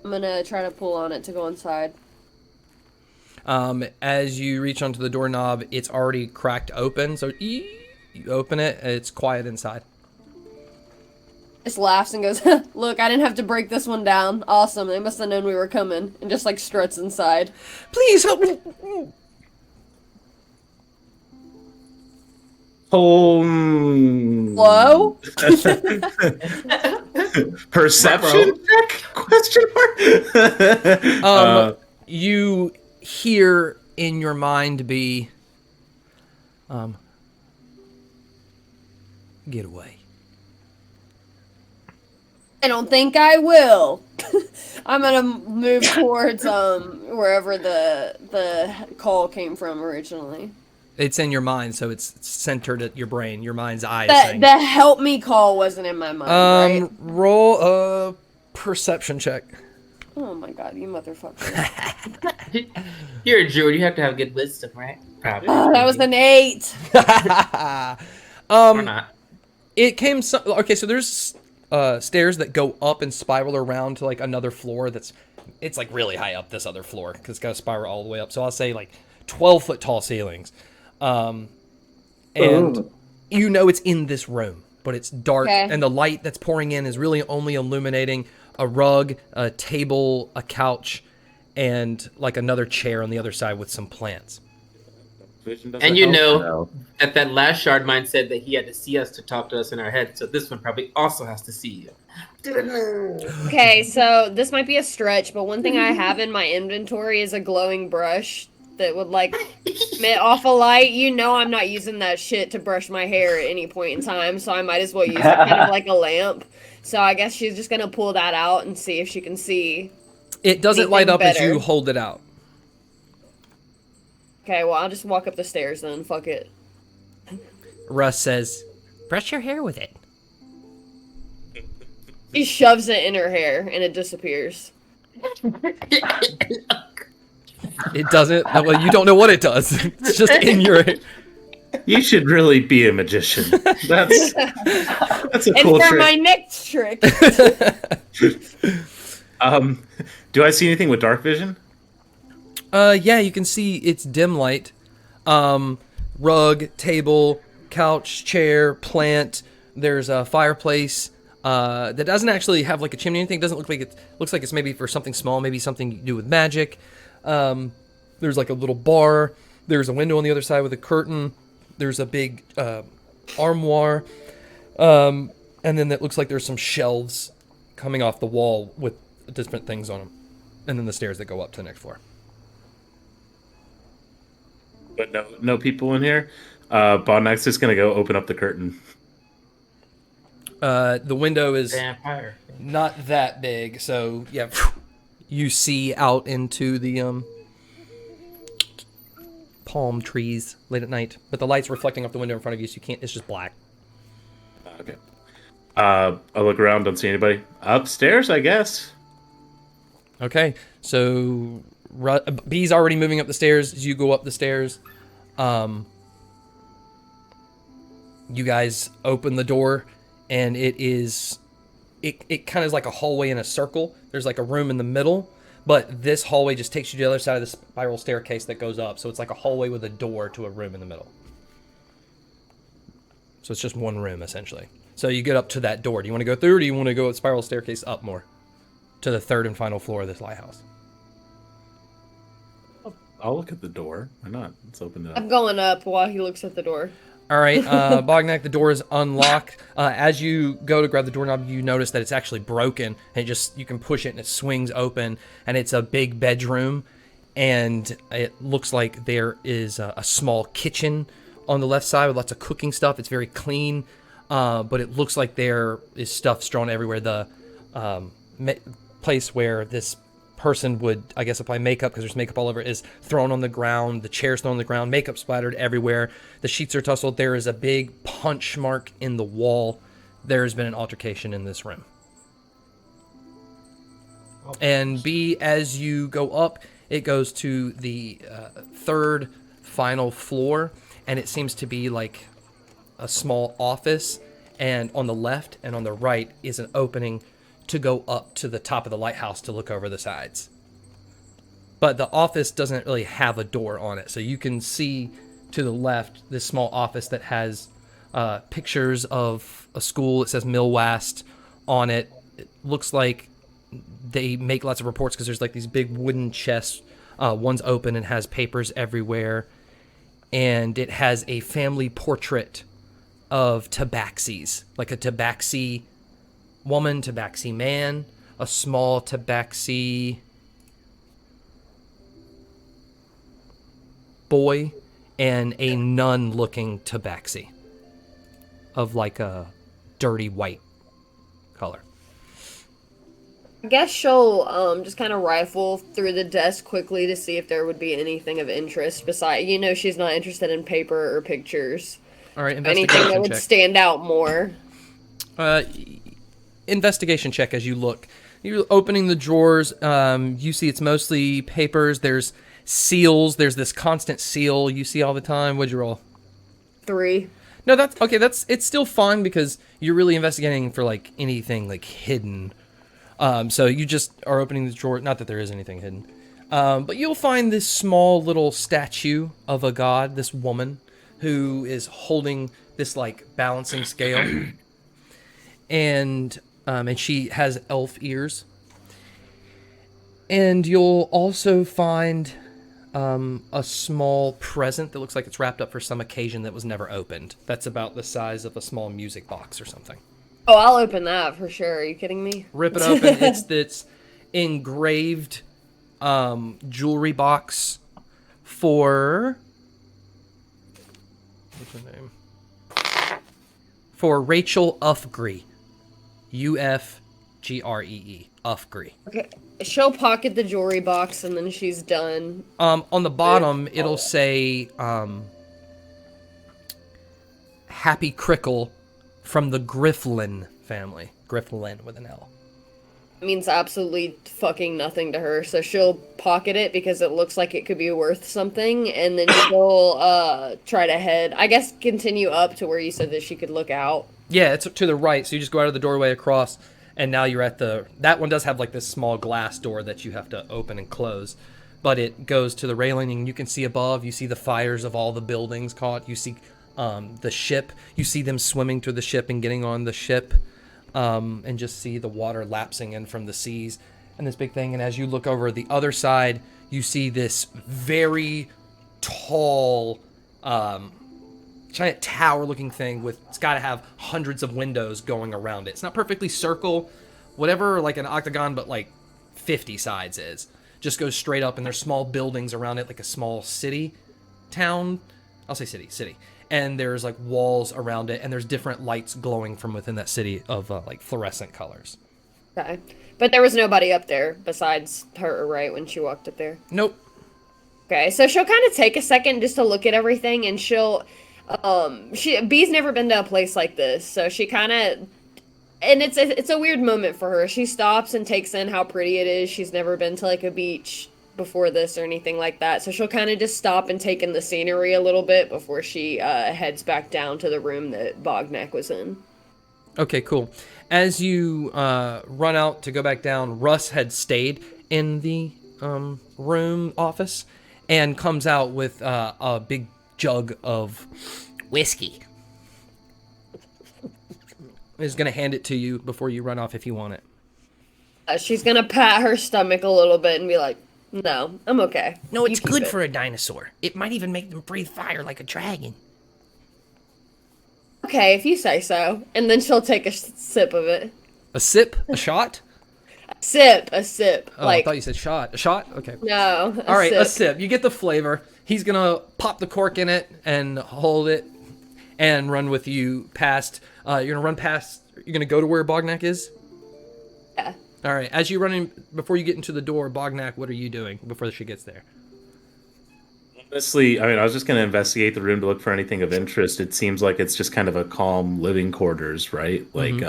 I'm gonna try to pull on it to go inside. As you reach onto the doorknob, it's already cracked open. So you open it, and it's quiet inside. Just laughs and goes, "Look, I didn't have to break this one down. Awesome. They must have known we were coming." And just like struts inside. Please help me. Hello? Perception check? Question mark? You hear in your mind be, get away. I don't think I will. I'm gonna move towards wherever the call came from originally. It's in your mind, so it's centered at your brain. Your mind's eye is The saying. help me call wasn't in my mind, right? Roll a perception check. Oh my god, you motherfucker. You're a druid. You have to have good wisdom, right? Probably. Oh, that was an 8. Or not. It came. Okay, so there's stairs that go up and spiral around to like another floor. It's like really high up this other floor because it's got to spiral all the way up. So I'll say like 12-foot tall ceilings, and you know it's in this room, but it's dark, and the light that's pouring in is really only illuminating a rug, a table, a couch, and like another chair on the other side with some plants. And you know that last Shardmind said that he had to see us to talk to us in our head, so this one probably also has to see you. Okay, so this might be a stretch, but one thing I have in my inventory is a glowing brush that would like emit off a light. You know I'm not using that shit to brush my hair at any point in time, so I might as well use it kind of like a lamp. So I guess she's just gonna pull that out and see if she can see. It doesn't light up as you hold it out. Okay, well, I'll just walk up the stairs then. Fuck it. Russ says, Brush your hair with it. She shoves it in her hair and it disappears. it doesn't. Well, you don't know what it does. It's just in your. You should really be a magician. That's a cool and for trick. my next trick. Do I see anything with dark vision? Yeah, you can see it's dim light. Rug, table, couch, chair, plant. There's a fireplace that doesn't actually have like a chimney or anything. It doesn't look like it. Looks like it's maybe for something small, maybe something to do with magic. There's like a little bar. There's a window on the other side with a curtain. There's a big armoire. And then it looks like there's some shelves coming off the wall with different things on them. And then the stairs that go up to the next floor. But no people in here. Bognack's just gonna go open up the curtain. The window is Vampire. not that big, so yeah, you see out into the palm trees late at night, but the light's reflecting off the window in front of you, so you can't. It's just black. Okay. I look around, don't see anybody. Upstairs, I guess. Okay, so B's already moving up the stairs. As you go up the stairs, you guys open the door, and it kind of is like a hallway in a circle. There's like a room in the middle, but this hallway just takes you to the other side of the spiral staircase that goes up. So it's like a hallway with a door to a room in the middle. So it's just one room essentially. So you get up to that door. Do you want to go through, or do you want to go spiral staircase up more to the third and final floor of this lighthouse? I'll look at the door. Why not? Let's open it up. I'm going up while he looks at the door. All right, Bognak, the door is unlocked. As you go to grab the doorknob, you notice that it's actually broken. And you can push it and it swings open. And it's a big bedroom. And it looks like there is a small kitchen on the left side with lots of cooking stuff. It's very clean. But it looks like there is stuff strewn everywhere. The place where this person would, I guess, apply makeup, because there's makeup all over it, is thrown on the ground. The chair's thrown on the ground, makeup splattered everywhere. The sheets are tussled. There is a big punch mark in the wall. There has been an altercation in this room. And B, as you go up, it goes to the third final floor, and it seems to be like a small office, and on the left and on the right is an opening to go up to the top of the lighthouse to look over the sides. But the office doesn't really have a door on it, so you can see to the left this small office that has pictures of a school. It says Millwast on it. It looks like they make lots of reports, because there's like these big wooden chests. One's open and has papers everywhere, and it has a family portrait of tabaxis, like a tabaxi woman, tabaxi man, a small tabaxi boy, and a nun-looking tabaxi of like a dirty white color. I guess she'll just kind of rifle through the desk quickly to see if there would be anything of interest beside, she's not interested in paper or pictures. All right, Anything investigation that would check. stand out more. Investigation check as you look. You're opening the drawers. You see it's mostly papers. There's seals. There's this constant seal you see all the time. What'd you roll? 3. No, that's okay. It's still fun, because you're really investigating for like anything like hidden. So you just are opening the drawer. Not that there is anything hidden. But you'll find this small little statue of a god, this woman, who is holding this like balancing scale. And she has elf ears. And you'll also find a small present that looks like it's wrapped up for some occasion that was never opened. That's about the size of a small music box or something. Oh, I'll open that for sure. Are you kidding me? Rip it open. It's this engraved jewelry box for... What's her name? For Rachel Ufgree. Ufgree. Ufgree. Okay. She'll pocket the jewelry box and then she's done. On the bottom, it'll say Happy Crickle from the Grifflin family. Grifflin with an L. It means absolutely fucking nothing to her, so she'll pocket it because it looks like it could be worth something, and then she'll try to continue up to where you said that she could look out. Yeah, it's to the right, so you just go out of the doorway across, and now you're at that one does have like this small glass door that you have to open and close, but it goes to the railing, and you can see above, you see the fires of all the buildings caught, you see the ship, you see them swimming to the ship and getting on the ship, and just see the water lapsing in from the seas, and this big thing, and as you look over the other side, you see this very tall, giant tower-looking thing it's got to have hundreds of windows going around it. It's not perfectly circle, whatever, like an octagon, but like 50 sides is. Just goes straight up, and there's small buildings around it, like a small city, town. I'll say city. And there's like walls around it, and there's different lights glowing from within that city of like fluorescent colors. Okay. But there was nobody up there besides her, right, when she walked up there? Nope. Okay, so she'll kind of take a second just to look at everything, and she'll... Bee's never been to a place like this, so she kind of... And it's a weird moment for her. She stops and takes in how pretty it is. She's never been to, like, a beach before this or anything like that, so she'll kind of just stop and take in the scenery a little bit before she heads back down to the room that Bognak was in. Okay, cool. As you run out to go back down, Russ had stayed in the room office and comes out with a big jug of Whiskey. Is going to hand it to you before you run off if you want it. She's gonna pat her stomach a little bit and be like, no, I'm okay. No, it's You keep good it." for a dinosaur. It might even make them breathe fire like a dragon. Okay, if you say so. And then she'll take a sip of it. A sip? A shot? A sip. Oh, I thought you said shot. A shot? Okay. No. All right, a sip. You get the flavor. He's going to pop the cork in it and hold it and run with you past. You're going to run past. You're going to go to where Bognak is? Yeah. All right. As you run in, before you get into the door, Bognak, what are you doing before she gets there? Honestly, I mean, I was just going to investigate the room to look for anything of interest. It seems like it's just kind of a calm living quarters, right? Like,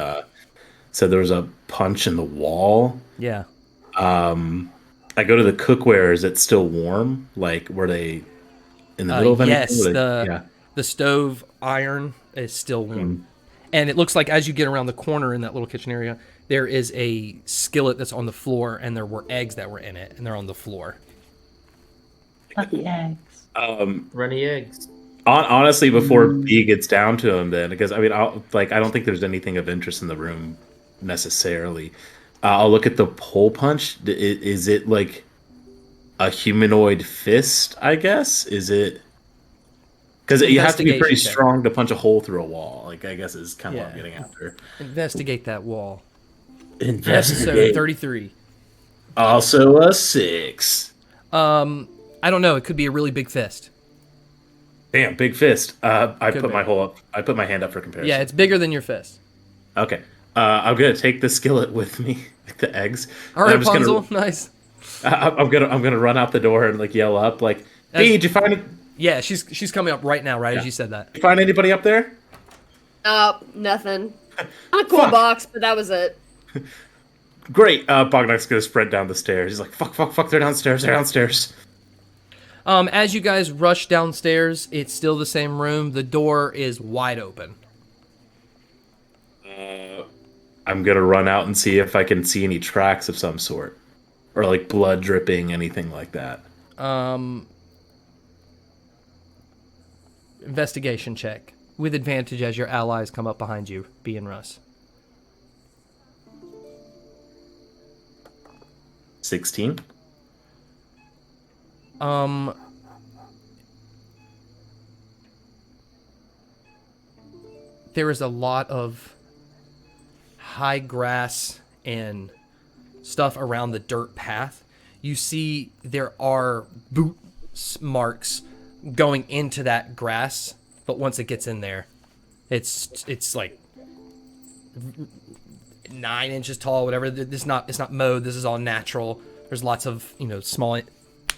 so there was a punch in the wall. Yeah. I go to the cookware. Is it still warm? Like, were they in the middle of anything? Yes, Were they- the stove iron is still warm. And it looks like as you get around the corner in that little kitchen area, there is a skillet that's on the floor, and there were eggs that were in it, and they're on the floor. Not the eggs. Runny eggs. Honestly, before B gets down to him, then, because I mean, I don't think there's anything of interest in the room necessarily. I'll look at the hole punch. Is it like a humanoid fist? I guess is it because you have to be pretty Investigation check. strong to punch a hole through a wall. Like I guess is kind of what I'm getting after. Investigate that wall. Episode Investigate. 33. Also a 6. I don't know. It could be a really big fist. Damn, big fist. I Could put be. I put my hand up for comparison. Yeah, it's bigger than your fist. Okay. I'm gonna take the skillet with me, like the eggs. All and right, I'm just Punzel. gonna, Nice. I'm gonna run out the door and like yell up, like, "Hey, did you find it? Yeah, she's coming up right now, right as you said that. Did you find anybody up there?" Nothing. Not a cool Fuck. box, but that was it. Great. Bognak's gonna sprint down the stairs. He's like, fuck, they're downstairs. They're downstairs. As you guys rush downstairs, it's still the same room. The door is wide open. I'm gonna run out and see if I can see any tracks of some sort, or like blood dripping, anything like that. Investigation check with advantage as your allies come up behind you, B and Russ. 16. There is a lot of high grass and stuff around the dirt path. You see there are boot marks going into that grass, but once it gets in there, it's like 9 inches tall, whatever. It's not mowed. This is all natural. There's lots of small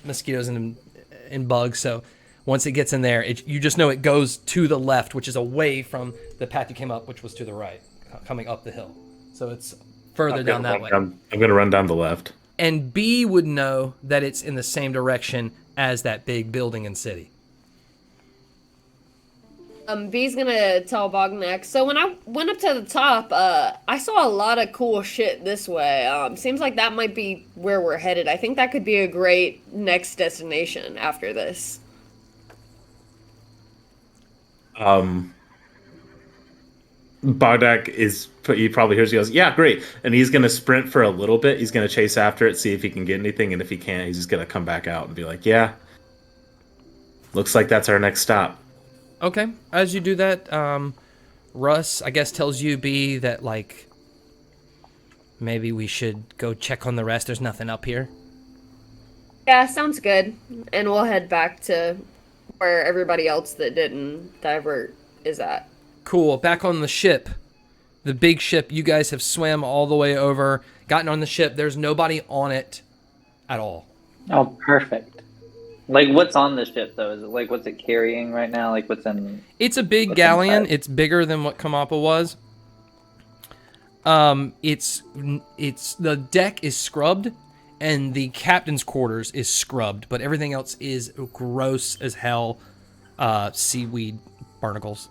mosquitoes and bugs. So once it gets in there, you just know it goes to the left, which is away from the path you came up, which was to the right, coming up the hill. So it's further down that way. I'm gonna run down the left. And B would know that it's in the same direction as that big building and city. B's gonna tell Bognak. So when I went up to the top, I saw a lot of cool shit this way. Seems like that might be where we're headed. I think that could be a great next destination after this. Bognak he probably hears, he goes, "Yeah, great," and he's gonna sprint for a little bit. He's gonna chase after it, see if he can get anything, and if he can't, he's just gonna come back out and be like, "Yeah, looks like that's our next stop." Okay. As you do that, Russ, I guess, tells you, B, that, like, maybe we should go check on the rest. There's nothing up here. Yeah, sounds good. And we'll head back to where everybody else that didn't divert is at. Cool. Back on the ship. The big ship. You guys have swam all the way over, gotten on the ship. There's nobody on it at all. Oh, perfect. Like, what's on the ship, though? Is it, like, what's it carrying right now? Like, what's in... It's a big What's galleon. inside? It's bigger than what Kamapa was. It's the deck is scrubbed, and the captain's quarters is scrubbed, but everything else is gross as hell. Seaweed barnacles.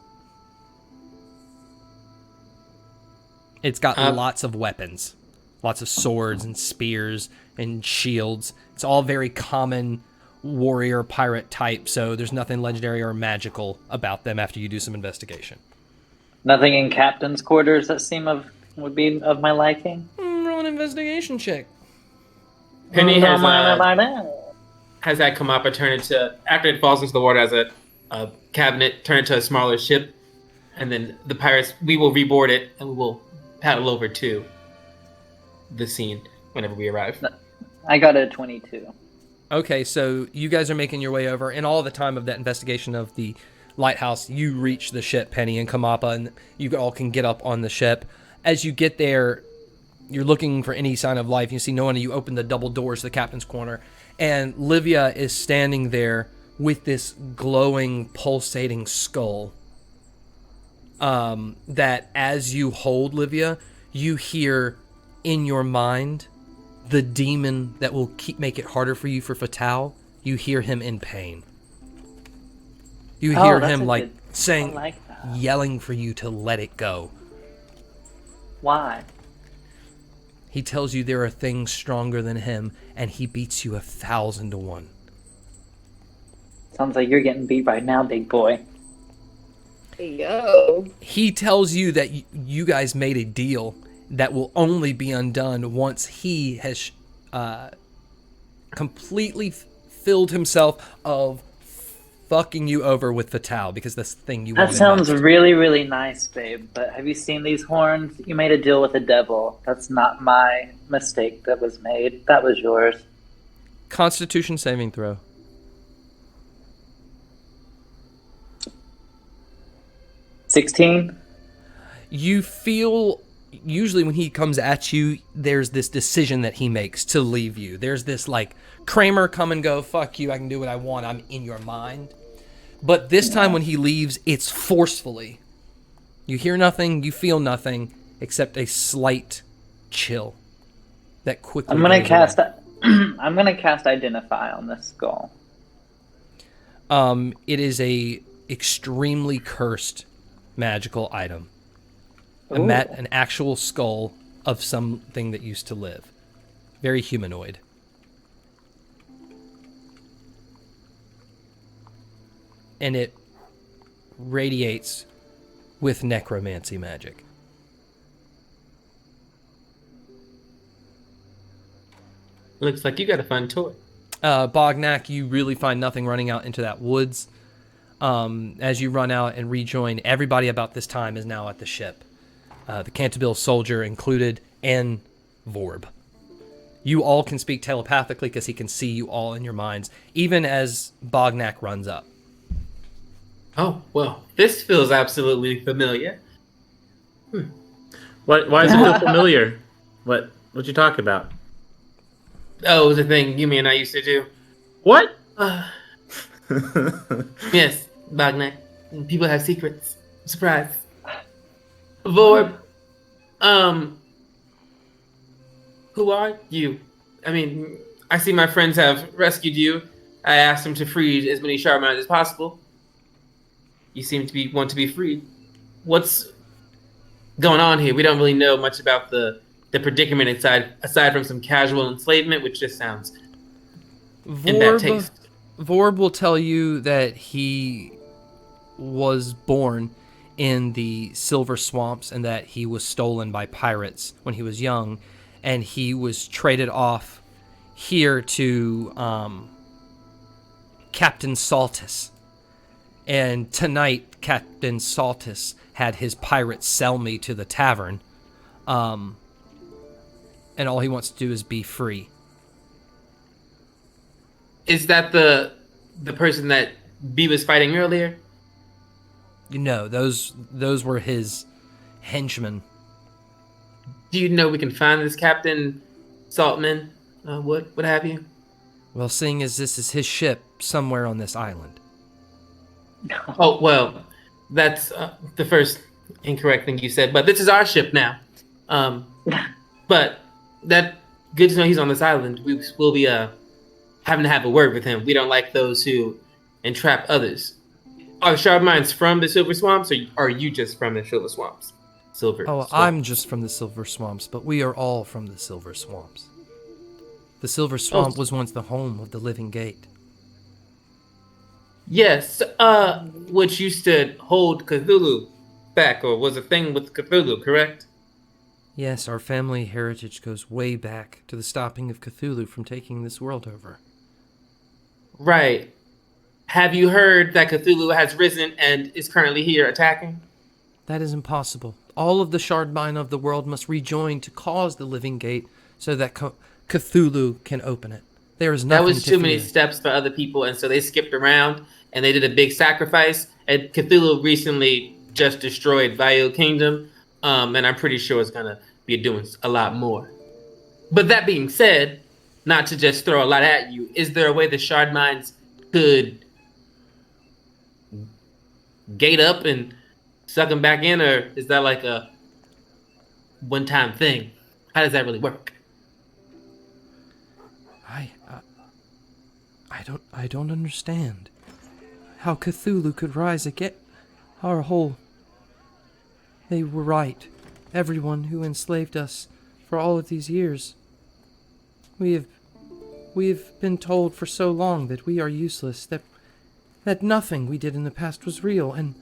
It's got lots of weapons, lots of swords and spears and shields. It's all very common warrior pirate type, so there's nothing legendary or magical about them after you do some investigation. Nothing in captain's quarters that would be of my liking? Roll an investigation check. Penny has has that Kamapa turn into, after it falls into the water as a cabinet, turn into a smaller ship, and then the pirates, we will reboard it and we will paddle over to the scene whenever we arrive. I got a 22. Okay, so you guys are making your way over, and all the time of that investigation of the lighthouse, you reach the ship, Penny and Kamapa, and you all can get up on the ship. As you get there, You're looking for any sign of life. You see no one. You open the double doors to the captain's corner, and Livia is standing there with this glowing, pulsating skull. That as you hold Livia, you hear in your mind the demon that will make it harder for you for Fatal. You hear him in pain. You hear him like saying, yelling for you to let it go. Why? He tells you there are things stronger than him, and he beats you 1,000 to 1. Sounds like you're getting beat right now, big boy. Yo. He tells you that you guys made a deal that will only be undone once he has completely filled himself of fucking you over with Fatal, because that's the thing you want. That sounds really, really nice, babe. But have you seen these horns? You made a deal with the devil. That's not my mistake that was made. That was yours. Constitution saving throw. 16? You feel, usually when he comes at you, there's this decision that he makes to leave you. There's this like, Kramer, come and go, fuck you, I can do what I want, I'm in your mind. But this time when he leaves, it's forcefully. You hear nothing, you feel nothing, except a slight chill that quickly I'm gonna goes cast away. I'm gonna cast Identify on this skull. It is a extremely cursed magical item. An actual skull of something that used to live. Very humanoid. And it radiates with necromancy magic. Looks like you got a fun toy. Bognak, you really find nothing running out into that woods. As you run out and rejoin, everybody about this time is now at the ship. The Canterville soldier included, and Vorb. You all can speak telepathically because he can see you all in your minds, even as Bognak runs up. Oh, well, this feels absolutely familiar. Why does it feel familiar? What you talking about? Oh, the thing you and I used to do. What? Yes, Bognak. People have secrets. Surprise. Vorb, who are you? I mean, I see my friends have rescued you. I asked them to free as many Shardminds as possible. You seem to want to be freed. What's going on here? We don't really know much about the predicament aside from some casual enslavement, which just sounds in bad taste. Vorb will tell you that he was born in the Silver Swamps and that he was stolen by pirates when he was young, and he was traded off here to Captain Saltus. And tonight, Captain Saltus had his pirates sell me to the tavern, and all he wants to do is be free. Is that the person that B was fighting earlier? No, those were his henchmen. Do you know we can find this Captain Saltman? What have you? Well, seeing as this is his ship somewhere on this island. Oh, well, that's the first incorrect thing you said, but this is our ship now. But that good to know he's on this island. We'll be having to have a word with him. We don't like those who entrap others. Are Shardminds from the Silver Swamps, or are you just from the Silver Swamps? I'm just from the Silver Swamps, but we are all from the Silver Swamps. The Silver Swamp was once the home of the Living Gate. Yes, which used to hold Cthulhu back, or was a thing with Cthulhu, correct? Yes, our family heritage goes way back to the stopping of Cthulhu from taking this world over. Right. Have you heard that Cthulhu has risen and is currently here attacking? That is impossible. All of the Shardmind of the world must rejoin to cause the Living Gate so that Cthulhu can open it. There is nothing to fear. That was too many steps for other people, and so they skipped around, and they did a big sacrifice. And Cthulhu recently just destroyed Vile Kingdom, and I'm pretty sure it's going to be doing a lot more. But that being said, not to just throw a lot at you, is there a way the Shardminds could gate up and suck them back in, or is that like a one-time thing? How does that really work? I don't understand how Cthulhu could rise again. Our whole... They were right. Everyone who enslaved us for all of these years. We have been told for so long that we are useless, that nothing we did in the past was real, and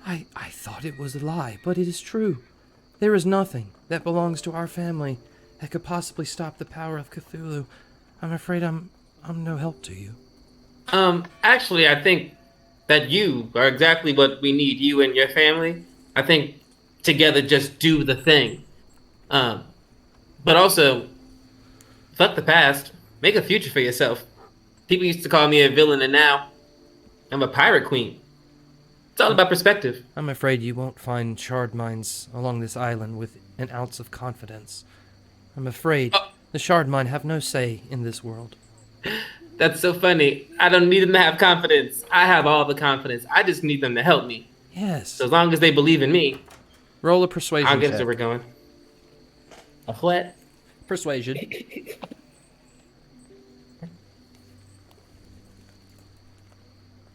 I thought it was a lie, but it is true. There is nothing that belongs to our family that could possibly stop the power of Cthulhu. I'm afraid I'm no help to you. Actually, I think that you are exactly what we need, you and your family. I think together just do the thing. But also, fuck the past. Make a future for yourself. People used to call me a villain, and now I'm a pirate queen. It's all about perspective. I'm afraid you won't find Shardminds along this island with an ounce of confidence. I'm afraid the Shardmind have no say in this world. That's so funny. I don't need them to have confidence. I have all the confidence. I just need them to help me. Yes. So as long as they believe in me, roll a persuasion I'll get check. us where we're going. A what? Persuasion.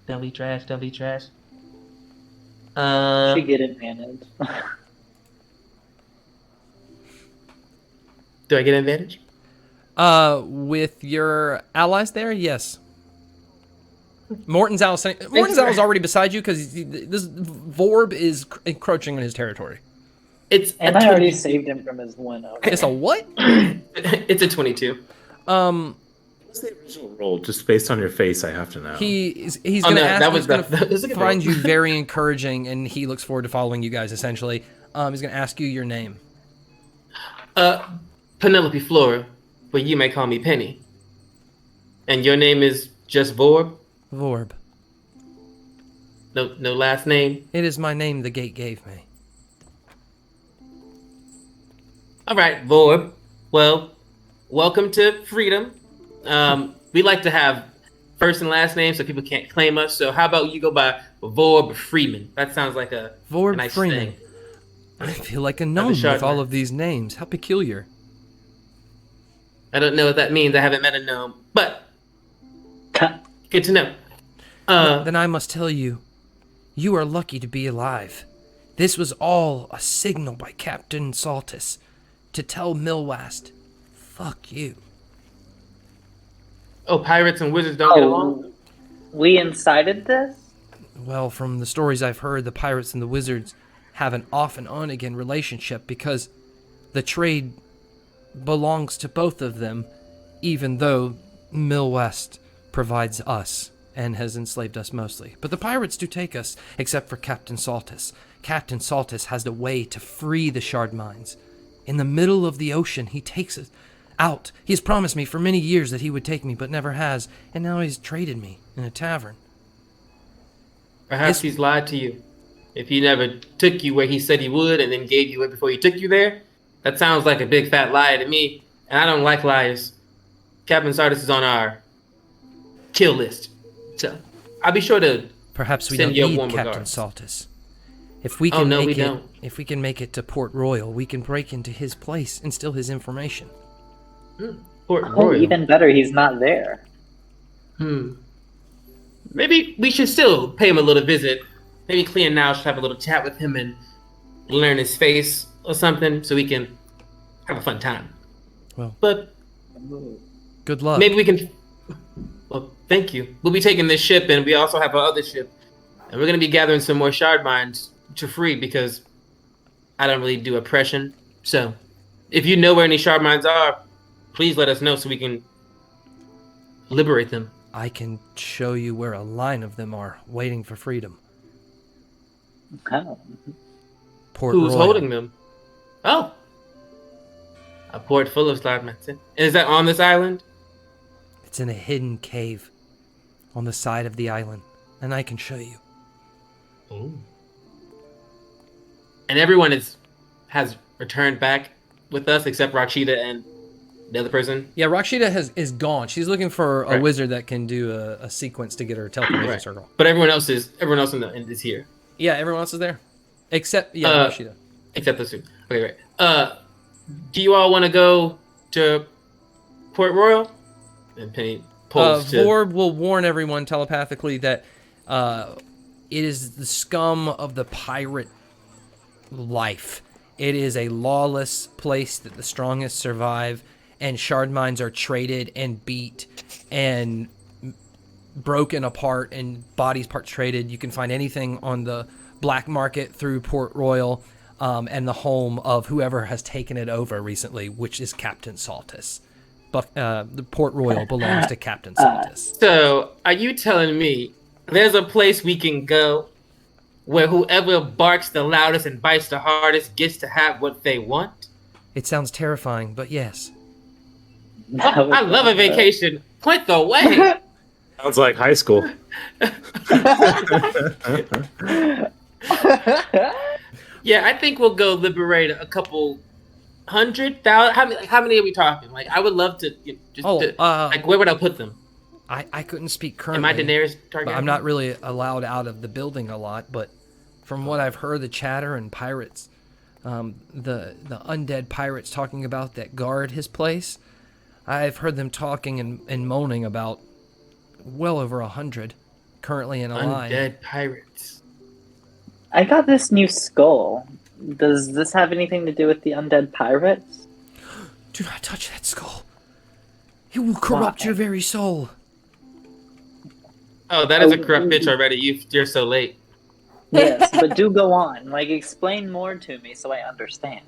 Deli trash. She get advantage. Do I get an advantage? With your allies there, yes. Morton's owl is already beside you because this Vorb is encroaching on his territory. And I already saved him from his one. It's a what? It's a 22. What's the original roll? Just based on your face, I have to know. He's gonna ask. That was he's gonna that was a good find roll. you very encouraging, and he looks forward to following you guys. Essentially, he's gonna ask you your name. Penelope Flora, but you may call me Penny. And your name is just Vorb? Vorb. No last name? It is my name the gate gave me. All right, Vorb. Well, welcome to freedom. We like to have first and last names so people can't claim us. So how about you go by Vorb Freeman? That sounds like a Vorb nice Freeman. thing. I feel like a gnome with all of these names. How peculiar. I don't know what that means. I haven't met a gnome, but good to know. Then I must tell you, you are lucky to be alive. This was all a signal by Captain Saltus to tell Millwast, fuck you. Oh, pirates and wizards don't get along? We incited this? Well, from the stories I've heard, the pirates and the wizards have an off and on again relationship because the trade belongs to both of them, even though Millwest provides us and has enslaved us mostly. But the pirates do take us, except for Captain Saltus. Captain Saltus has a way to free the Shardminds. In the middle of the ocean, he takes us out. He has promised me for many years that he would take me, but never has, and now he's traded me in a tavern. Perhaps he's lied to you. If he never took you where he said he would and then gave you it before he took you there, that sounds like a big fat lie to me, and I don't like liars. Captain Saltus is on our kill list. So I'll be sure to Perhaps we send don't you a need warm Captain regards. Saltus. If we can we make it, don't. if we can make it to Port Royal, we can break into his place and steal his information. Port Oh, Royal. even better, he's not there. Maybe we should still pay him a little visit. Maybe Clea and now should have a little chat with him and learn his face or something so we can have a fun time. Well, but good luck. maybe we can. Well, thank you. We'll be taking this ship, and we also have our other ship, and we're gonna be gathering some more Shardminds to free because I don't really do oppression. So, if you know where any Shardminds are, please let us know so we can liberate them. I can show you where a line of them are waiting for freedom. Oh. Port Who's Royal. holding them? Oh, a port full of Shardminds. Is that on this island? It's in a hidden cave on the side of the island, and I can show you. Ooh. And everyone has returned back with us except Rakshita and the other person? Yeah, Rakshita is gone. She's looking for a Right. wizard that can do a sequence to get her teleportation Right. circle. But everyone else is here. Yeah, everyone else is there, except Rakshita. Except the two. Okay, great. Do you all want to go to Port Royal? And Penny pulls to... Vor will warn everyone telepathically that it is the scum of the pirate life. It is a lawless place that the strongest survive, and Shardminds are traded and beat and broken apart and bodies parts traded. You can find anything on the black market through Port Royal and the home of whoever has taken it over recently, which is Captain Saltus. But the Port Royal belongs to Captain Saltus. So, are you telling me there's a place we can go where whoever barks the loudest and bites the hardest gets to have what they want? It sounds terrifying, but yes. I love a vacation. Point the way. Sounds like high school. Yeah, I think we'll go liberate a couple 100,000. How many are we talking? Like, I would love to like, where would I put them? I couldn't speak Am currently. I Daenerys Targaryen? But I'm not really allowed out of the building a lot, but from what I've heard, the chatter and pirates, the undead pirates talking about that guard his place, I've heard them talking and moaning about well over 100 currently in a line. Undead pirates. I got this new skull. Does this have anything to do with the undead pirates? Do not touch that skull. It will corrupt your very soul. Oh, that is a corrupt bitch already. You're so late. Yes, but do go on. Like, explain more to me so I understand.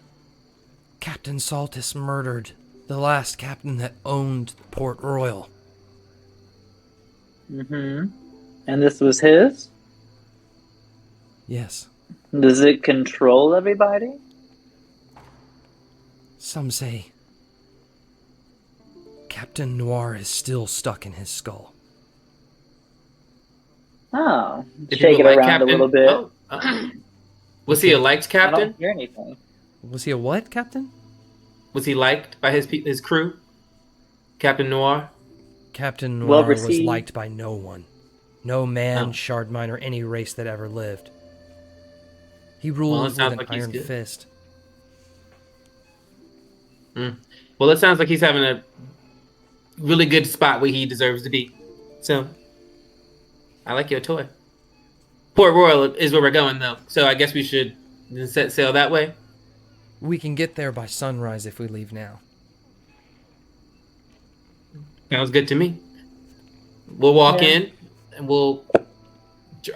Captain Saltus murdered the last captain that owned Port Royal. Mm-hmm. And this was his? Yes. Does it control everybody? Some say Captain Noir is still stuck in his skull. Oh. Did Shake it people like around Captain? a little bit. Oh, was he a liked I captain? don't hear anything. Was he a what, Captain? Was he liked by his crew? Captain Noir? Captain Well Noir was received. liked by no one. No man, Oh. Shardmine, or any race that ever lived. He Well, it ruled with sounds an like he's iron good. fist. Well, it sounds like he's having a really good spot where he deserves to be. So, I like your toy. Port Royal is where we're going, though. So I guess we should set sail that way. We can get there by sunrise if we leave now. Sounds good to me. We'll walk Yeah. in, and we'll...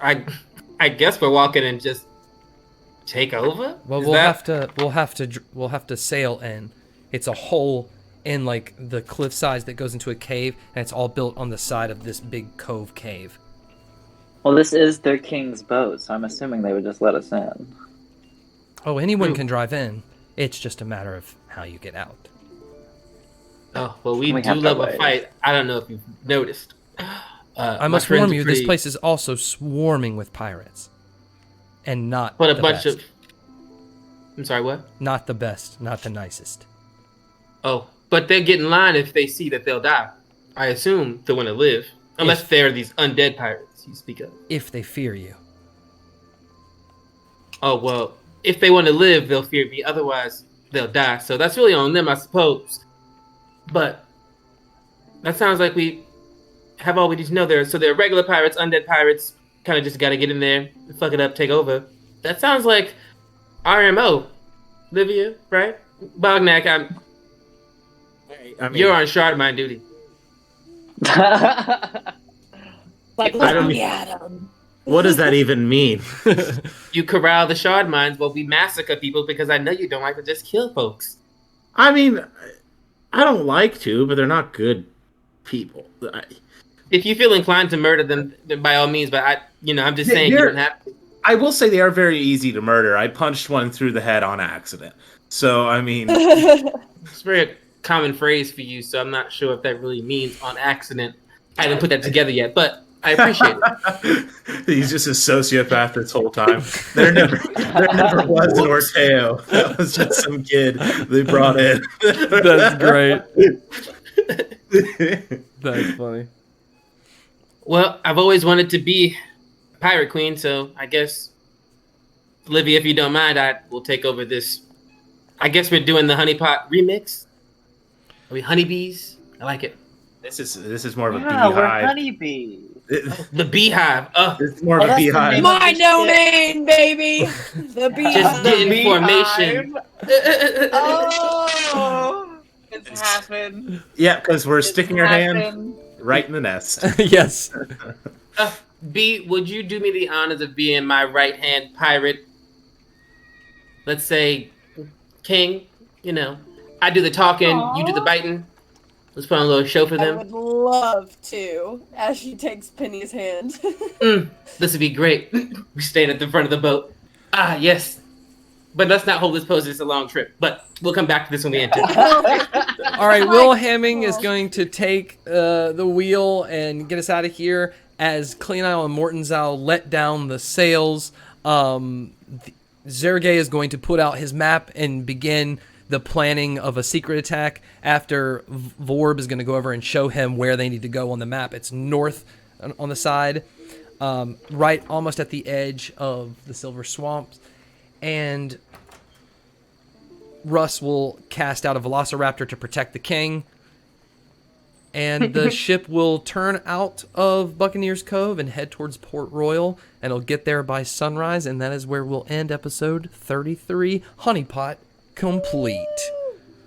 I guess we're walking and just take over? Well, Is we'll that- have to sail in. It's a hole in like the cliff sides that goes into a cave, and it's all built on the side of this big cove cave. Well, this is their king's boat, so I'm assuming they would just let us in. Oh, anyone can drive in. It's just a matter of how you get out. Oh, well, we We do have to love a wait. fight. I don't know if you've noticed. I must warn you, this place is also swarming with pirates. And not What a the bunch best. of... I'm sorry, what? Not the best, not the nicest. Oh, but they get in line if they see that they'll die. I assume they want to live. Unless they're these undead pirates you speak of. If they fear you. Oh, well, if they want to live, they'll fear me. Otherwise, they'll die. So that's really on them, I suppose. But that sounds like we have all we need to know there. So they're regular pirates, undead pirates. Kind of just got to get in there, fuck it up, take over. That sounds like RMO. Livia, right? Bognak, I mean, you're on Shardmind duty. Like, I don't- what does that even mean? You corral the Shardminds while we massacre people because I know you don't like to just kill folks. I mean, I don't like to, but they're not good people. If you feel inclined to murder them, then by all means. But I'm just saying you They're- don't have to. I will say they are very easy to murder. I punched one through the head on accident. So, I mean, It's a very common phrase for you, so I'm not sure if that really means on accident. I haven't put that together yet, but I appreciate it. He's just a sociopath this whole time. There never was an Orteo. That was just some kid they brought in. That's great. That's funny. Well, I've always wanted to be a pirate queen, so I guess, Livia, if you don't mind, I will take over this. I guess we're doing the honeypot remix. Are we honeybees? I like it. This is more of a Yeah, we're beehive. honeybees. The beehive. It's more of a beehive. My domain, baby. The bee. Just getting formation. Oh, it's happened. Yeah, because we're sticking our hand Happened. right in the nest. Yes. B, would you do me the honors of being my right-hand pirate? Let's say king, you know. I do the talking, you do the biting. Let's put on a little show for I them. would love to, as she takes Penny's hand. This would be great. We staying at the front of the boat. Ah, yes. But let's not hold this pose. It's a long trip. But we'll come back to this when we enter. All right, Will Hamming is going to take the wheel and get us out of here as Cleanile and Mortenzau let down the sails. Zergay is going to put out his map and begin the planning of a secret attack after Vorb is going to go over and show him where they need to go on the map. It's north on the side, right almost at the edge of the Silver Swamps. And Russ will cast out a Velociraptor to protect the king. And the ship will turn out of Buccaneer's Cove and head towards Port Royal. And it'll get there by sunrise. And that is where we'll end episode 33, Honeypot complete.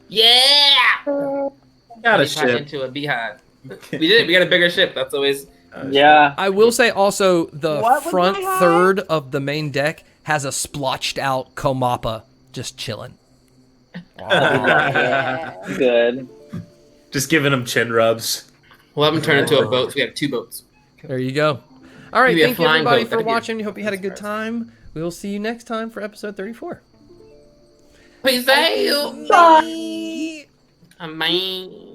Yeah! Got a Honeypot ship. into a beehive. We did it. We got a bigger ship. That's always... Yeah. I will say also the What was front my high? third of the main deck has a splotched out Komappa just chilling. Good. Just giving him chin rubs. We'll have them turn into a boat. So we have 2 boats. There you go. All right, Maybe a thank you flying everybody boat. for That'd be watching. Hope you had a good time. We will see you next time for episode 34. Peace out. Bye. Amazing.